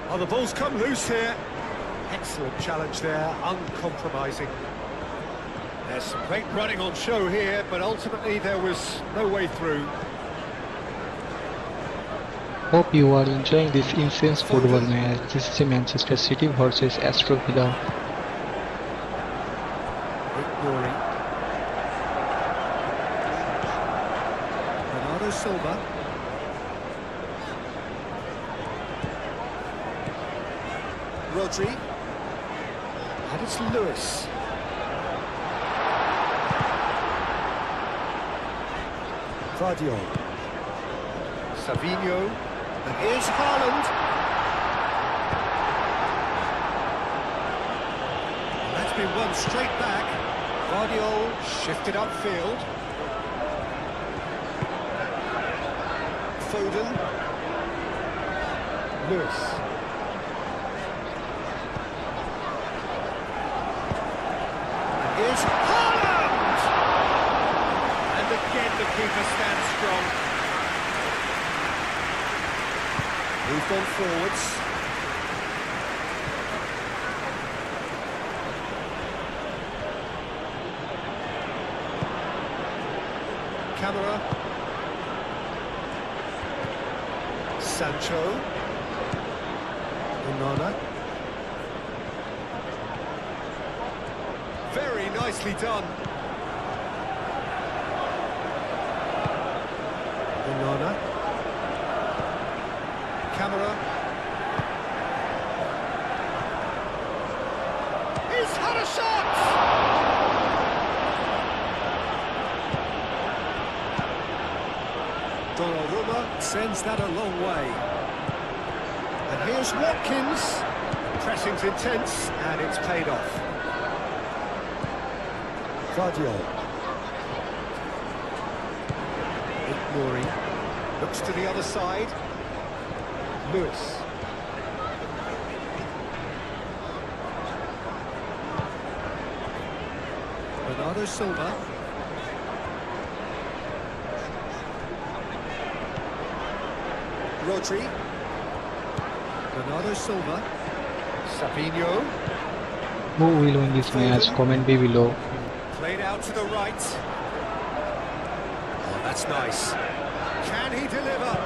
Oh, the ball's come loose here. Excellent challenge there, uncompromising. There's some great running on show here, but ultimately there was no way through. Hope you are enjoying this intense football match. This is Manchester City versus Aston Villa. Ignoring. Bernardo Silva. Rodri. And it's Lewis. Vardiol. Savinho. And here's Haaland. And that's been won straight back. Vardiol shifted upfield. Foden. Lewis. And here's Haaland! And again the keeper stands strong. Moved on forwards. Camera. Sancho. Onana. Very nicely done. Onana. Camera. He's had a shot! Donnarumma sends that a long way. And here's Watkins. Pressing's intense, and it's paid off. Vardiol. Ignoring. Looks to the other side. Lewis. Bernardo Silva. Rodri. Bernardo Silva. Savinho. Who will win this match? Comment below. Played out to the right. Oh, that's nice. Can he deliver?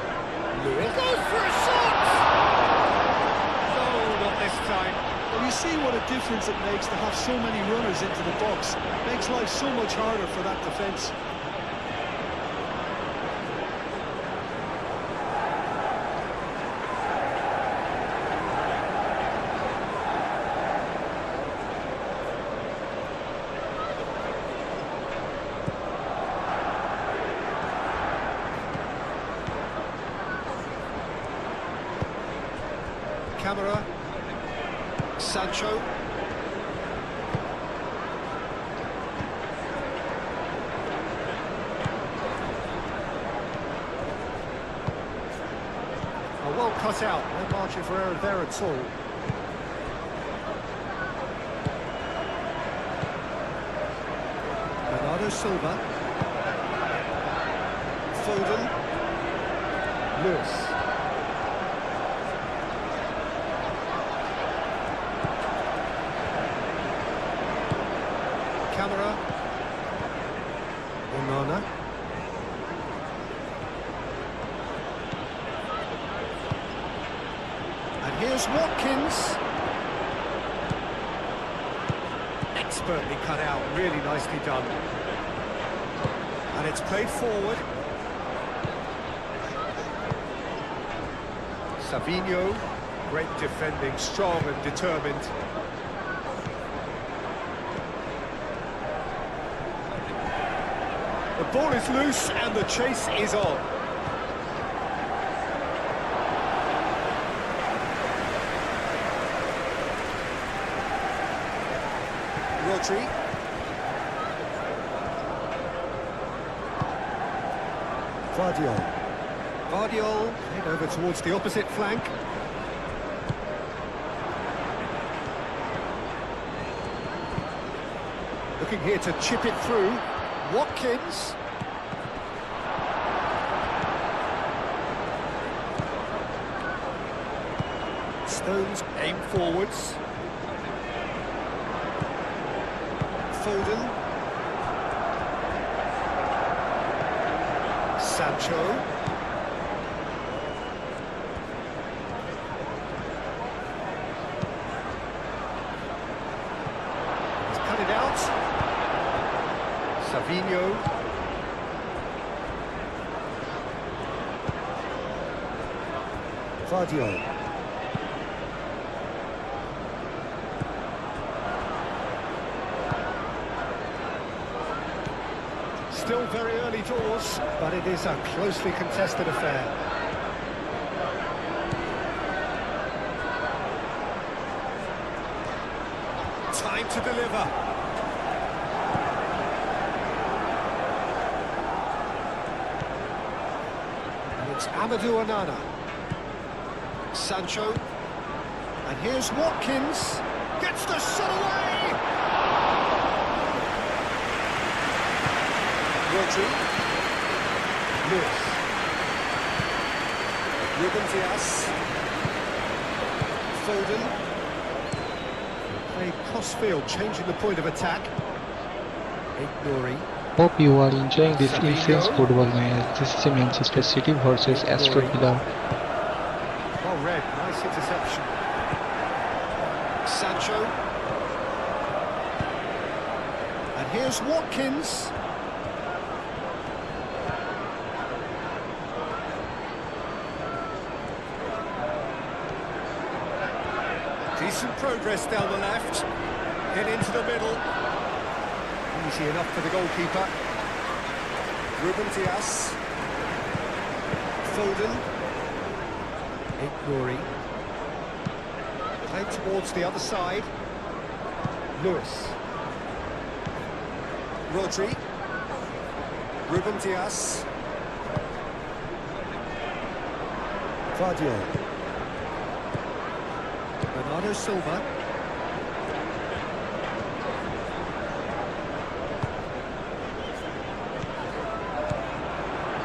Lewis goes for a shot! No, not this time. Well, you see what a difference it makes to have so many runners into the box. Makes life so much harder for that defence. Camera. Sancho. Oh, well cut out. No margin for error there at all. Bernardo Silva. Foden. Lewis. Camera. Onana. And here's Watkins. Expertly cut out, really nicely done. And it's played forward. Savinho, great defending, strong and determined. The ball is loose and the chase is on. Rodri. Vardiol. Vardiol, head over towards the opposite flank. Looking here to chip it through. Watkins. Stones aim forwards. Foden. Sancho. He's cut it out. Savinho. Vardiol. Still very early doors, but it is a closely contested affair. Time to deliver. And it's Amadou Onana. Sancho. And here's Watkins. Gets the shot away! Rodri. Lewis. Ruben Dias. Foden. Played cross-field, changing the point of attack. Ignoring. Hope you are enjoying this insane football match. This is a Manchester City versus Aston Villa. Well read, nice interception. Sancho. And here's Watkins. Decent progress down the left. In into the middle. Easy enough for the goalkeeper. Ruben Dias. Foden. Ignoring. Played towards the other side. Lewis. Rodri. Ruben Dias. Vardiol. Bernardo Silva.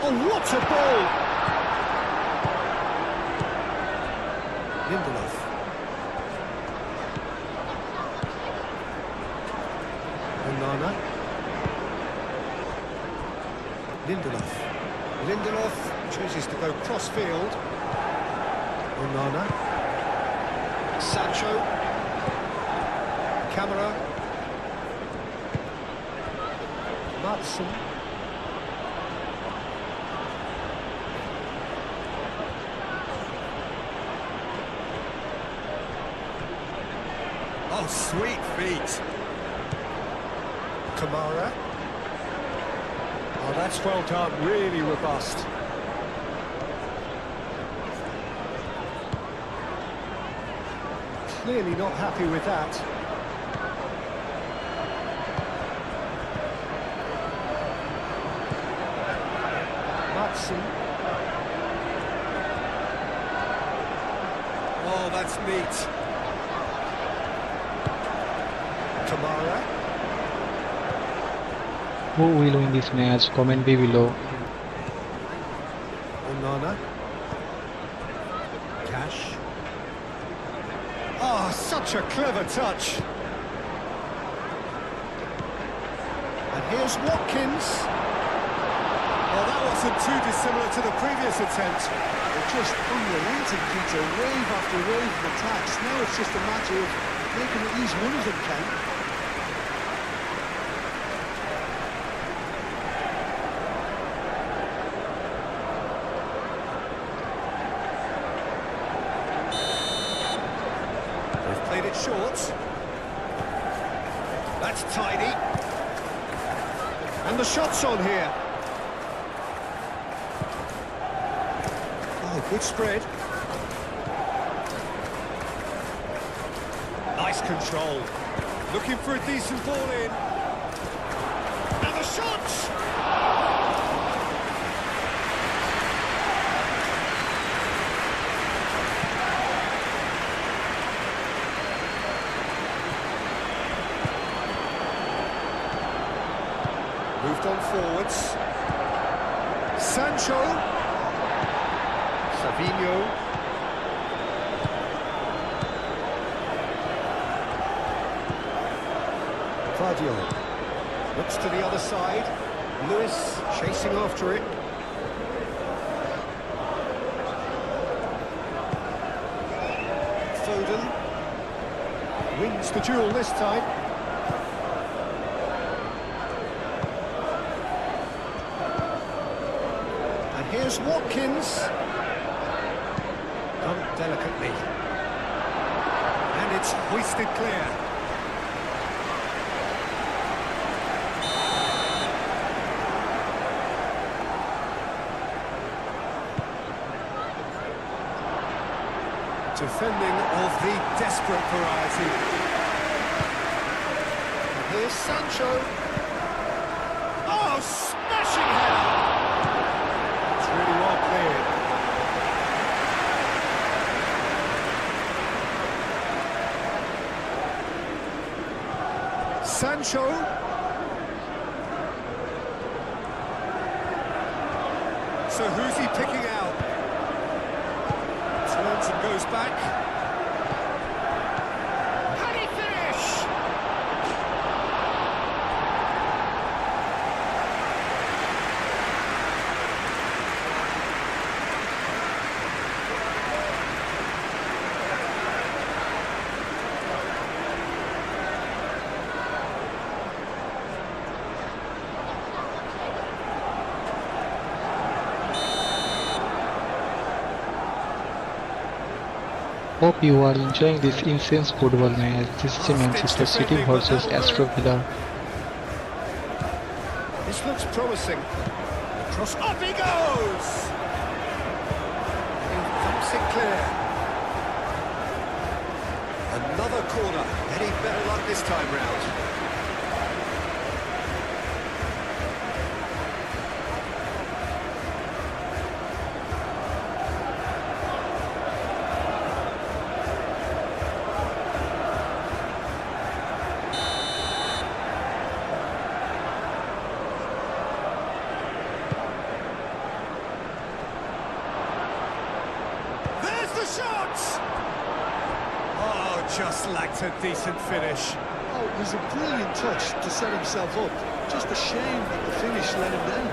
Oh, what a ball! Lindelof. Onana. Lindelof. Lindelof chooses to go cross-field. Onana. Sancho. Camera. Matson. Oh, sweet feet. Kamara. Oh, that's well done, really robust. Clearly not happy with that. Matson. Oh, that's neat. Kamara. Who will win this match? Comment below. Onana. Cash. Oh, such a clever touch. And here's Watkins. Well, that wasn't too dissimilar to the previous attempt. They're just unrelenting, Peter, wave after wave of attacks. Now it's just a matter of making at least one of them count. Played it short. That's tidy. And the shot's on here. Oh, good spread. Nice control. Looking for a decent ball in. And the shot! Moved on forwards. Sancho. Savinho. Vardiol. Looks to the other side. Lewis chasing after it. Foden. Wins the duel this time. Here's Watkins. Done delicately. And it's hoisted clear. Defending of the desperate variety. And here's Sancho. Oh, smashing header! It's really well cleared. Sancho. So who's he picking out? Turns and goes back. Can he finish? Hope you are enjoying this insane football match. This is Manchester City versus Aston Villa. This looks promising. Cross, up he goes! He thumps it clear. Another corner. Any better luck this time round? There's the shot! Oh, just lacked a decent finish. Oh, it was a brilliant touch to set himself up. Just a shame that the finish let him down.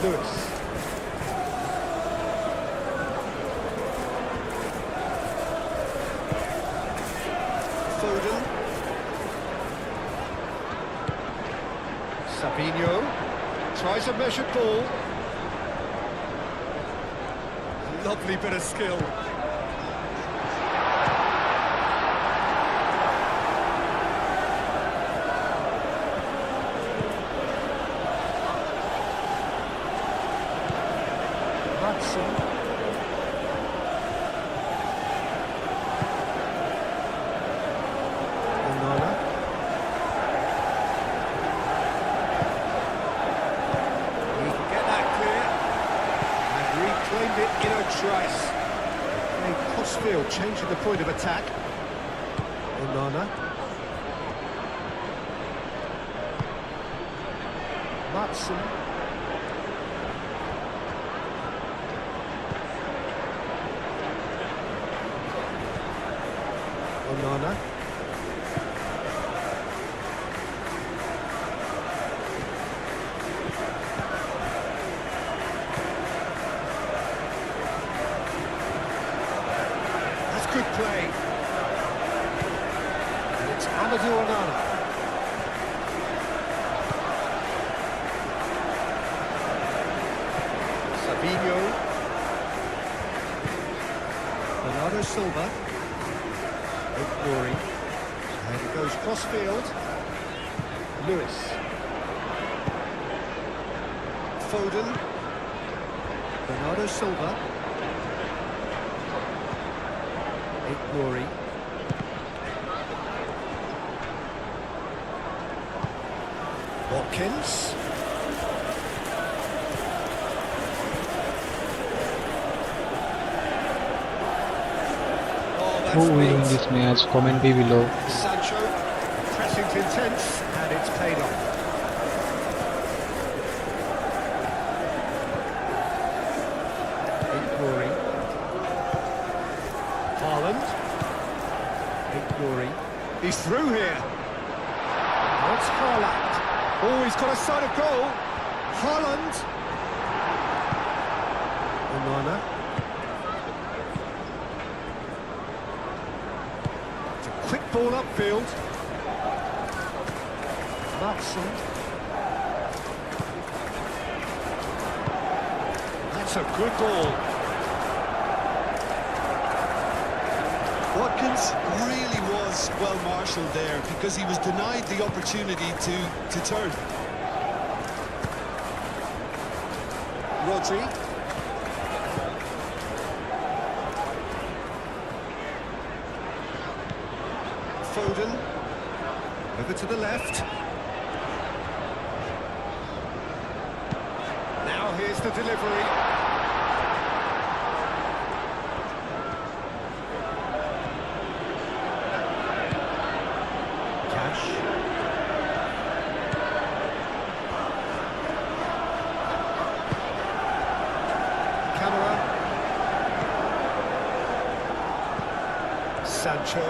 Lewis. Foden. Sabinho tries a measured ball. Lovely bit of skill. Hudson. Onana. He can get that clear and reclaimed it in a trice. A crossfield changing the point of attack. Onana. Matson. Onana. That's good play. And it's Amadou Onana. Sabinho. Bernardo Silva. Glory. And it goes crossfield. Lewis. Foden. Bernardo Silva. Glory. Watkins. Who will win this match? Comment below. Sancho, pressing's intense, and it's paid off. Glory. Haaland. Glory. He's through here. Now it's Haaland. Oh, he's got a sight of goal. Haaland. Onana. Quick ball upfield. Matson. That's a good ball. Watkins really was well marshalled there because he was denied the opportunity to turn. Rodri. Foden. Over to the left. Now here's the delivery. Sancho.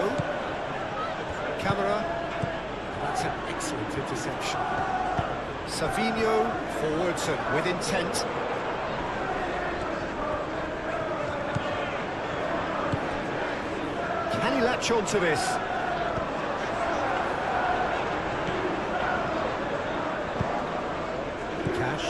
Camera. That's an excellent interception. Savinho forwards and with intent. Can he latch on to this? Cash.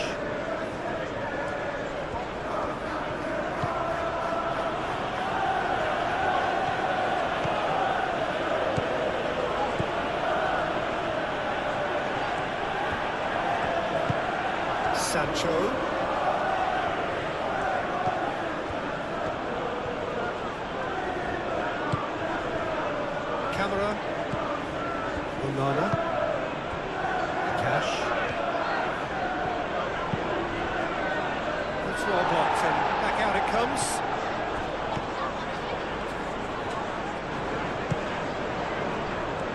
Sancho. Camera. Onana. Cash. That's well blocked and back out it comes.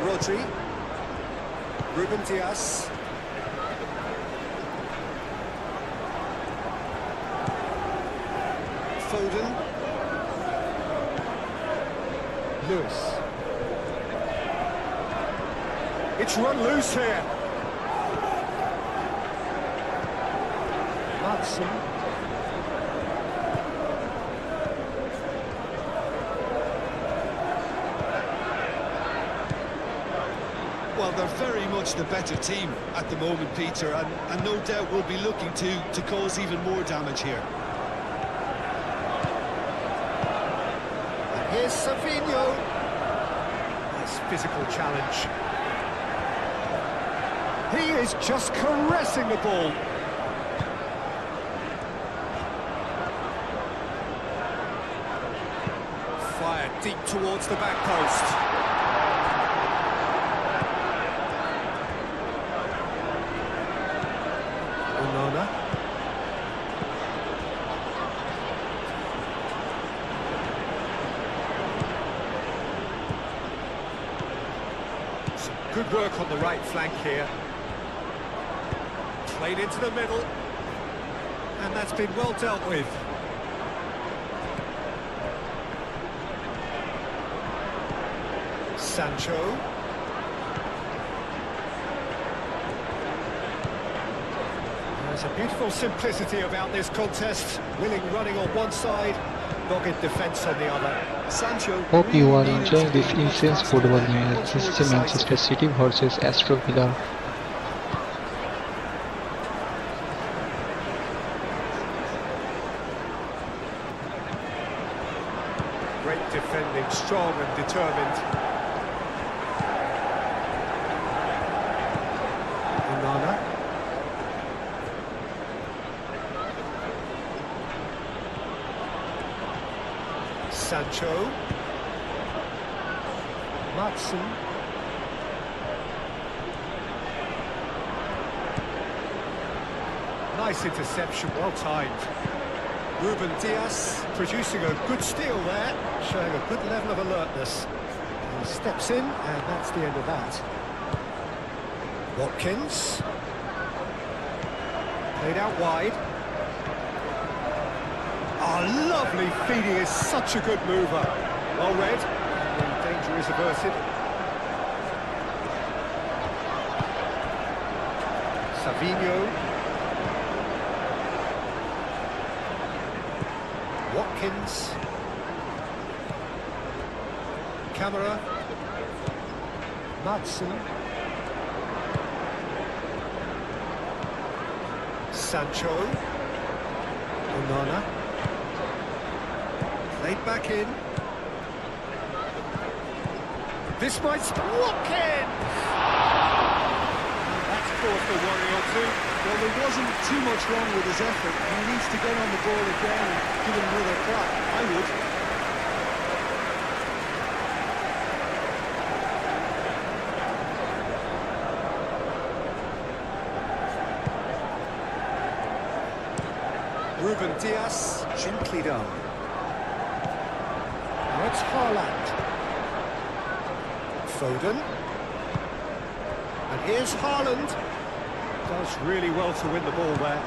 Rodri. Ruben Diaz. Foden. Lewis. It's run loose here. Madsen. Well, they're very much the better team at the moment, Peter, and no doubt will be looking to cause even more damage here. Here's Savinho. Nice physical challenge. He is just caressing the ball. Fired deep towards the back post. Onana. Good work on the right flank here. Played into the middle. And that's been well dealt with. Sancho. There's a beautiful simplicity about this contest. Willing running on one side, dogged defence on the other. Sancho. Hope you are enjoying this intense football match. This is Manchester City versus Aston Villa. Great defending, strong and determined. Onana. Sancho. Madsen. Nice interception, well timed. Ruben Diaz producing a good steal there, showing a good level of alertness. He steps in, and that's the end of that. Watkins. Played out wide. Oh, lovely feeding, is such a good mover. Well read, and the danger is averted. Savinho. Watkins. Camera. Madsen. Sancho. Onana. Played back in. This might... Watkins! That's caused a worry or two. Well, there wasn't too much wrong with his effort. He needs to get on the ball again and give it another crack. I would. Ruben Dias, gently done. Now it's Haaland. Foden. And here's Haaland. Does really well to win the ball there.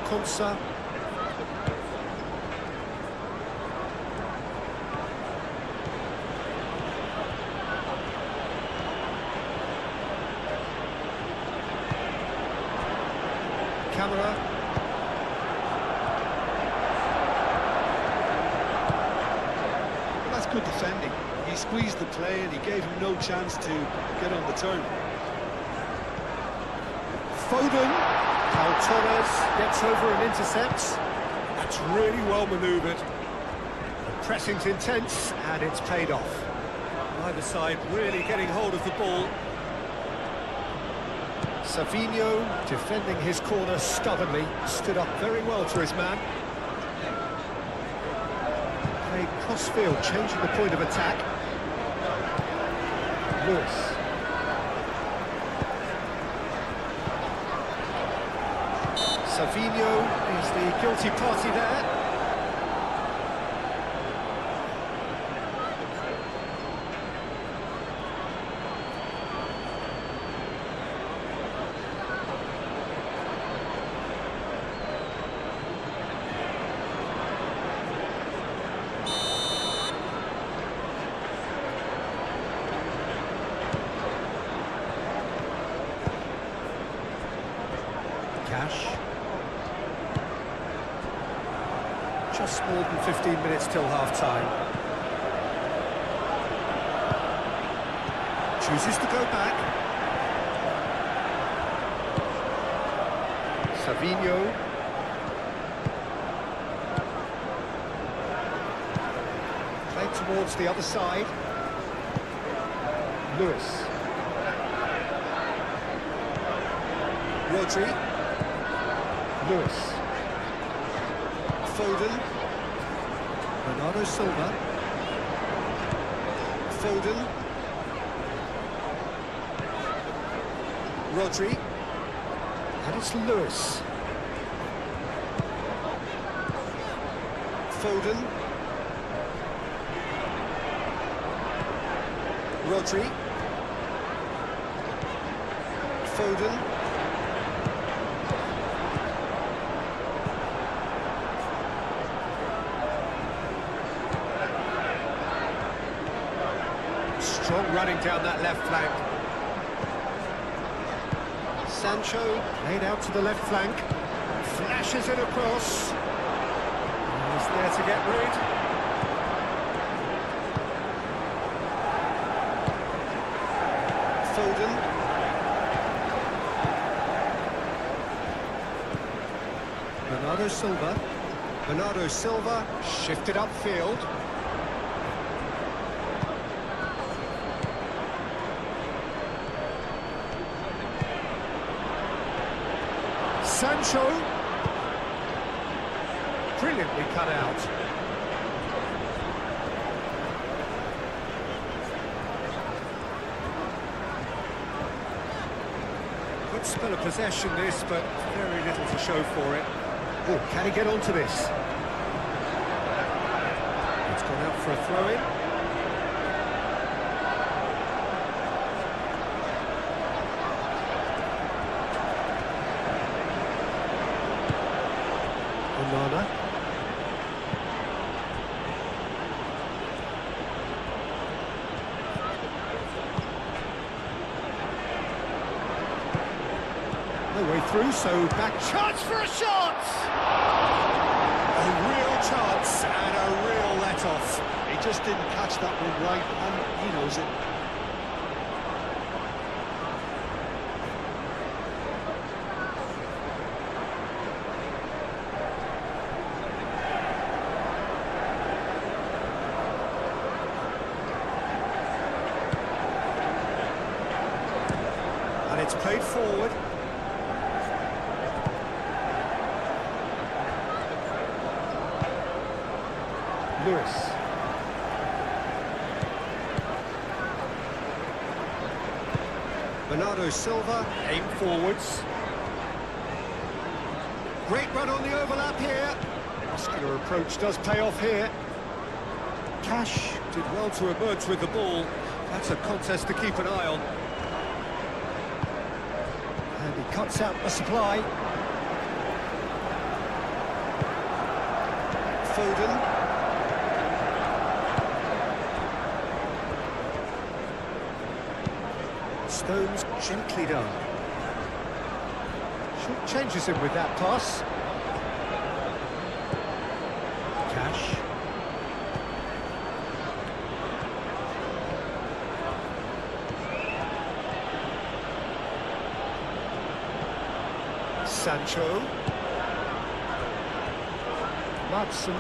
Konsa. Camera. Good defending. He squeezed the play and he gave him no chance to get on the turn. Foden. Paul Torres gets over and intercepts. That's really well manoeuvred. The pressing's intense and it's paid off. Either side really getting hold of the ball. Savinho defending his corner stubbornly. Stood up very well to his man. Crossfield changing the point of attack. Lewis. Savinho is the guilty party there. Just more than 15 minutes till half-time. Chooses to go back. Savinho. Played towards the other side. Lewis. Rodri. Lewis. Foden. Bernardo Silva. Foden. Rodri. And it's Lewis. Foden. Rodri. Foden. Strong running down that left flank. Sancho laid out to the left flank. Flashes it across. He's there to get rid. Foden. Bernardo Silva. Bernardo Silva shifted upfield. Sancho, brilliantly cut out. Good spell of possession this, but very little to show for it. Oh, can he get onto this? It's gone out for a throw-in. Onana. No way through, so back chance for a shot! A real chance and a real let-off. He just didn't catch that one right, and he knows it. Lewis. Bernardo Silva, aim forwards. Great run on the overlap here. Muscular approach does pay off here. Cash did well to emerge with the ball. That's a contest to keep an eye on. And he cuts out the supply. Foden. Stones gently done. Short changes him with that pass. Cash. Sancho. Madsen.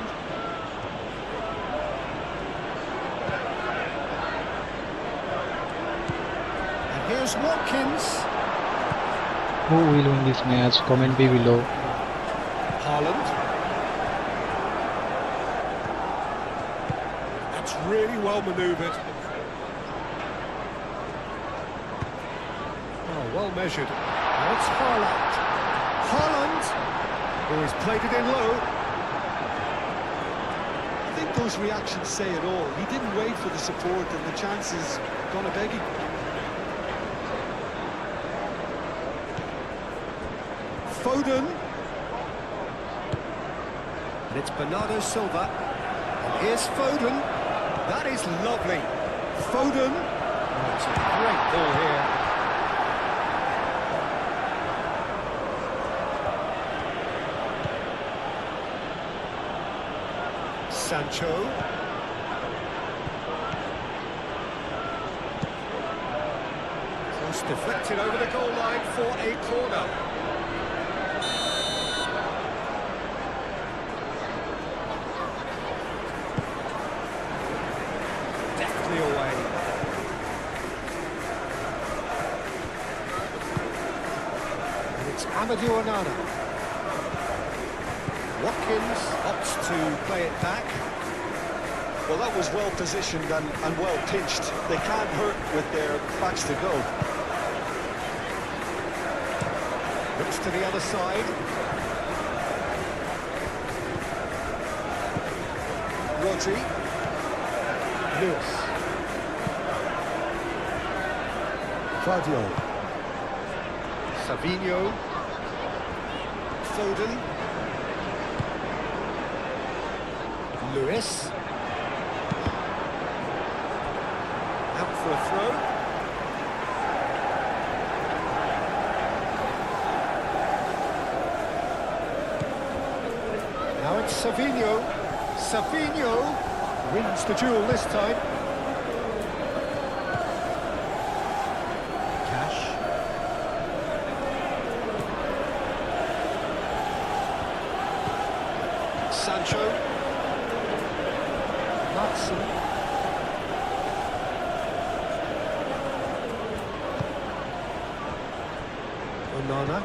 And here's Watkins. Who will win this match? Comment below. Haaland. That's really well manoeuvred. Oh, well measured. Now it's Haaland. Haaland, who has played it in low. I think those reactions say it all. He didn't wait for the support and the chances gone a begging. Foden. And it's Bernardo Silva. And here's Foden. That is lovely. Foden. Oh, it's a great ball here. Sancho. Cross deflected over the goal line for a corner. Deftly away. And it's Amadou Onana. Watkins opts to play it back. Well, that was well positioned and well pitched. They can't hurt with their backs to go. Looks to the other side. Rodri. Lewis. Claudio. Savinho. Foden. Lewis. Out for a throw. Now it's Savinho. Savinho wins the duel this time. Cash. Sancho. Madsen. Onana.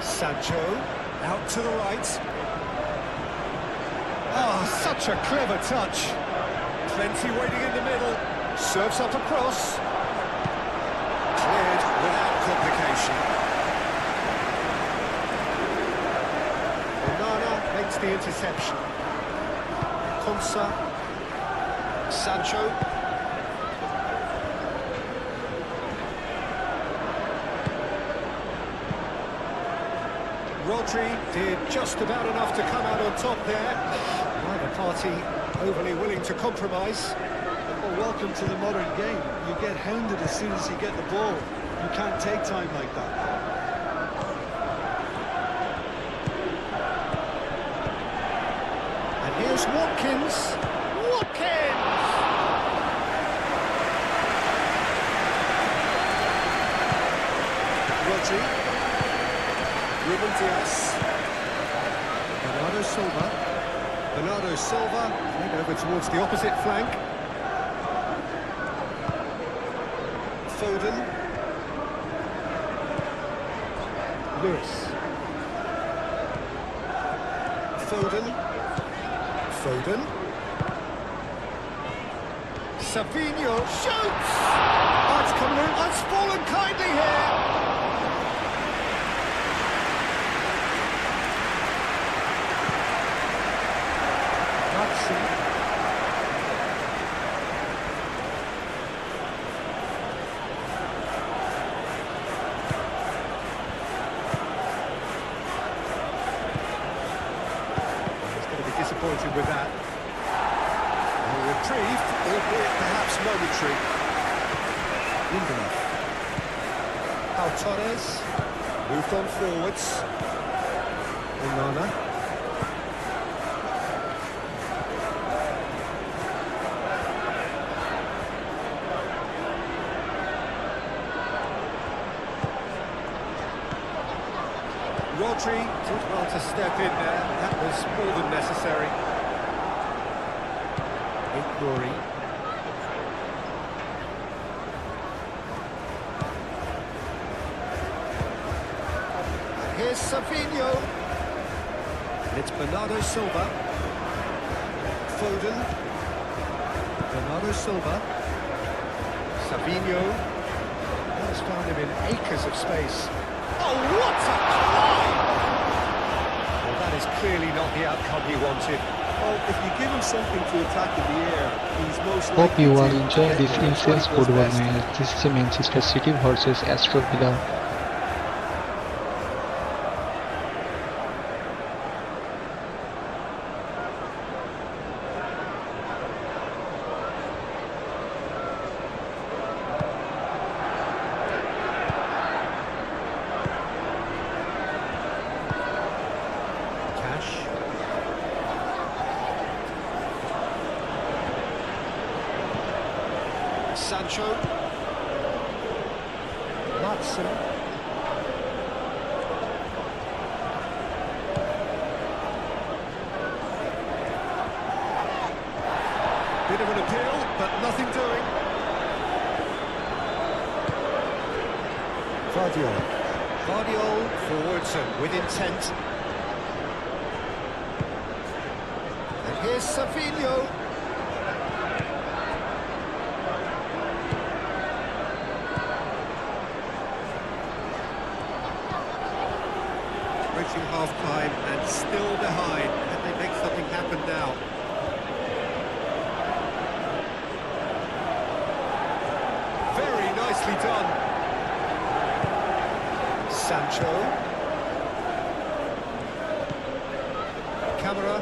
Sancho. Out to the right. Ah, such a clever touch. Plenty waiting in the middle. Serves up across. Cleared without complication. Onana makes the interception. Konsa. Sancho. Rodri did just about enough to come out on top there. Neither party overly willing to compromise. Well, welcome to the modern game. You get hounded as soon as you get the ball. You can't take time like that. And here's Watkins. Watkins! Rodri. Ruben Diaz. Bernardo Silva. Bernardo Silva, played over towards the opposite flank. Foden. Lewis. Foden. Foden. Savinho shoots! Oh, it's come in. It's fallen kindly here. Hudson. He's going to be disappointed with that. Retrieved, albeit perhaps momentary. Lindelof. Pau Torres. Moved on forwards. Onana. Rodri did well to step in there. That was more than necessary. Rory. Here's Savinho. It's Bernardo Silva. Foden. Bernardo Silva. Savinho. Has found him in acres of space. Oh, what a try! Well, that is clearly not the outcome he wanted. Well, if you give him something to attack in the air, he's most Hope likely you to are enjoying get this there. It's what intense he does football best. match. This is Manchester City versus Aston Villa. Sancho. Matson. Bit of an appeal, but nothing doing. Guardiol forwards and with intent. And here's Savinho. Reaching half-time and still behind. Can they make something happen now? Very nicely done. Sancho. Camera.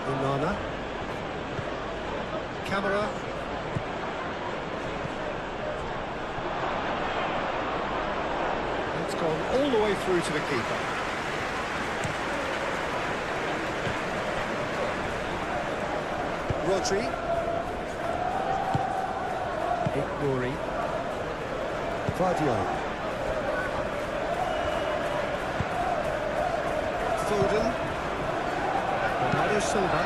Onana. Camera. It's gone all the way through to the keeper. Rodri. Rory. Guardiol. Foden. Bernardo Silva.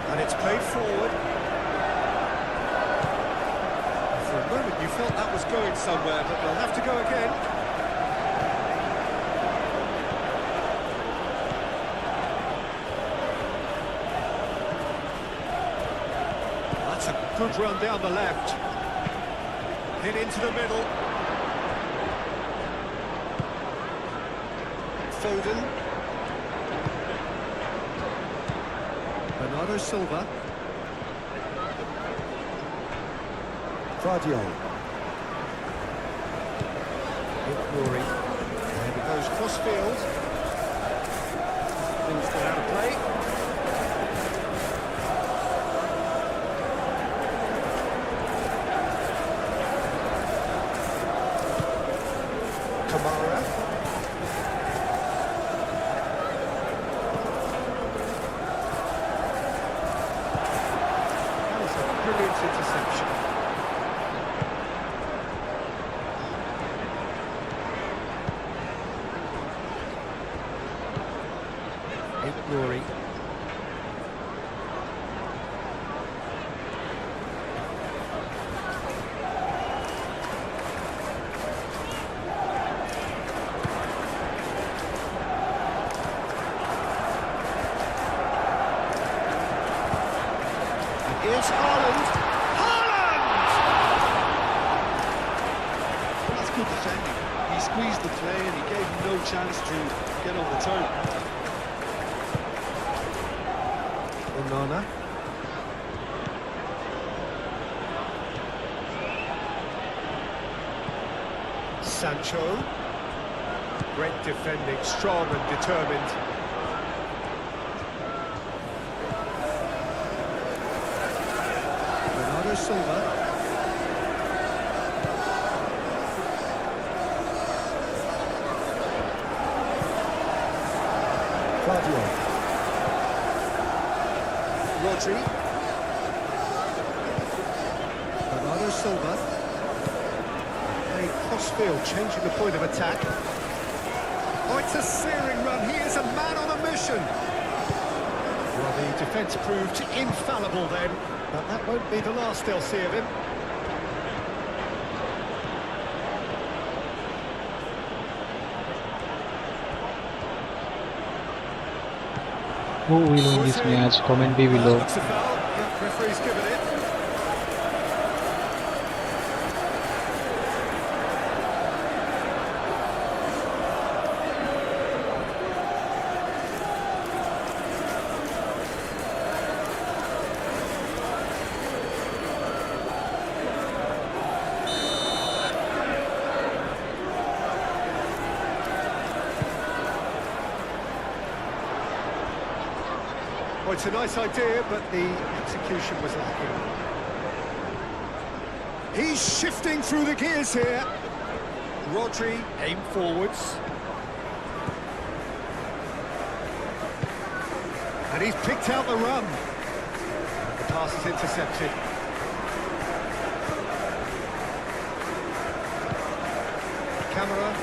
And it's played forward. For a moment you felt that was going somewhere, but they'll have to go again. That's a good run down the left. Hit into the middle. Foden. Bernardo Silva. Guardiol. Rory. And it goes cross-field. Things go out of play. Kamara. That is a brilliant interception. Rory. Here's Haaland. Haaland! That's good defending. He squeezed the play and he gave him no chance to get on the turn. Onana. Sancho. Great defending, strong and determined. Bernardo Silva. Claudio. Rodri. Bernardo Silva. A crossfield, changing the point of attack. Oh, it's a searing run. He is a man on a mission. Well, the defence proved infallible then, but that won't be the last they'll see of him. Who will win this match? Comment below. Looks a foul. Yep, referee's given it. Well, it's a nice idea, but the execution was lacking. He's shifting through the gears here. Rodri, aim forwards. And he's picked out the run. The pass is intercepted. Camera.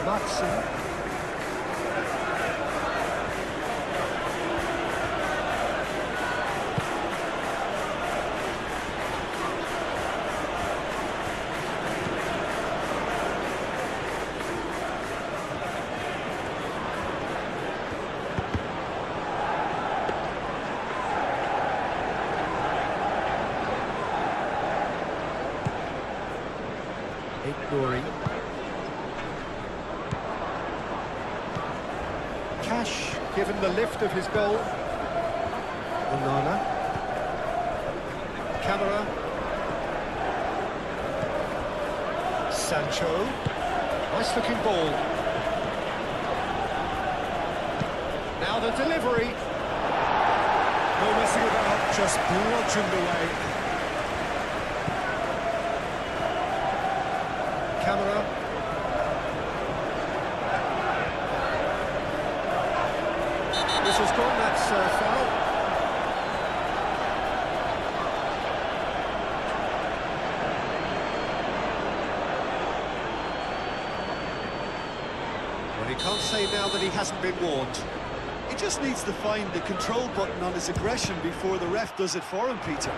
Matson. Ignoring. Cash, given the lift of his goal. Onana. Camera. Sancho. Nice looking ball. Now the delivery. No messing about, just bludgeoned away. Camera. This has gone, that's foul. Well, he can't say now that he hasn't been warned. He just needs to find the control button on his aggression before the ref does it for him, Peter.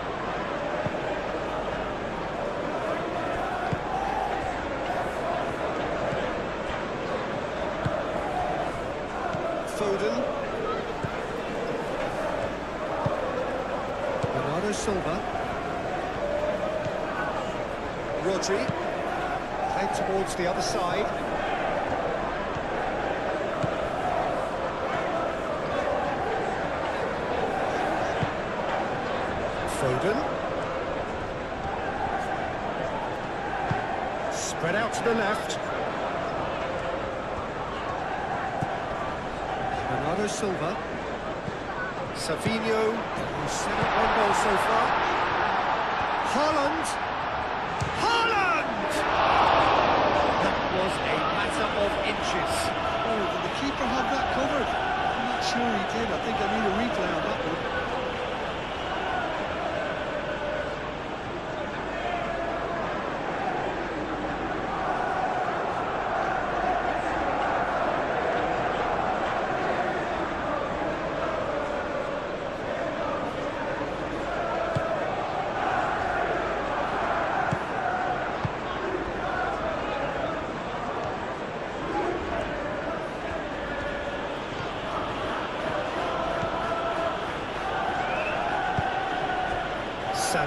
Foden. Bernardo Silva. Rodri. Played towards the other side. Foden. Spread out to the left. Bernardo Silva. Savinho, who's set up one goal so far. Haaland. Haaland! That was a matter of inches. Oh, did the keeper have that covered? I'm not sure he did. I think I need a replay on that one.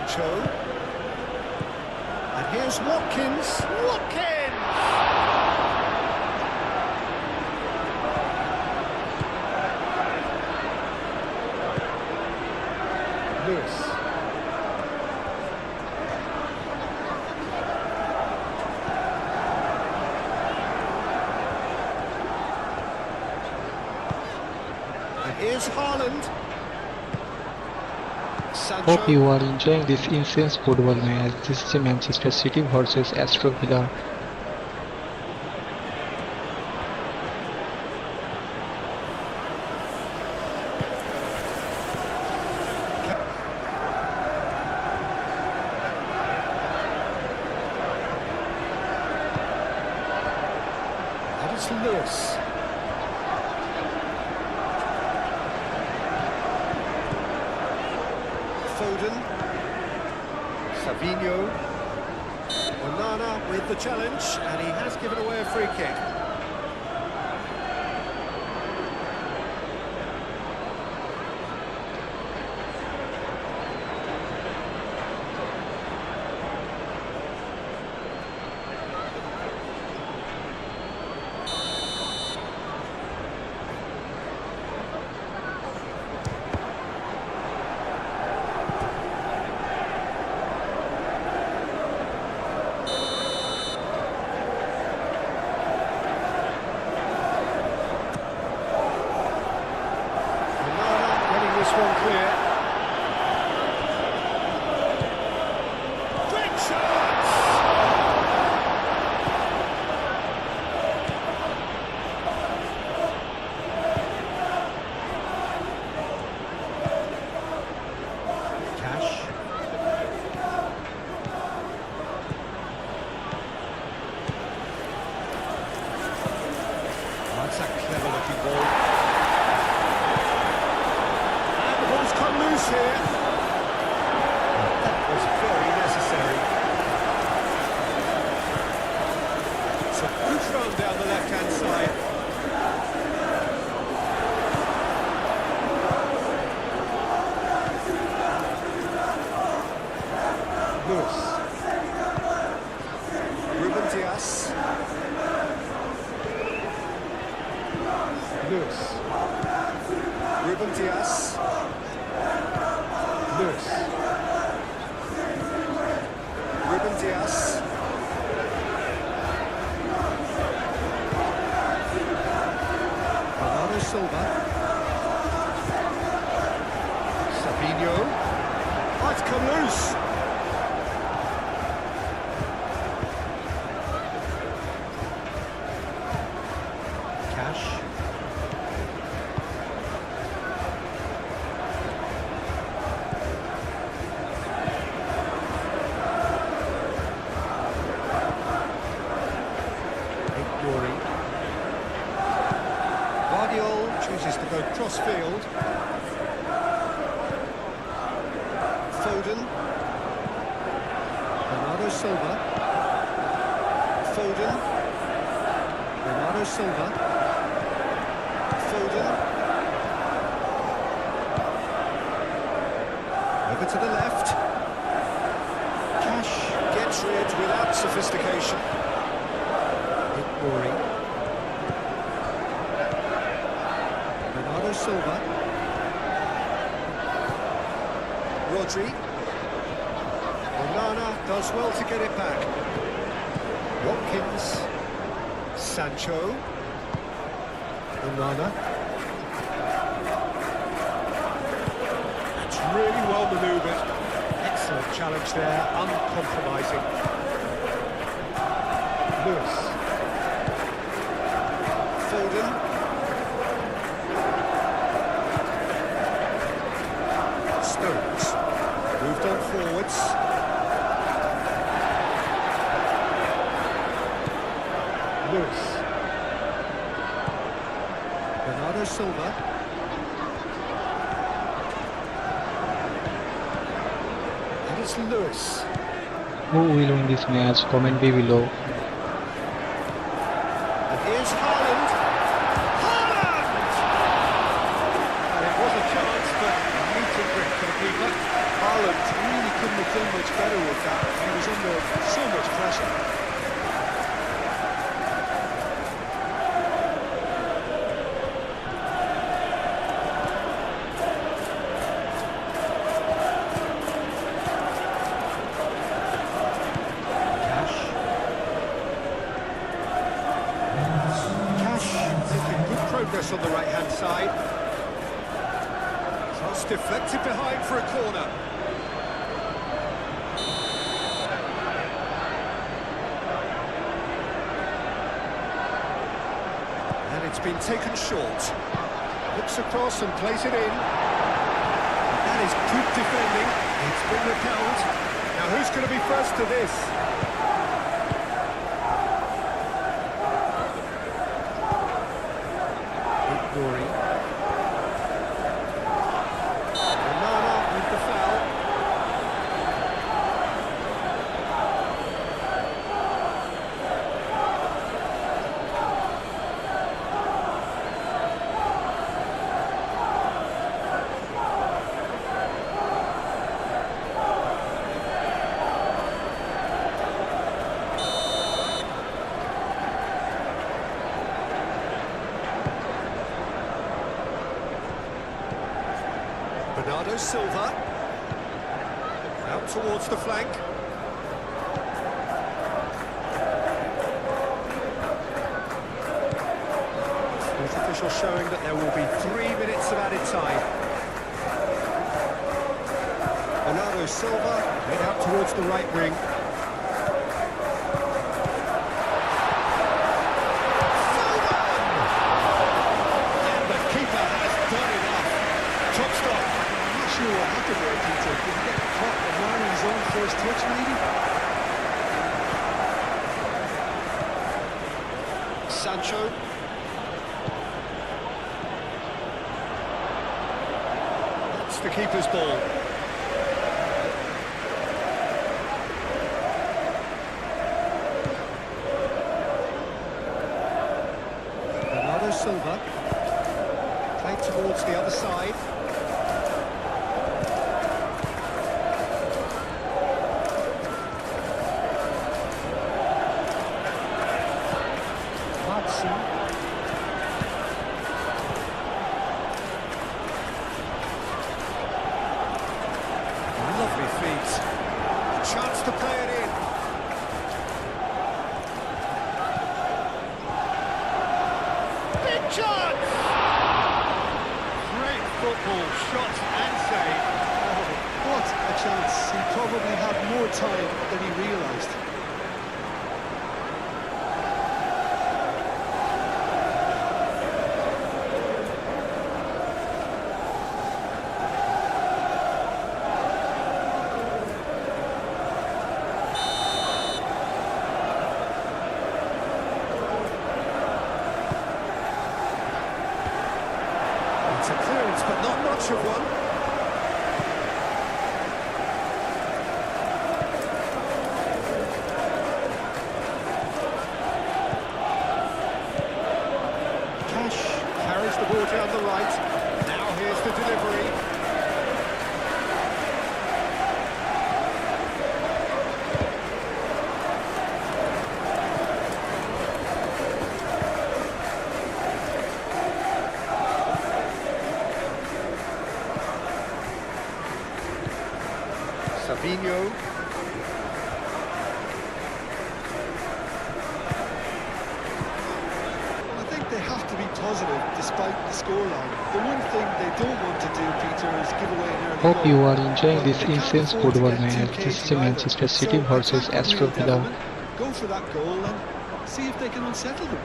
Sancho. And here's Watkins. Watkins! Lewis. And here's Haaland. Sancho. Hope you are enjoying this intense football match. This is a Manchester City versus Aston Villa. And it's Lewis. Foden. Savinho. Onana with the challenge, and he has given away a free kick. This one clear. Great chance! Cash. Oh, that's a clever looking ball. Loose here. That was very necessary. So good run down the left-hand side. Lewis. Ruben Dias. Lewis. Ruben Dias. Lewis. Ruben Dias. Bernardo Silva. Savinho. Oh, it's come loose. Cash. Chooses to go cross-field. Foden. Bernardo Silva. Foden. Bernardo Silva. Foden. Over to the left. Cash gets rid without sophistication. Ignoring. Bernardo Silva. Rodri. Onana does well to get it back. Watkins. Sancho. Onana. That's really well manoeuvred. Excellent challenge there, uncompromising. Lewis. Foden. Stones moved on forwards. Lewis. Bernardo Silva. And it's Lewis. Who will win this match? Comment below. And here's Haaland. Haaland! It was a chance, but a meeting grip for the keeper. Haaland really couldn't have so much better with that. He was under so much pressure. Progress on the right-hand side. Cross deflected behind for a corner. And it's been taken short. Hooks across and plays it in. That is good defending. It's been repelled. Now who's going to be first to this? Bernardo Silva, out towards the flank. Fourth official showing that there will be 3 minutes of added time. Bernardo Silva, head out towards the right wing. And the keeper has done enough. Top stop. What happened there, Peter? Did he get caught the man in his own first touch, maybe? Sancho. That's the keeper's ball. Bernardo Silva. Played towards the other side. Lovely feet. A chance to play it in. Big chance! Great football, shot and save. Oh, what a chance. He probably had more time than he realised. It's a clearance, but not much of one. Cash carries the ball down the right. Now here's the delivery. Fabinho. I think they have to be positive despite the scoreline. The one thing they don't want to do, Peter, is give away an early Hope goal. you are enjoying But this they can't intense afford to football get too match. This is cagey a either. Manchester City So versus attack the Aston real Villa. development, go for that goal and see if they can unsettle them.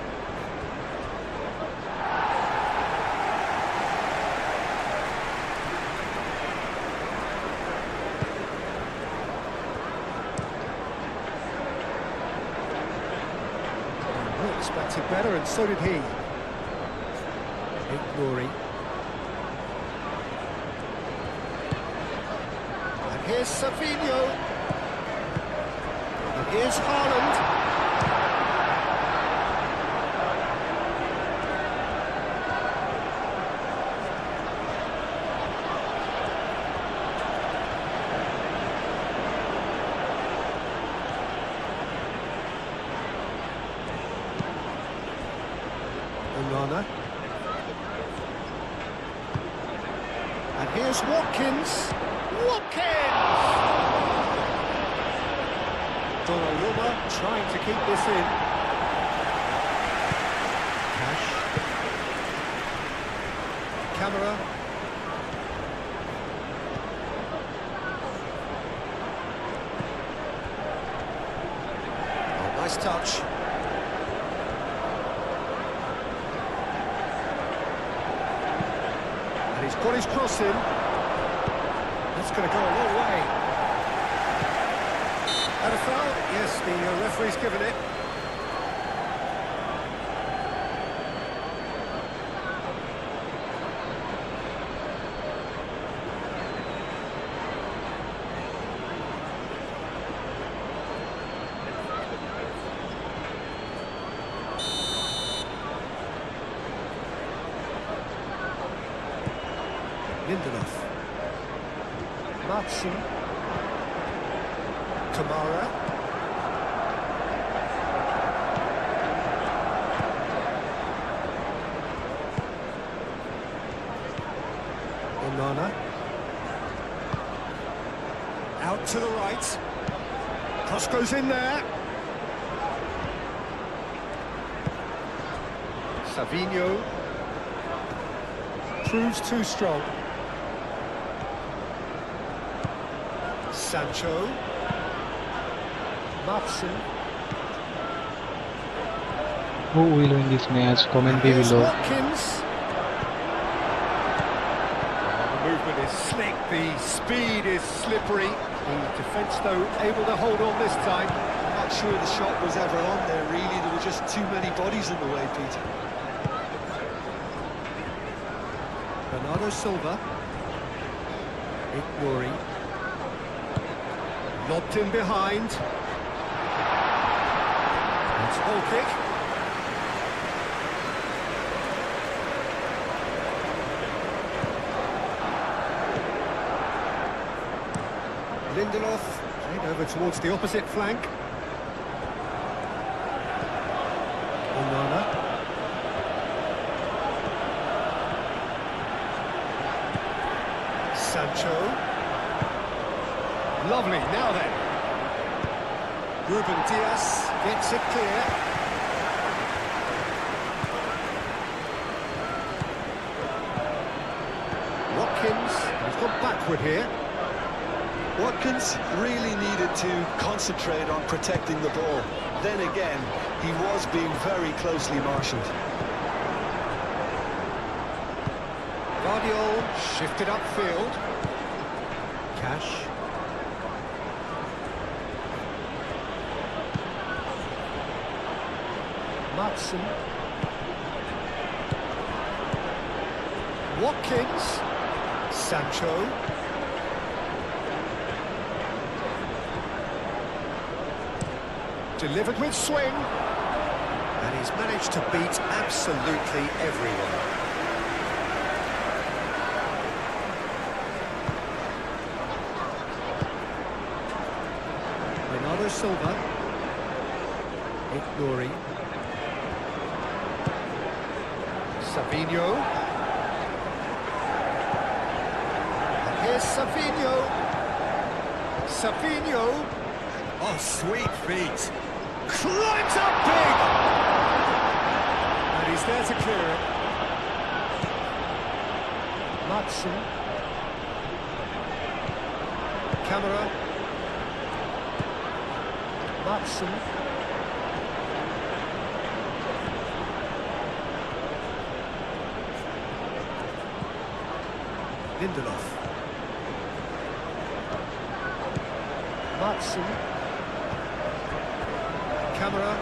He expected better, and so did he. Big glory. And here's Savinho. And here's Haaland. Onana. And here's Watkins. Watkins! Donnarumma trying to keep this in. Cash. Camera. Oh, nice touch. And he's got his cross in. That's going to go a long way. And a foul? Yes, the referee's given it. Lindelof. Matson. Kamara. Onana. Out to the right. Cross goes in there. Savinho. Proves too strong. Sancho. Matson. Who will win this match? Comment Here's below. Watkins. The movement is slick, the speed is slippery. The defence, though, able to hold on this time. I'm not sure the shot was ever on there, really. There were just too many bodies in the way, Peter. Bernardo Silva. Ignori. Lobbed in behind. It's goal kick. Lindelof, played over towards the opposite flank. Onana. Sancho. Lovely, now then. Ruben Diaz gets it clear. Watkins, he's gone backward here. Watkins really needed to concentrate on protecting the ball. Then again, he was being very closely marshalled. Guardiola shifted upfield. Cash. Matson. Watkins. Sancho. Delivered with swing. And he's managed to beat absolutely everyone. Bernardo Silva. Ignori. Savinho. And here's Savinho. Savinho. Oh, sweet feet. Climbs up big. And he's there to clear it. Matson. Camera. Matson. Lindelof. Matson. Camera.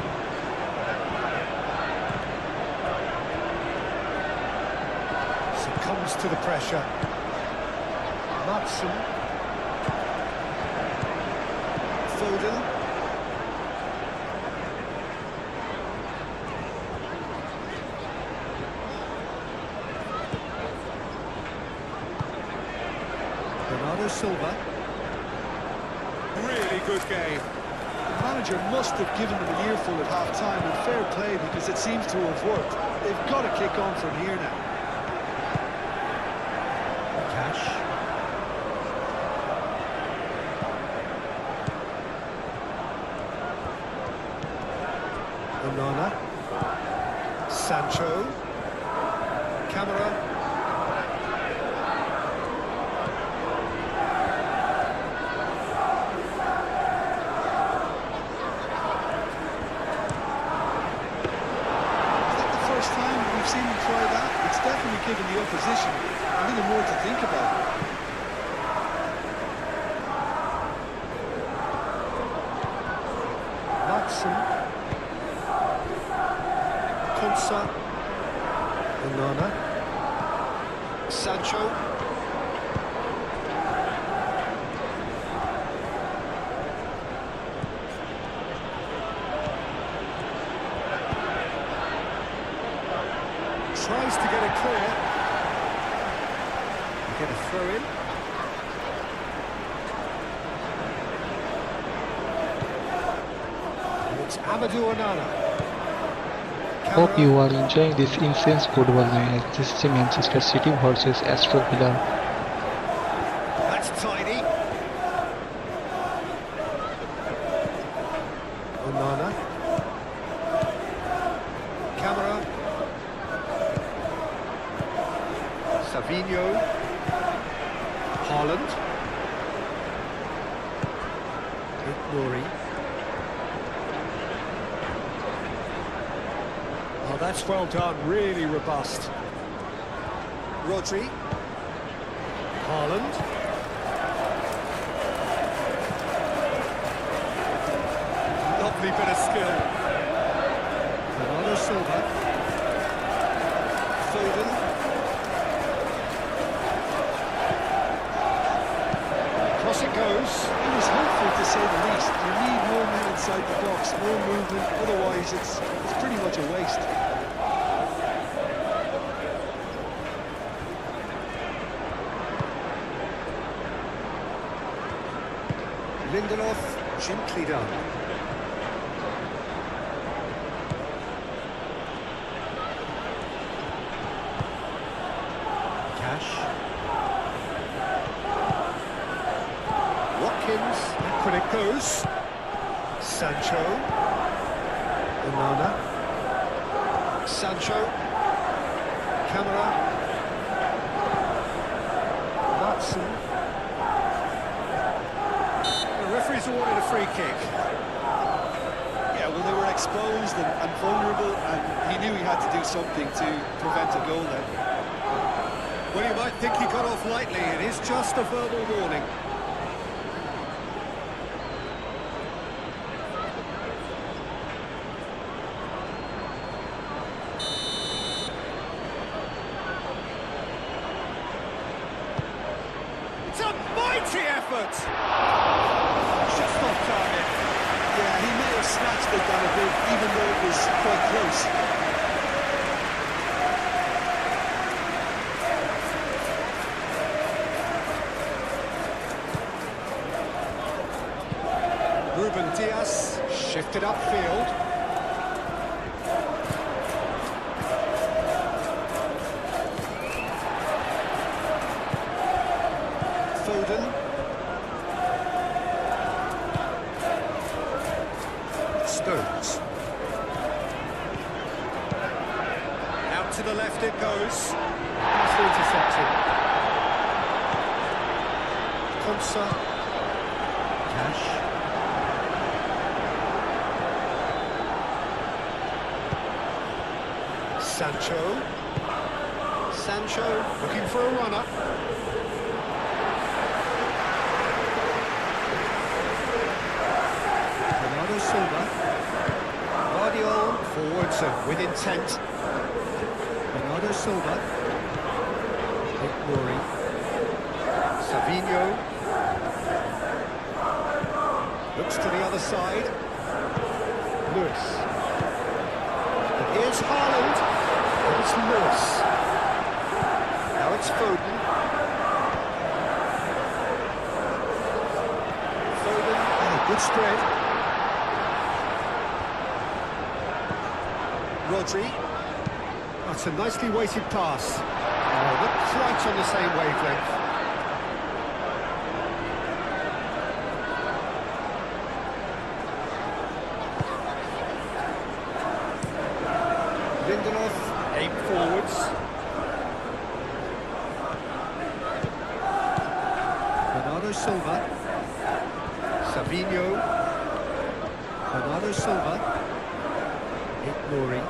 Succumbs to the pressure. Matson. Foden. Bernardo Silva. Really good game. Manager must have given them an earful at half-time, and fair play because it seems to have worked. They've got to kick on from here now. Cash. Onana. Sancho. Camera. Seen him try that. It's definitely given the opposition a little more to think about. Watson. Konsa. Onana. Sancho. Tries to get it clear. Get a throw in. And it's Amadou Onana. Hope you are enjoying this intense football match. This is Manchester City versus Aston Villa. That's tidy. Onana. Camera. Savinho. Haaland. Nuri. Oh, that's well done, really robust. Rodri. Haaland. Lovely bit of skill. Bernardo Silva. Foden. It goes. It was hopeful to say the least. You need more men inside the box, more movement, otherwise it's pretty much a waste. Lindelof, gently done. Cash. Back when it goes. Sancho. Onana. Sancho. Camera. Watson. The referee's awarded a free kick. Yeah, well, they were exposed and vulnerable, and he knew he had to do something to prevent a goal then. Well, you might think he got off lightly. It is just a verbal warning. It's a mighty effort! Just off target. Yeah, he may have snatched it down a bit, even though it was quite close. Ruben Diaz shifted upfield. Foden. Stones. Out to the left it goes. Pass intercepted. Konsa. Cash. Sancho looking for a runner. Bernardo Silva. Guardiola forwards and with intent. Bernardo Silva. Nuri. Savinho. Looks to the other side. Lewis. And here's Haaland. And it's Lewis. Now it's Foden. Foden. Oh, good spread. Rodri. That's a nicely weighted pass. Oh, they're right on the same wavelength. Lindelof, aim forwards. Bernardo Silva. Savinho. Bernardo Silva. Nuri.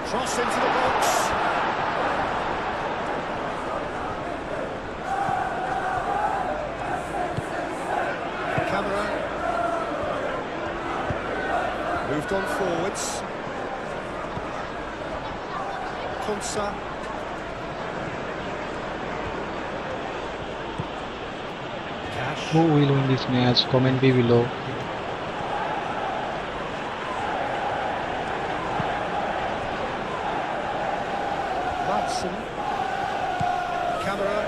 Cross into the box. Camera. Moved on forwards. Konsa. Who will win this match? Comment below. Madsen. Camera.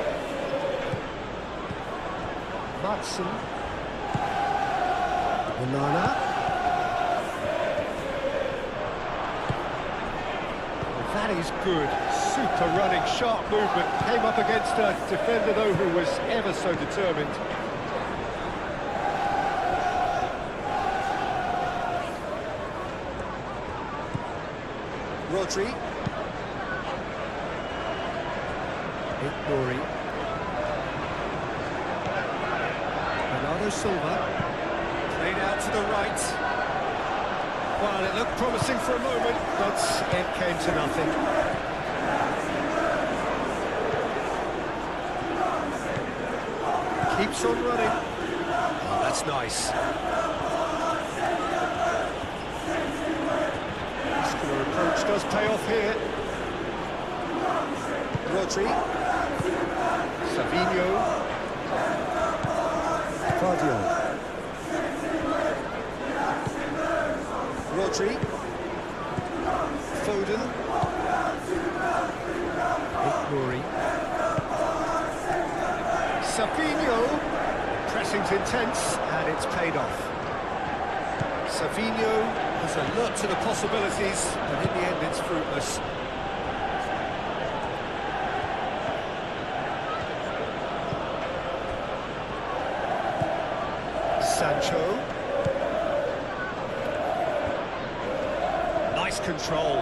Madsen. Onana. That is good. Super running, sharp movement. Came up against a defender though who was ever so determined. Rodri. Nuri. Bernardo Silva. Played out to the right. Well, it looked promising for a moment, but it came to nothing. Keeps on running. Oh, that's nice. Muscular approach does pay off here. Rodri. Savinho. Cardio. Rodri. Foden. Nuri. Savinho. Pressing's intense and it's paid off. Savinho has alert to the possibilities, but in the end it's fruitless. Sancho. Nice control.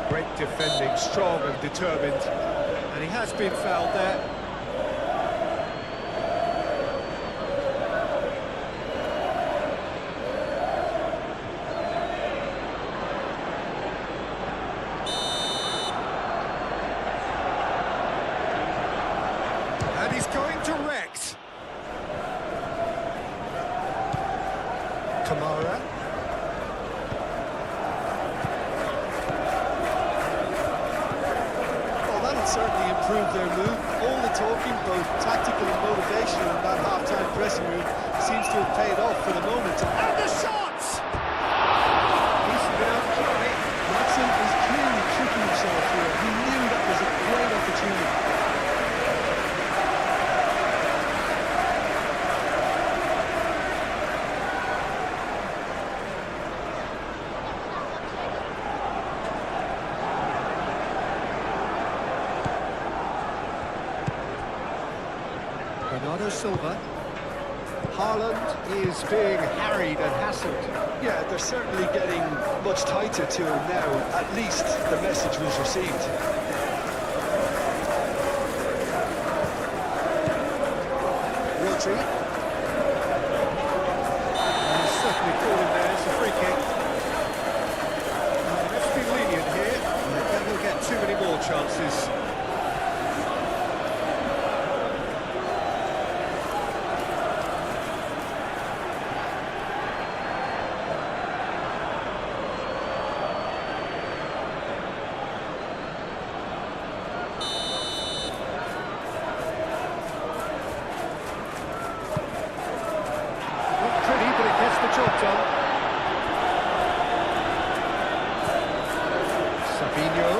Great defending, strong and determined. And he has been fouled there. And he's going direct. Kamara. Well, that'll certainly improve their mood. All the talking, both tactical and motivational, in that half-time pressing move seems to have paid off for the moment. And the shots! He's down try. Watson is clearly tricking himself here. He knew that was a great opportunity. Bernardo Silva. Haaland is being harried and hassled. Yeah, they're certainly getting much tighter to him now. At least the message was received. Rodri. And he's certainly called him there. It's a free kick. Now, let's be lenient here. Then we'll get too many more chances. Job done. Savinho.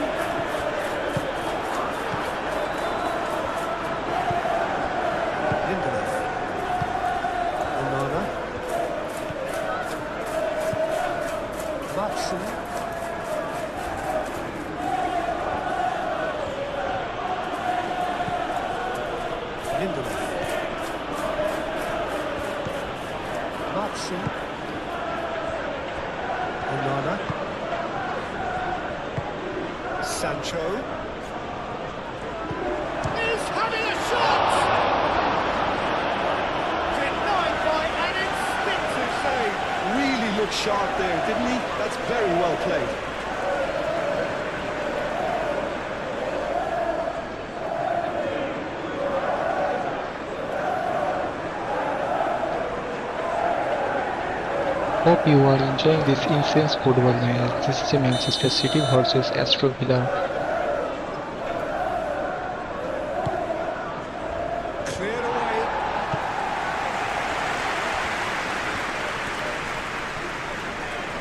Sancho is having a shot! Denied by an instinctive save. Really looked sharp there, didn't he? That's very well played. Hope you are enjoying this intense football match. This is a Manchester City versus Aston Villa. Cleared away.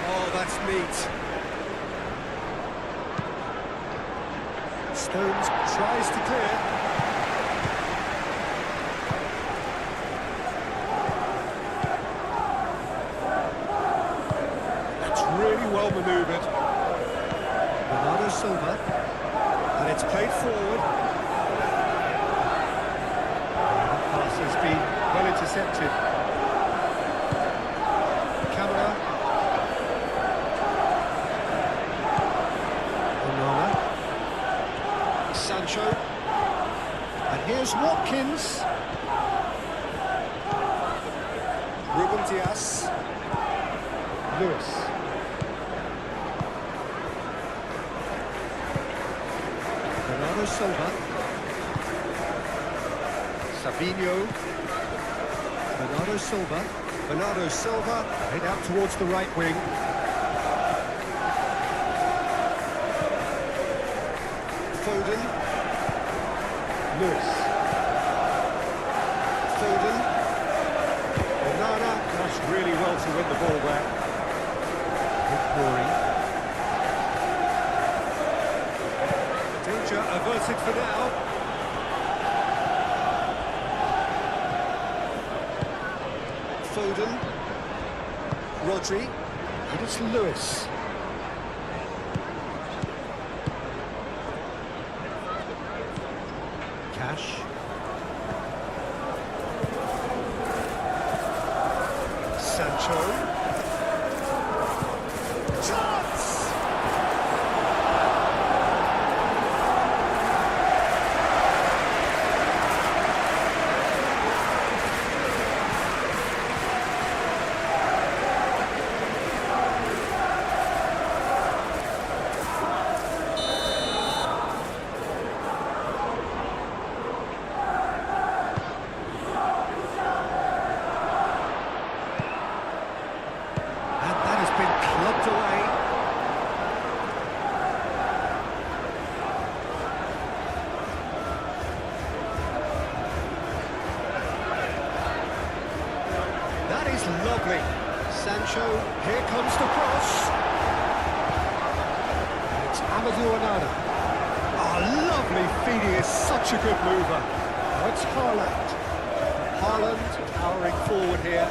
Oh, that's neat. Stones tries to clear. Really well manoeuvred. Bernardo Silva, and it's played forward. The pass has been well intercepted. Camera. Onana. Sancho. And here's Watkins. Ruben Dias. Lewis. Bernardo Silva. Savinho. Bernardo Silva. Bernardo Silva head out towards the right wing. Foden. Lewis. Foden. Onana does really well to win the ball back. Rory. Danger averted for now. Foden. Rodri. And it's Lewis. Cash. Sancho. Chance! And that has been clubbed away. That is lovely. Sancho, here comes the cross. It's Amadou Onana. Oh, lovely feed, he is such a good mover. Oh, it's Haaland. Haaland powering forward here.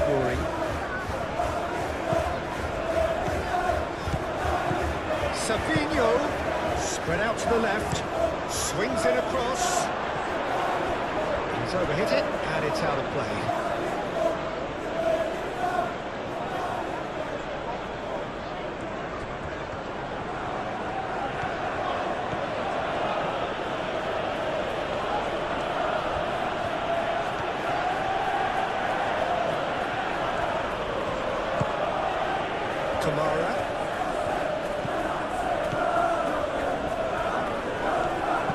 Rory. Savinho, spread out to the left, swings in across. He's overhit it, and it's out of play. Kamara.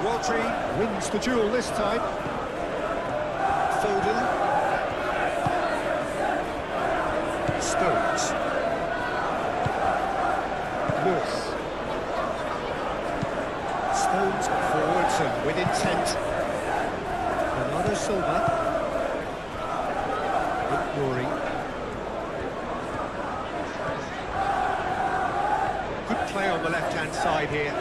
Rodri wins the duel this time. Foden. Stones. Lewis. Stones forwards and with intent. Bernardo Silva. Rory. Good play on the left-hand side here.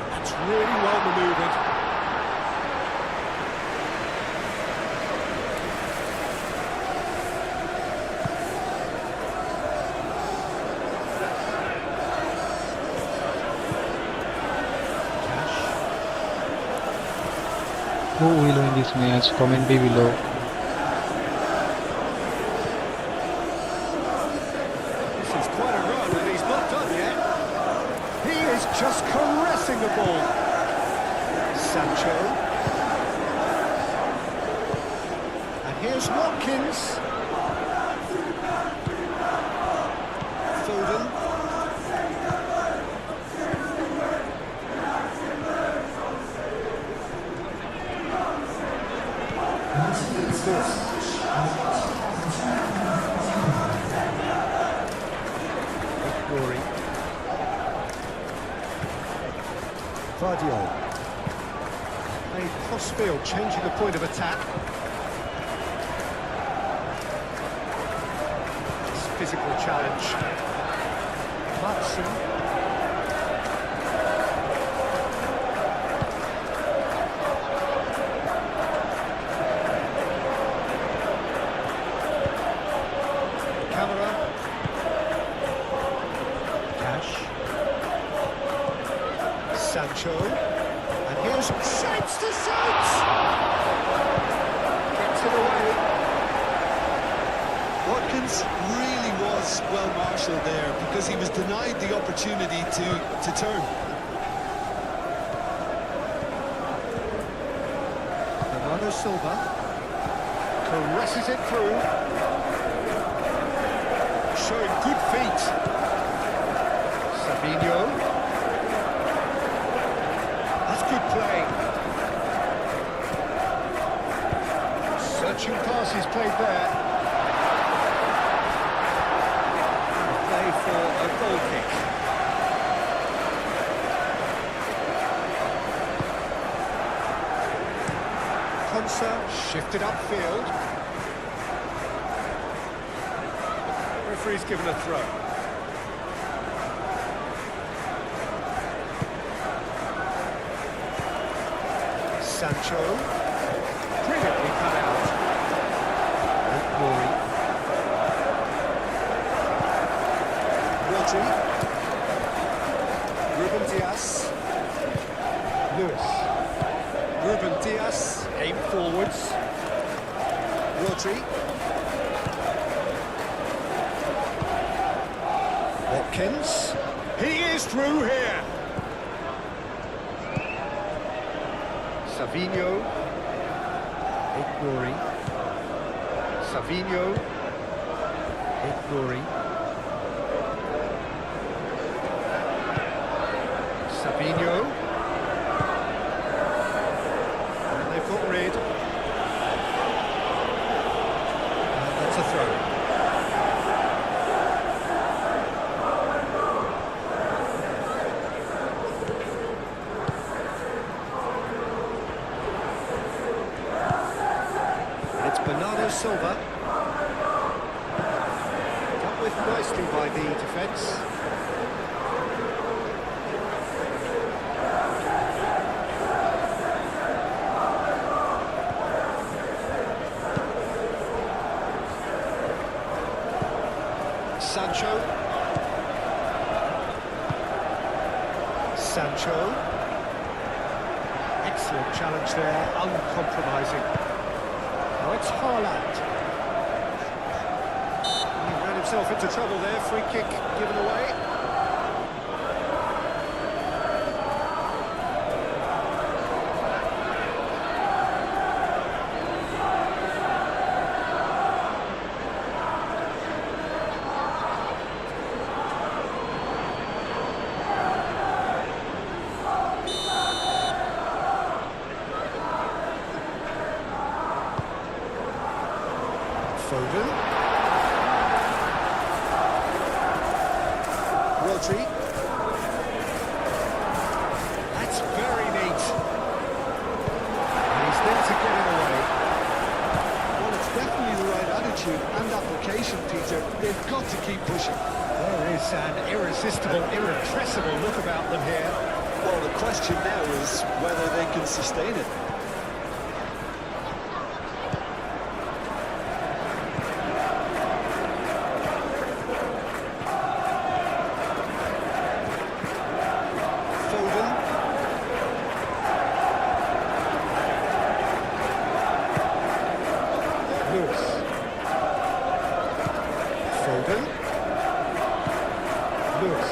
That's really well manoeuvred. Who will win this match? Comment below. the ball. Sancho. And here's Watkins. Foden. Rory. Vardiol. A crossfield, changing the point of attack. This physical challenge. Matson. Camera. Cash. Sancho. And here's shapes to shapes! Gets it away. Watkins really was well marshalled there because he was denied the opportunity to turn. Bernardo Silva caresses it through. Showing good feet. Savinho. That's good play. Searching passes played there. Play for a goal kick. Konsa shifted upfield. Referee's given a throw. Sancho. Brilliantly cut out. Rory. Rodri. Ruben Diaz. Lewis. Ruben Diaz, aim forwards. Rodri. Watkins. He is through here. Savinho. Rory. Savinho. Rory. Savinho. And they've got rid. And that's a throw. It's Bernardo Silva. Dealt with nicely by the defence. Sancho. Sancho. Excellent challenge there, uncompromising. Now it's Haaland. He ran himself into trouble there, free kick given away. Foden. Rodri. That's very neat. And he's there to get it away. Well, it's definitely the right attitude and application, Peter. They've got to keep pushing. There is an irresistible, irrepressible look about them here. Well, the question now is whether they can sustain it. Foden. Lewis. Foden. Lewis.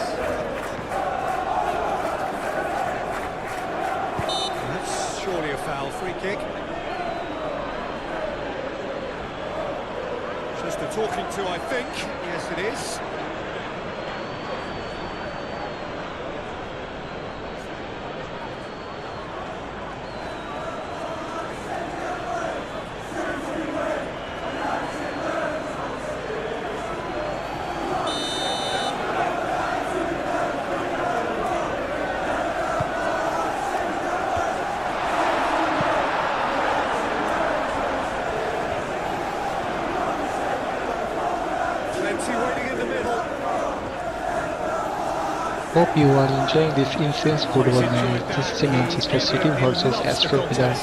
just a talking to, I think. Yes, it is. Waiting in the middle. Hope you are enjoying this intense football match. This is a Manchester City versus Aston Villa.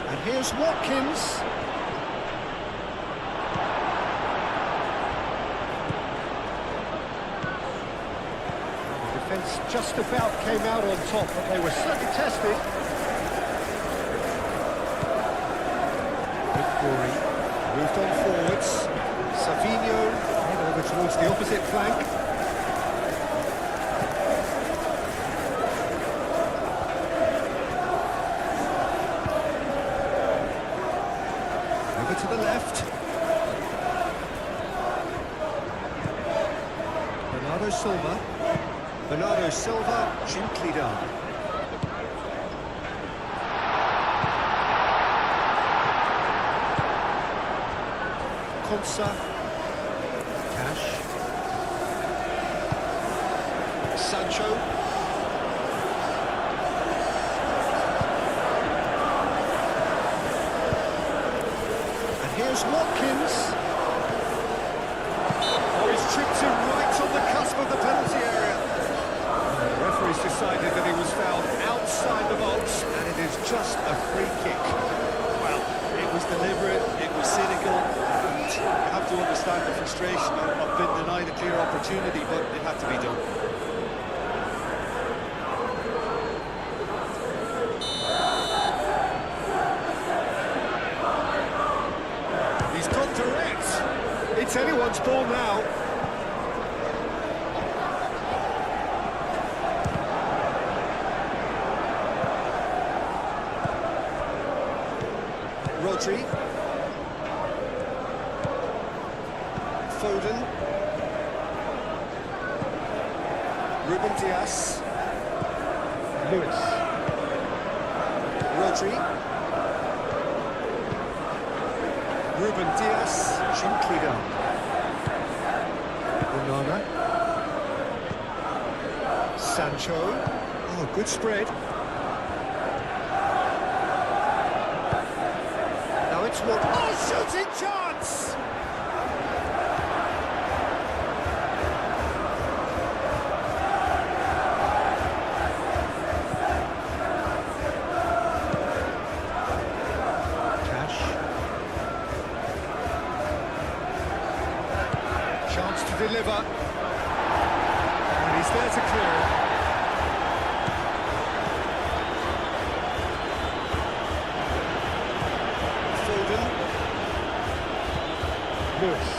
And here's Watkins. The defence just about came out on top, but they were certainly tested. Corey moved on forwards. Savinho headed over towards the opposite flank. Over to the left. Bernardo Silva, gently done. Konsa, Cash, Sancho, and here's Watkins. Oh, he's tripped him right on the cusp of the penalty area. The referee's decided that he was fouled outside the box, and it is just a free kick. Well, it was deliberate, it was cynical. You have to understand the frustration of being denied a clear opportunity, but it had to be done. He's gone direct. It's anyone's ball now. Rodri. Foden, Ruben Dias, Lewis, Rodri, Ruben Dias, gently down, Onana, Sancho, oh, good spread. Now it's what? Oh, shooting chance! Chance to deliver, and he's there to clear it. Foden, Lewis,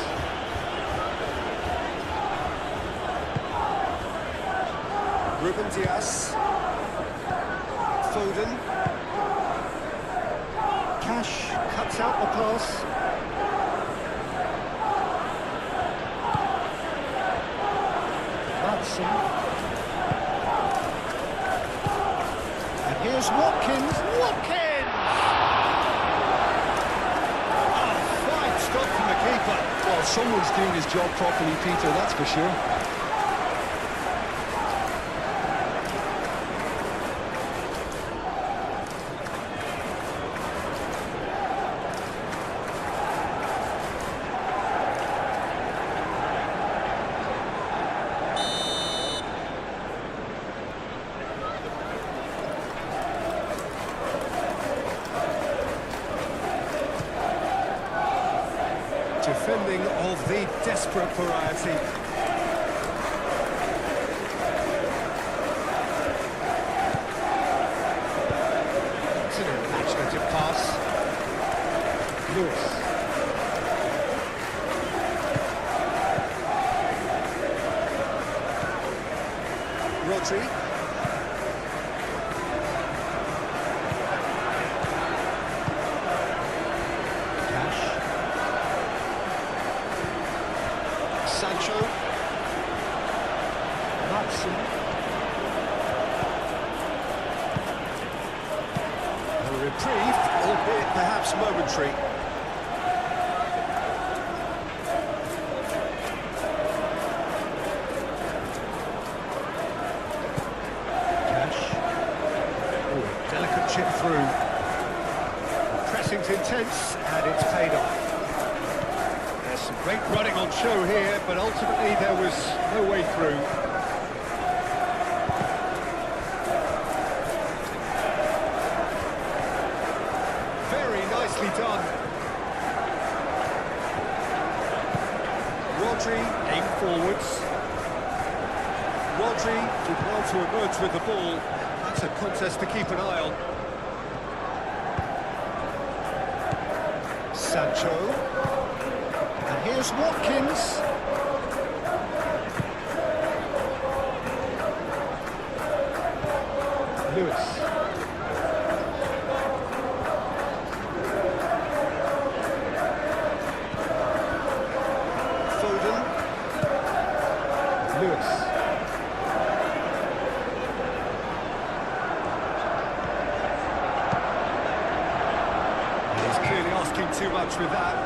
Ruben Dias, Foden, Cash cuts out the pass. And here's Watkins. Watkins! Oh, fine stop from the keeper. Well, someone's doing his job properly, Peter, that's for sure. Defending of the desperate variety. It's an imaginative pass. Lewis. Rodri. Cash. Sancho. Matson. A reprieve, albeit perhaps momentary. Delicate chip through. Pressing's intense, and it's paid off. There's some great running on show here, but ultimately there was no way through. Very nicely done. Rodri, aim forwards. Rodri did well to emerge with the ball. That's a contest to keep an eye on. Sancho. And here's Watkins. Lewis. Foden. Lewis. Asking too much with that.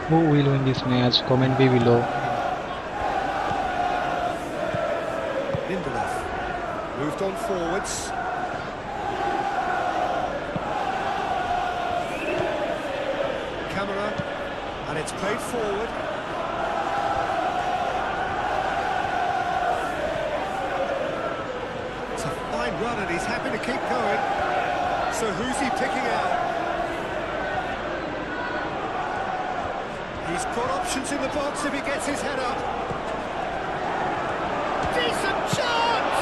Who will win this match? Comment below. Lindelof moved on forwards. Camera, and it's played forward. It's a fine run, and he's happy to keep going. So who's he picking out? He's got options in the box if he gets his head up. Decent chance!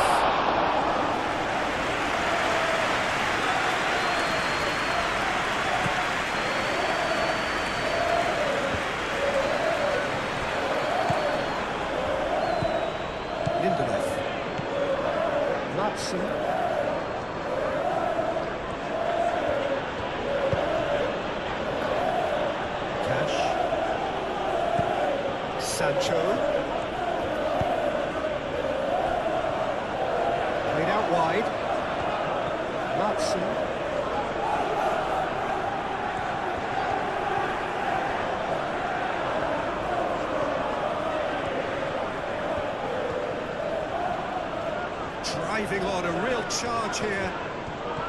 Lindelof. Matson. Sancho. Played out wide. Matson. Driving on, a real charge here.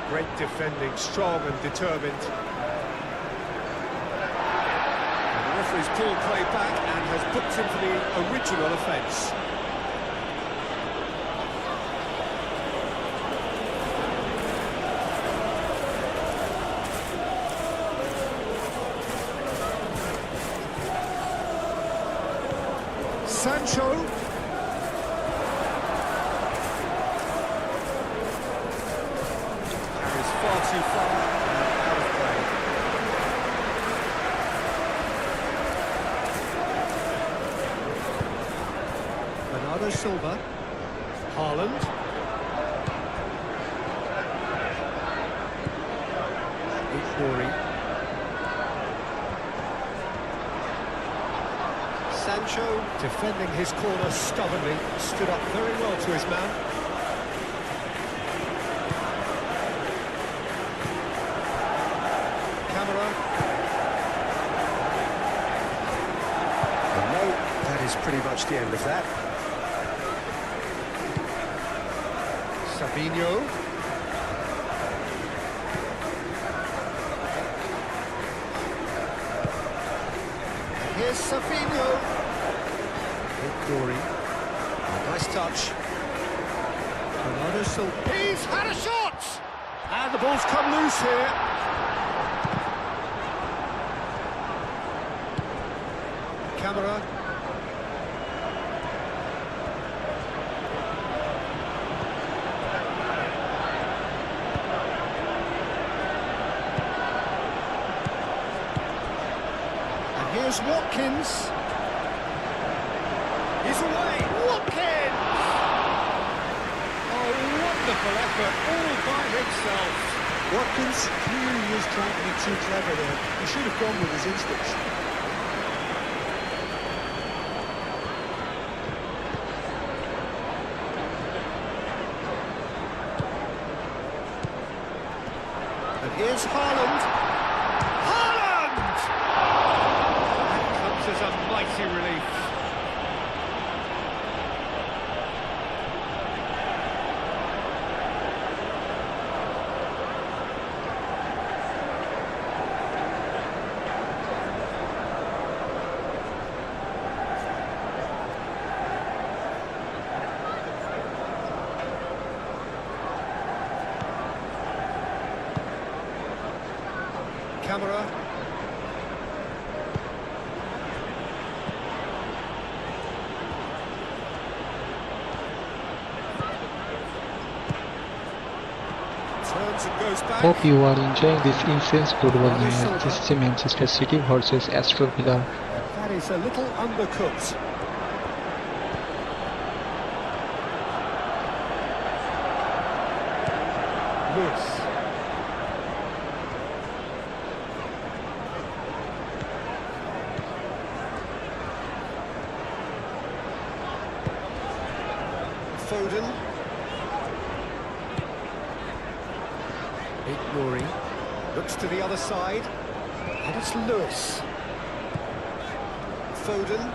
Great defending, strong and determined. He's pulled play back and has booked him for the original offence. Sancho. Carries far too far and out of play. Bernardo Silva, Haaland, Rory, Sancho defending his corner stubbornly, stood up very well to his man. Camera. No, that is pretty much the end of that. Sabinho. And here's Sabinho. Good glory. Nice touch. Bernardo Silva. He's had a shot! And the ball's come loose here. Camera. Here's Watkins. goes away. Watkins! Oh, wonderful effort, all by himself. Watkins clearly is trying to be too clever there. He should have gone with his instincts. And here's Haaland. Haaland! That comes as a mighty relief. Camera. Turns and goes back. Hope you are enjoying this intense football match. This is Manchester City versus Aston Villa. That is a little undercooked. Lewis. Foden. Ignoring. Looks to the other side. And it's Lewis. Foden.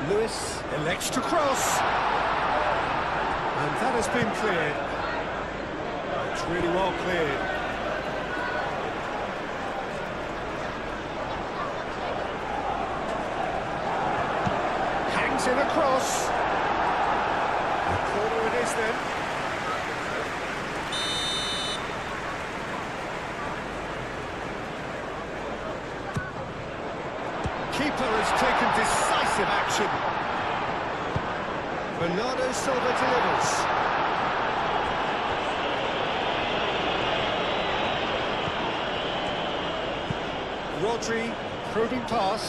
Lewis elects to cross. And that has been cleared. It's really well cleared. Hangs in a cross. Corner it is then. Keeper has taken decisive action. Bernardo Silva delivers. Rodri, probing pass.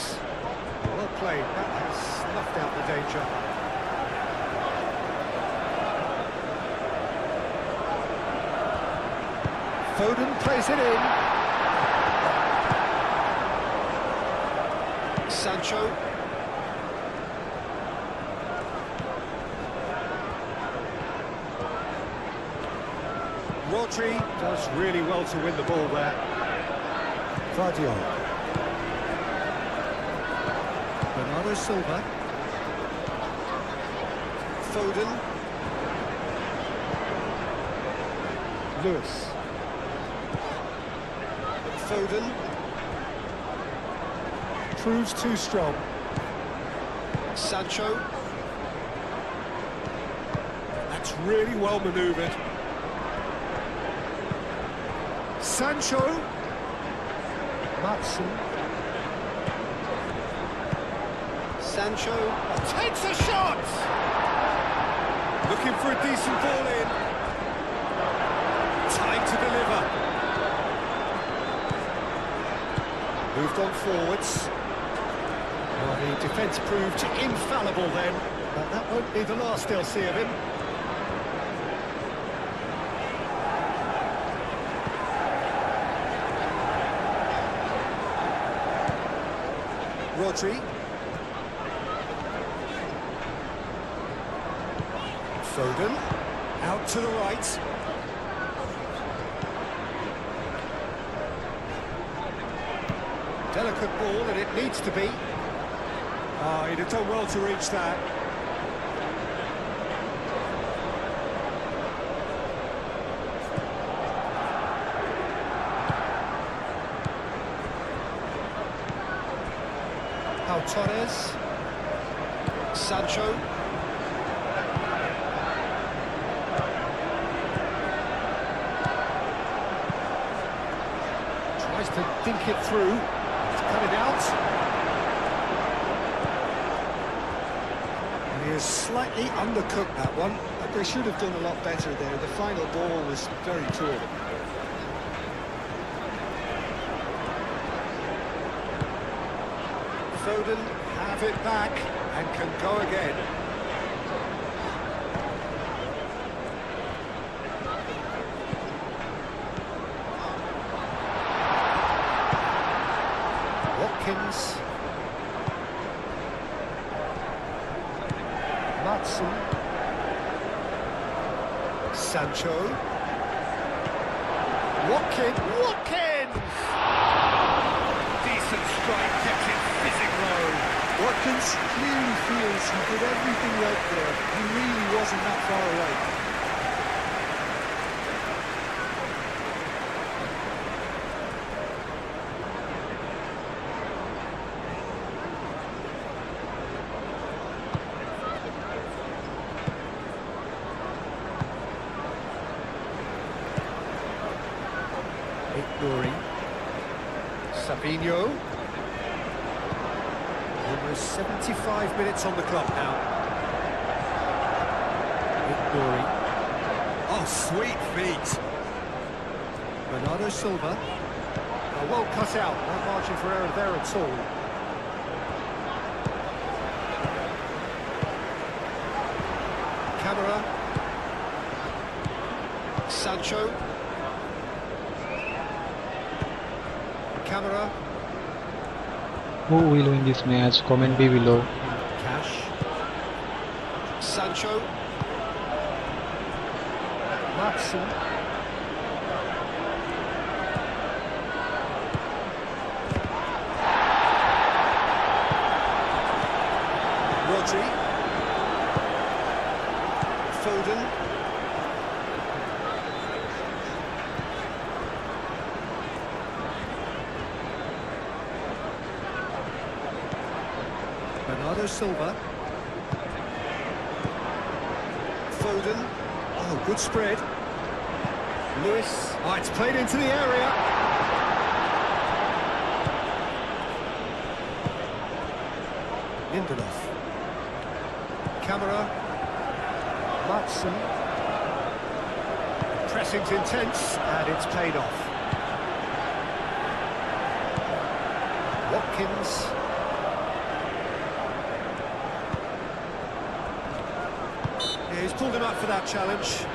Well played, that has snuffed out the danger. Foden plays it in. Sancho. Rodri does really well to win the ball there. Guardiola. Bernardo Silva. Foden. Lewis. Foden. Proves too strong. Sancho. That's really well manoeuvred. Sancho. Matson. Sancho takes a shot! Looking for a decent ball in. Time to deliver. Moved on forwards. Well, the defence proved infallible then, but that won't be the last they'll see of him. Rodri. Foden. Out to the right. Delicate ball, and it needs to be. Oh, he'd have done well to reach that. Torres. Sancho. Tries to dink it through. He's cut it out. And he has slightly undercooked that one, but they should have done a lot better there. The final ball was very tall. Foden have it back and can go again. Watkins. Matson. Sancho. Watkins! Decent strike, kept it fizzing low. Watkins clearly feels he did everything right there. He really wasn't that far away. Ignoring. Sabinho. Almost 75 minutes on the clock now. Ignoring. Oh, sweet feet. Bernardo Silva. Oh, well cut out. No margin for error there at all. Camera. Sancho. Camera. Who will win this match? Comment below. Cash. Sancho. Matson. Rodri. Foden. Bernardo Silva. Foden. Oh, good spread. Lewis. Oh, it's played into the area. Lindelof. Camera. Matson. Pressing's intense, and it's paid off. Watkins. Yeah, he's pulled him up for that challenge.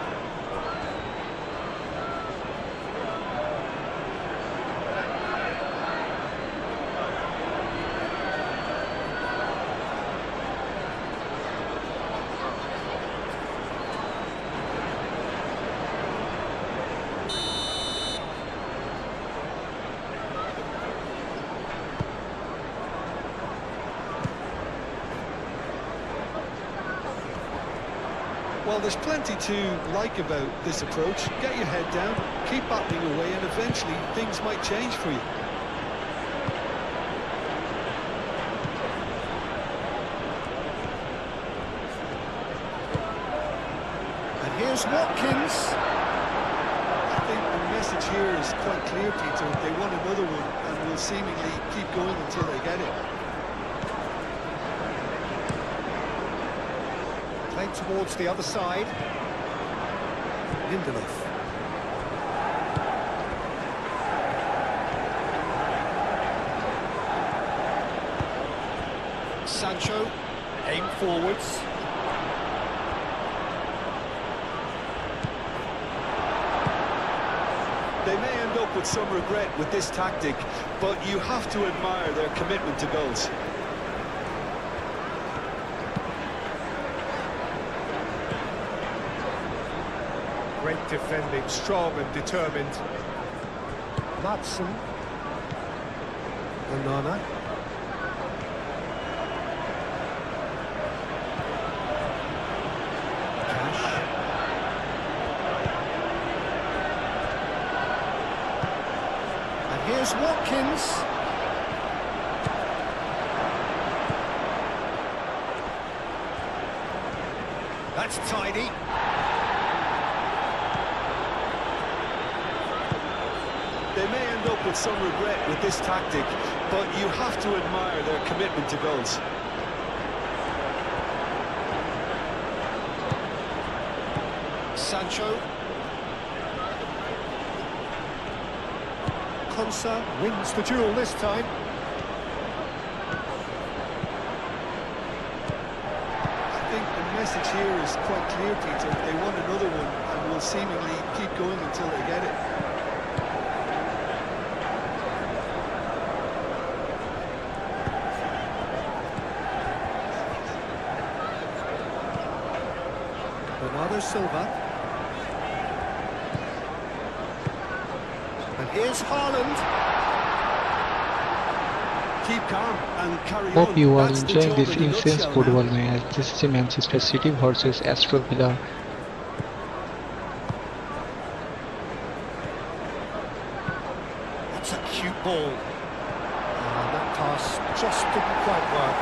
Well, there's plenty to like about this approach. Get your head down, keep battling away, and eventually things might change for you. And here's Watkins. I think the message here is quite clear, Peter. They want another one and will seemingly keep going until they get it. Played towards the other side. Lindelof. Sancho. Aim forwards. They may end up with some regret with this tactic, but you have to admire their commitment to goals. Great defending, strong and determined. Matson. Onana. Cash. And here's Watkins. That's tidy. They may end up with some regret with this tactic, but you have to admire their commitment to goals. Sancho. Konsa wins the duel this time. message here is quite clear, Peter. They want another one and will seemingly keep going until they get it. Bernardo Silva. And here's Haaland. Keep calm and carry Hope on. you are That's the enjoying job this in a insane nutshell football now. match. This is a Manchester City versus Aston Villa. That's a cute ball. And that pass just didn't quite work.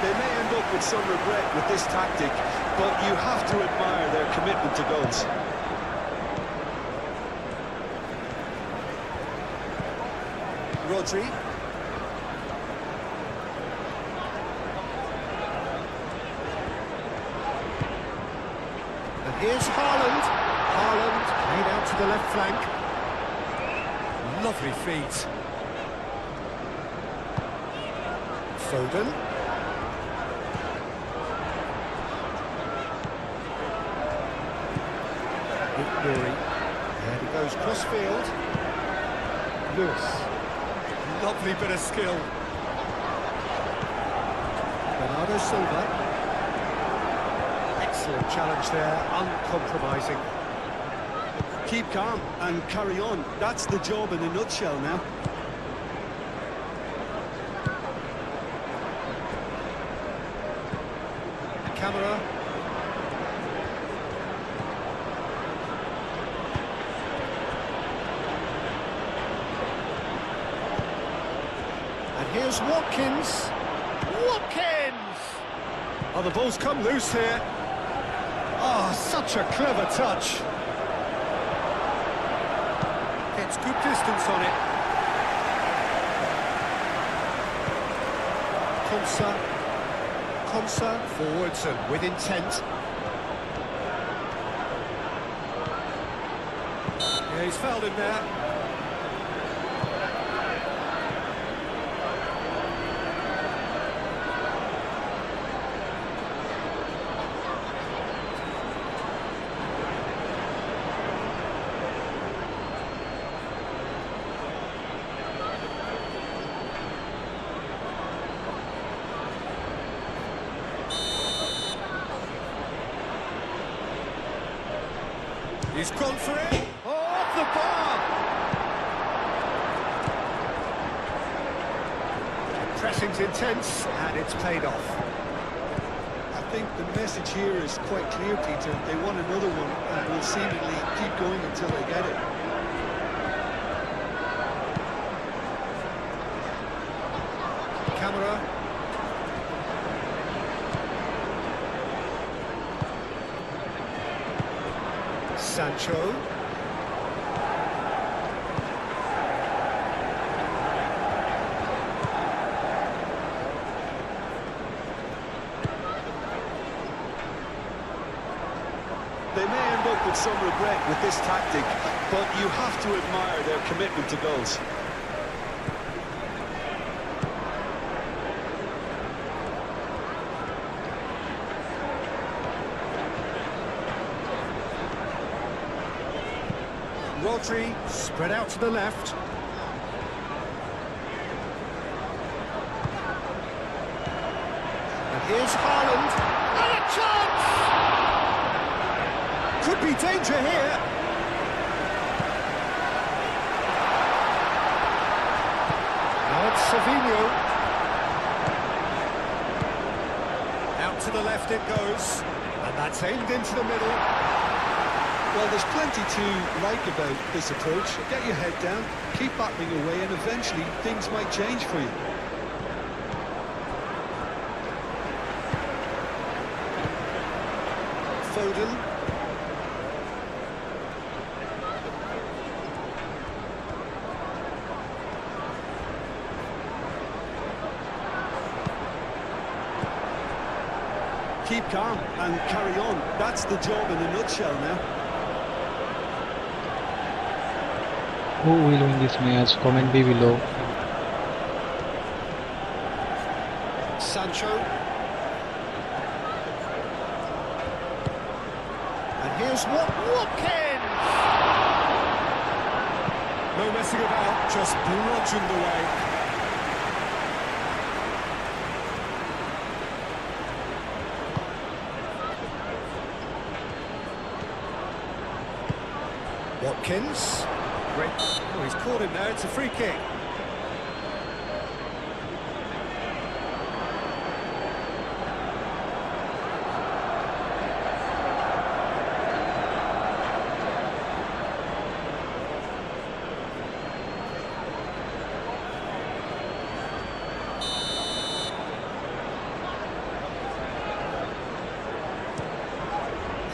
They may end up with some regret with this tactic, but you have to admire their commitment to goals. Rodri. And here's Haaland. Haaland played out to the left flank. Lovely feet. Foden. Nuri. There he goes, crossfield. Lewis. Lovely bit of skill. Bernardo Silva. Excellent challenge there, uncompromising. Keep calm and carry on. That's the job in a nutshell now. Camera. And here's Watkins. Watkins! Oh, the ball's come loose here. Oh, such a clever touch. Gets good distance on it. Konsa forwards and with intent. Yeah, he's fouled him there. He's gone for it. Oh, off the bar! Pressing's intense, and it's paid off. I think the message here is quite clear, Peter. They want another one and will seemingly keep going until they get it. Camera. Sancho. They may end up with some regret with this tactic, but you have to admire their commitment to goals. Rodri spread out to the left. And here's Haaland. And a chance! Could be danger here. Now it's Savinho. Out to the left it goes. And that's aimed into the middle. Well, there's plenty to like about this approach. Get your head down, keep battling away, and eventually things might change for you. Foden. Keep calm and carry on. That's the job in a nutshell now. Who will win this match? Comment below. Sancho. goes Watkins! No messing about, just bludgeoned away. Watkins. Great. Oh, he's caught him there. It's a free kick.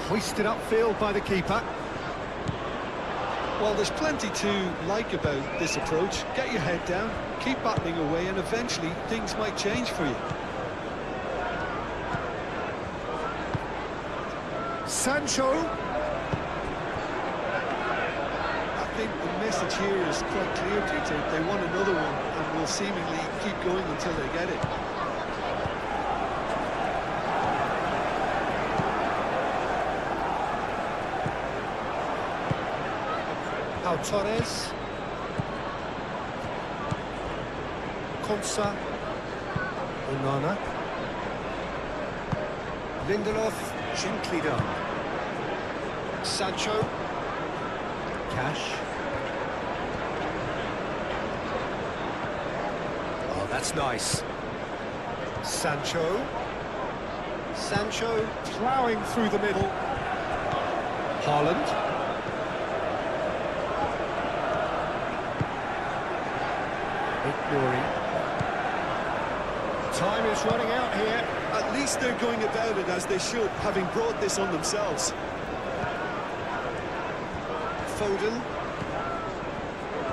Hoisted upfield by the keeper. Well, there's plenty to like about this approach. Get your head down, keep battling away, and eventually things might change for you. Sancho. I think the message here is quite clear, Peter. They want another one and will seemingly keep going until they get it. Torres, Konsa, Onana, Lindelof, gently done. Sancho, Cash. Oh, that's nice. Sancho, ploughing through the middle. Haaland. Time is running out here. At least they're going about it as they should, having brought this on themselves. Foden.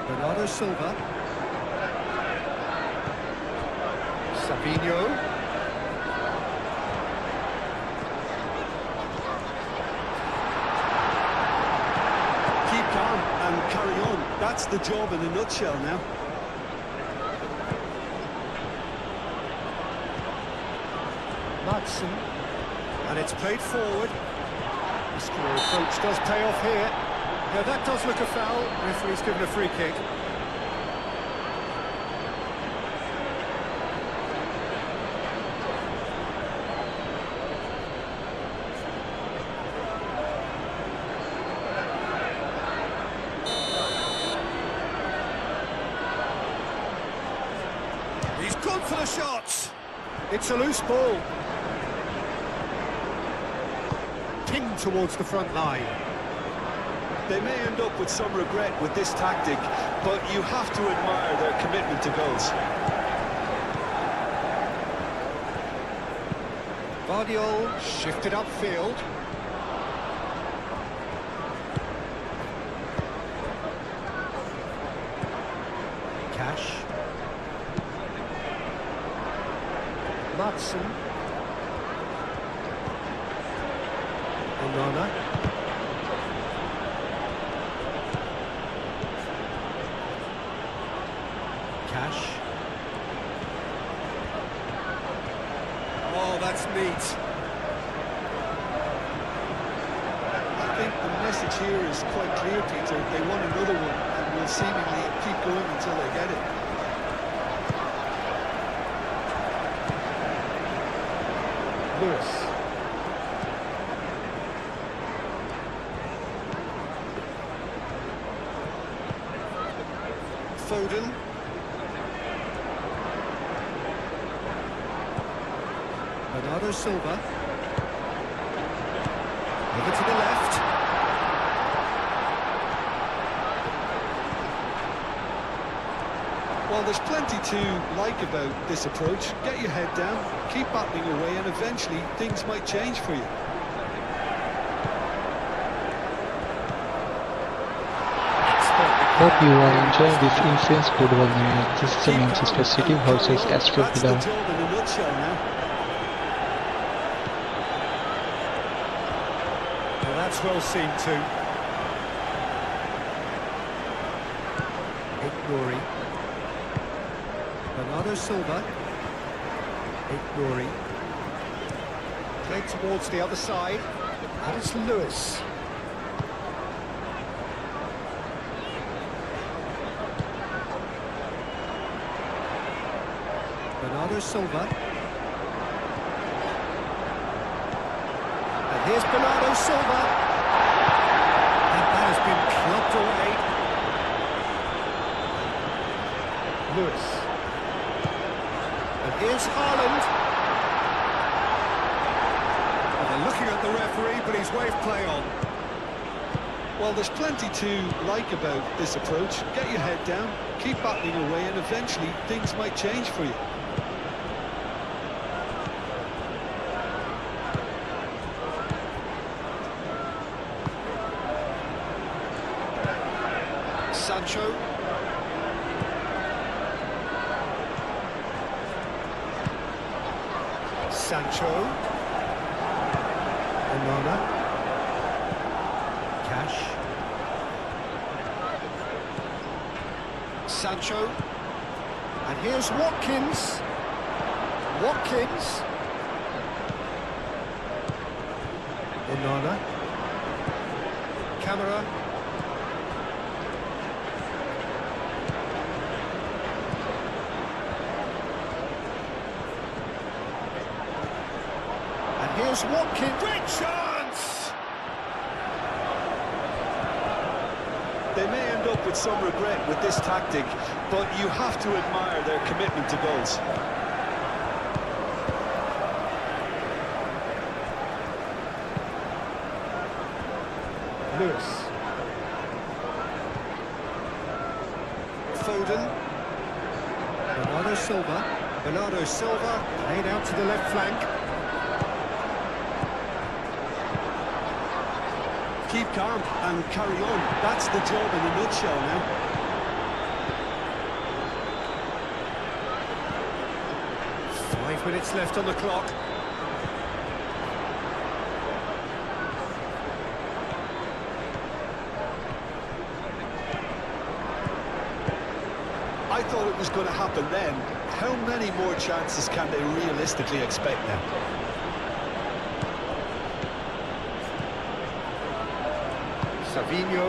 Bernardo Silva. Savinho. Keep calm and carry on. That's the job in a nutshell now. Madsen, and it's played forward. The square approach does pay off here. Yeah, that does look a foul. Referee's given a free kick. He's gone for the shots. It's a loose ball. Pinged towards the front line. They may end up with some regret with this tactic, but you have to admire their commitment to goals. Guardiola shifted upfield. Cash. Madsen. Onana. Cash. Oh, that's neat. I think the message here is quite clear, Peter. They want another one and will seemingly keep going until they get it. Lewis. Foden. Bernardo Silva. Over to the left. Well, there's plenty to like about this approach. Get your head down, keep battling away, and eventually things might change for you. Hope you are enjoying this intense football match. This is a Manchester City versus Aston That's the Villa. job in a nutshell now. Well, that's well seen too. Ignory. Bernardo Silva. Ignory. Played towards the other side. And it's Lewis. Bernardo Silva. And here's Bernardo Silva. And that has been clubbed away. Lewis. And here's Haaland. And they're looking at the referee, but he's waved play on. Well, there's plenty to like about this approach. Get your head down, keep battling away, and eventually things might change for you. Sancho. Sancho. Onana. Cash. Sancho. And here's Watkins. Watkins. Onana. Camera. And here's Watkins. Great chance! They may end up with some regret with this tactic, but you have to admire their commitment to goals. Lewis. Foden. Bernardo Silva. Bernardo Silva played out to the left flank. Keep calm and carry on. That's the job in a nutshell now. Five minutes left on the clock. I thought it was going to happen then. How many more chances can they realistically expect now? Savinho.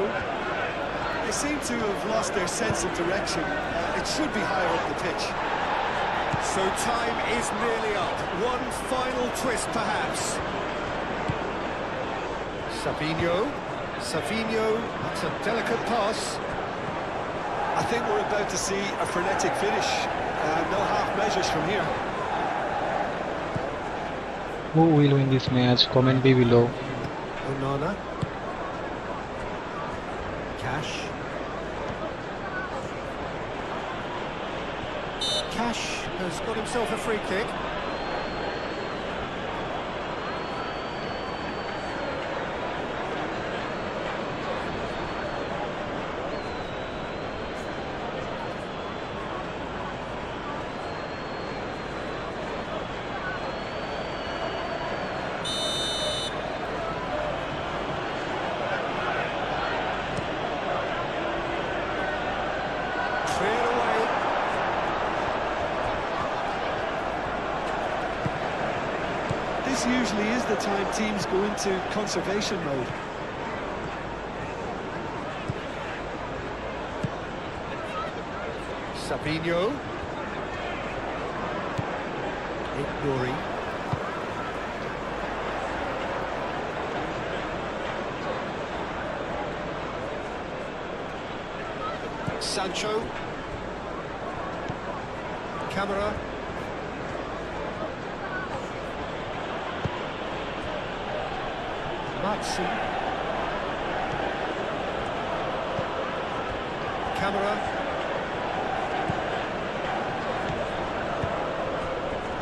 They seem to have lost their sense of direction. It should be higher up the pitch. So time is nearly up. One final twist, perhaps. Savinho. Savinho. That's a delicate pass. I think we're about to see a frenetic finish. No half measures from here. Who will win this match? Comment below. Onana. Cash. Cash has got himself a free kick. Cleared away. This usually is the time teams go into conservation mode. Savinho. Ignoring. Sancho. Camera. Matson. Camera.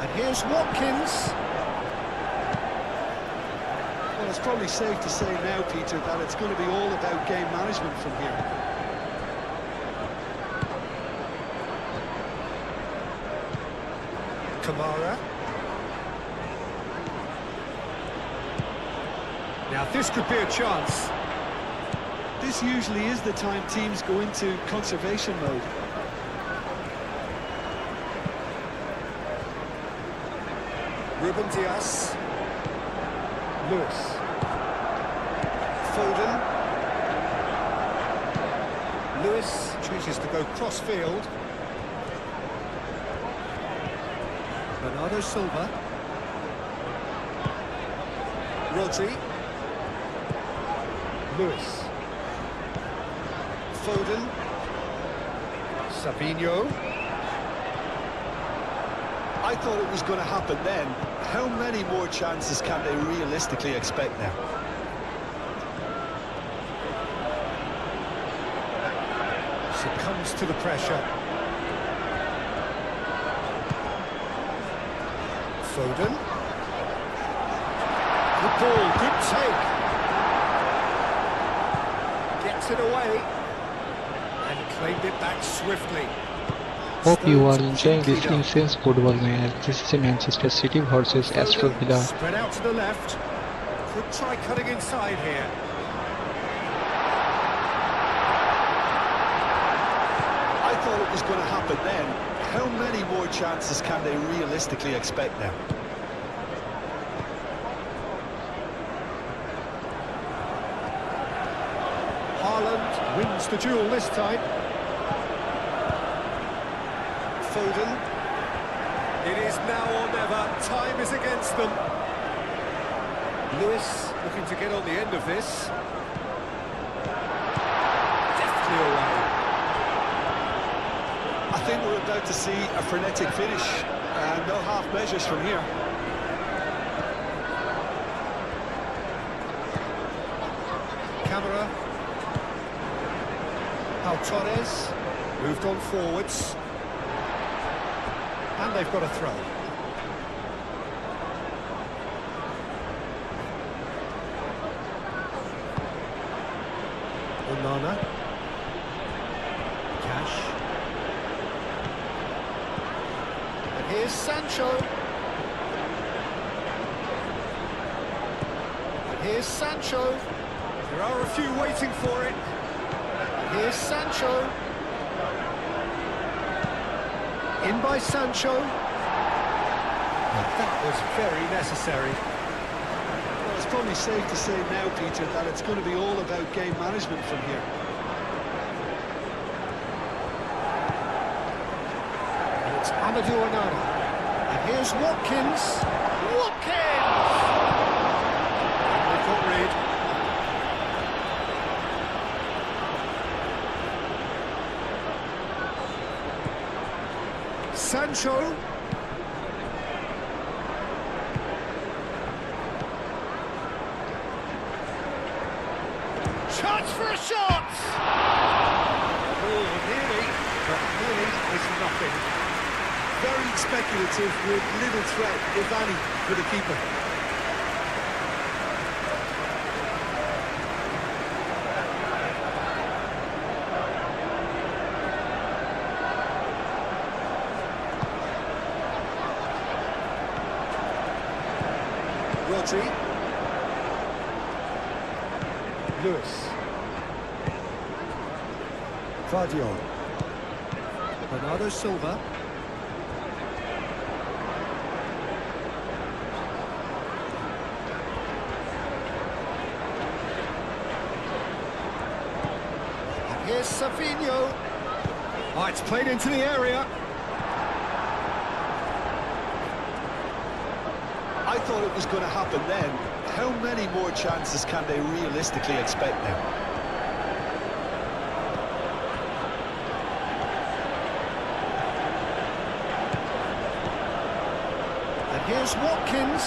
And here's Watkins. Well, it's probably safe to say now, Peter, that it's going to be all about game management from here. Kamara. Now this could be a chance. This usually is the time teams go into conservation mode. Ruben Dias. Lewis. Foden. Lewis chooses to go cross-field. Bernardo Silva. Rodri. Lewis. Foden. Savinho. I thought it was going to happen then. How many more chances can they realistically expect now? Succumbs to the pressure. Foden. Good ball, good take. Gets it away. And claimed it back swiftly. Hope you are Stones enjoying this gently down. intense football match. This is a Manchester City versus Aston Foden Villa. spread out to the left. Could try cutting inside here. I thought it was going to happen then. How many more chances can they realistically expect now? Haaland wins the duel this time. Foden. It is now or never. Time is against them. Lewis looking to get on the end of this. Deftly away. I think we're about to see a frenetic finish, and no half measures from here. Camera. Pau Torres moved on forwards. And they've got a throw. Onana. Cash. And here's Sancho. And here's Sancho. There are a few waiting for it. And here's Sancho. In by Sancho. That was very necessary. Well, it's probably safe to say now, Peter, that it's going to be all about game management from here. And it's Amadou Onana. And here's Watkins. Watkins! And they've got rid. Sancho. Chance for a shot! Oh, nearly, but nearly is nothing. Very speculative with little threat, if any, for the keeper. Rodri. Lewis. Vardiol. Bernardo Silva. And here's Savinho. Oh, it's played into the area. I thought it was going to happen then. How many more chances can they realistically expect now? And here's Watkins.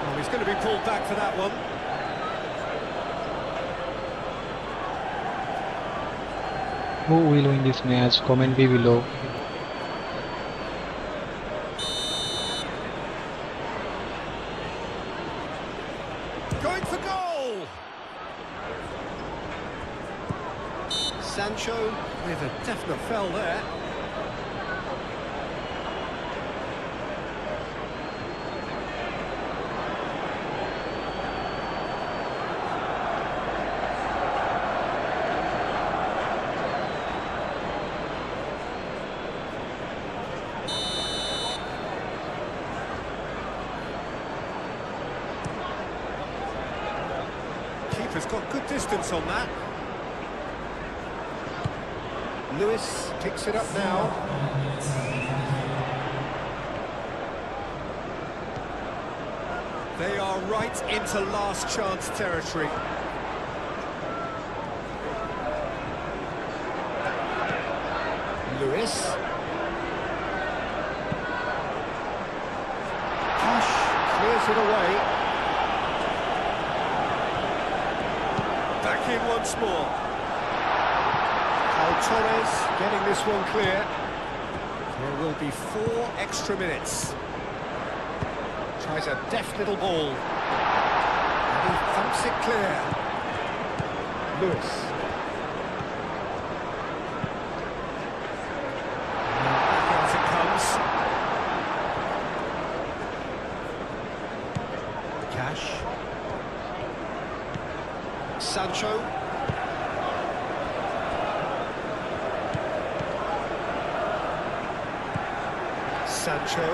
Oh, he's going to be pulled back for that one. Who will win this match? Comment below. Going for goal! Sancho with a definite foul there. Keeper's got good distance on that. Lewis picks it up now. They are right into last chance territory. Lewis. Cash clears it away. Back in once more. Torres getting this one clear. There will be 4 extra minutes. Tries a deft little ball. And he thumps it clear. Lewis. And back out it comes. Cash. Sancho. Sancho,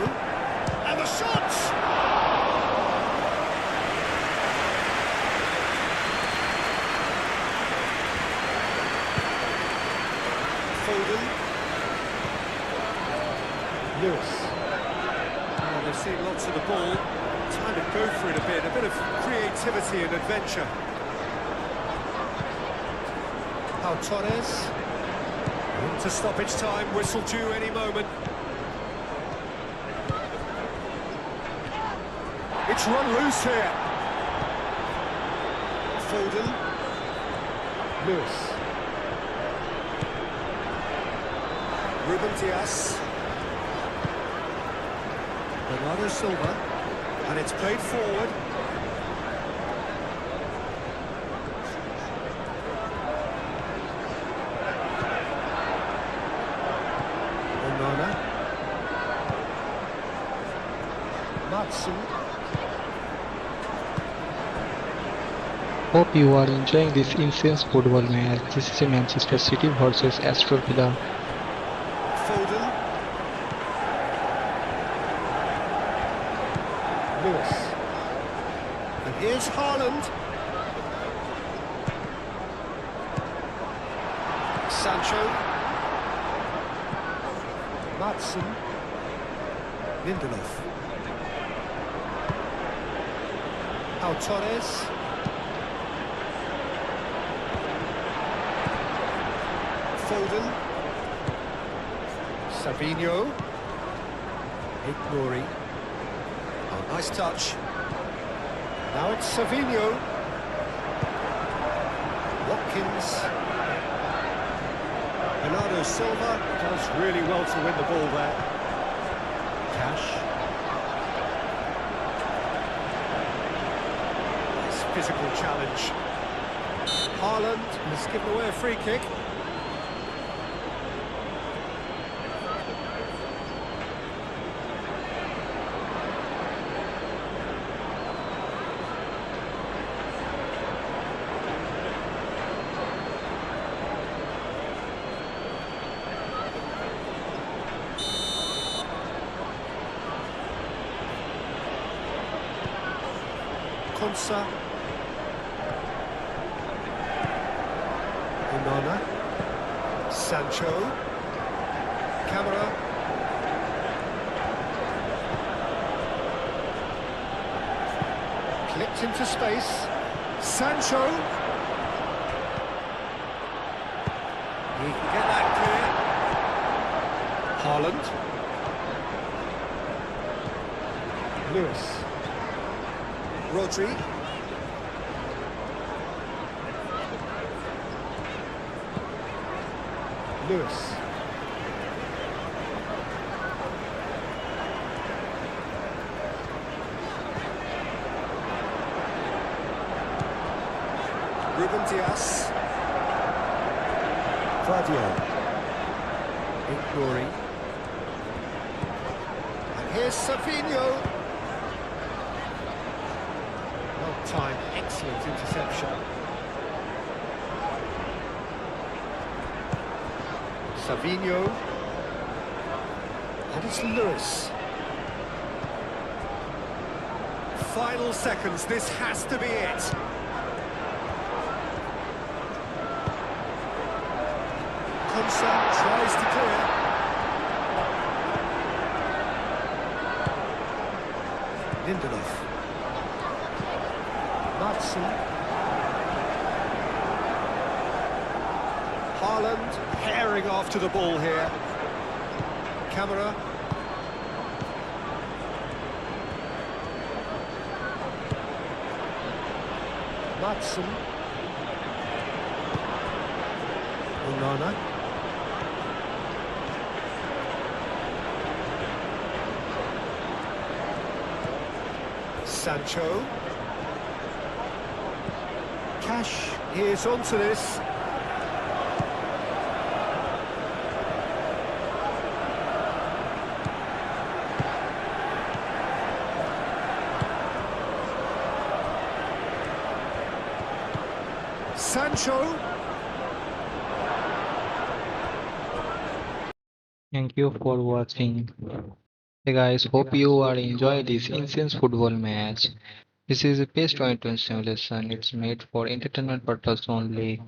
and the shot! Foden. Lewis. Oh, they've seen lots of the ball. Time to go for it a bit of creativity and adventure. Torres. Into stoppage time, whistle due any moment. It's run loose here. Foden. Lewis. Ruben Dias. Bernardo Silva. And it's played forward. Onana. Matson. Hope you are enjoying this intense football match. This is a Manchester City versus Aston Villa. Foden. Lewis. And here's Haaland. Sancho. Matson. Lindelof. Torres. Foden. Savinho. Ignori. Oh, nice touch. Now it's Savinho. Watkins. Bernardo Silva does really well to win the ball there. Cash. Nice physical challenge. Haaland has given away a free kick. Konsa. Onana. Sancho. Camera. Clipped into space. Sancho. He can get that clear. Haaland. Lewis. Rodri. Lewis. Ruben Dias. Vadio. Ignori. And here's Savinho. Time, excellent interception. Savinho. And it's Lewis. Final seconds, this has to be it. Konsa tries to clear. Lindelof. Matson. Haaland herring after the ball here. Camera. Matson. Onana. Sancho. Cash is onto this. Sancho. Thank you for watching. Hey guys, hope you are enjoy this intense football match. This is a PES 2020 simulation. It's made for entertainment purpose only.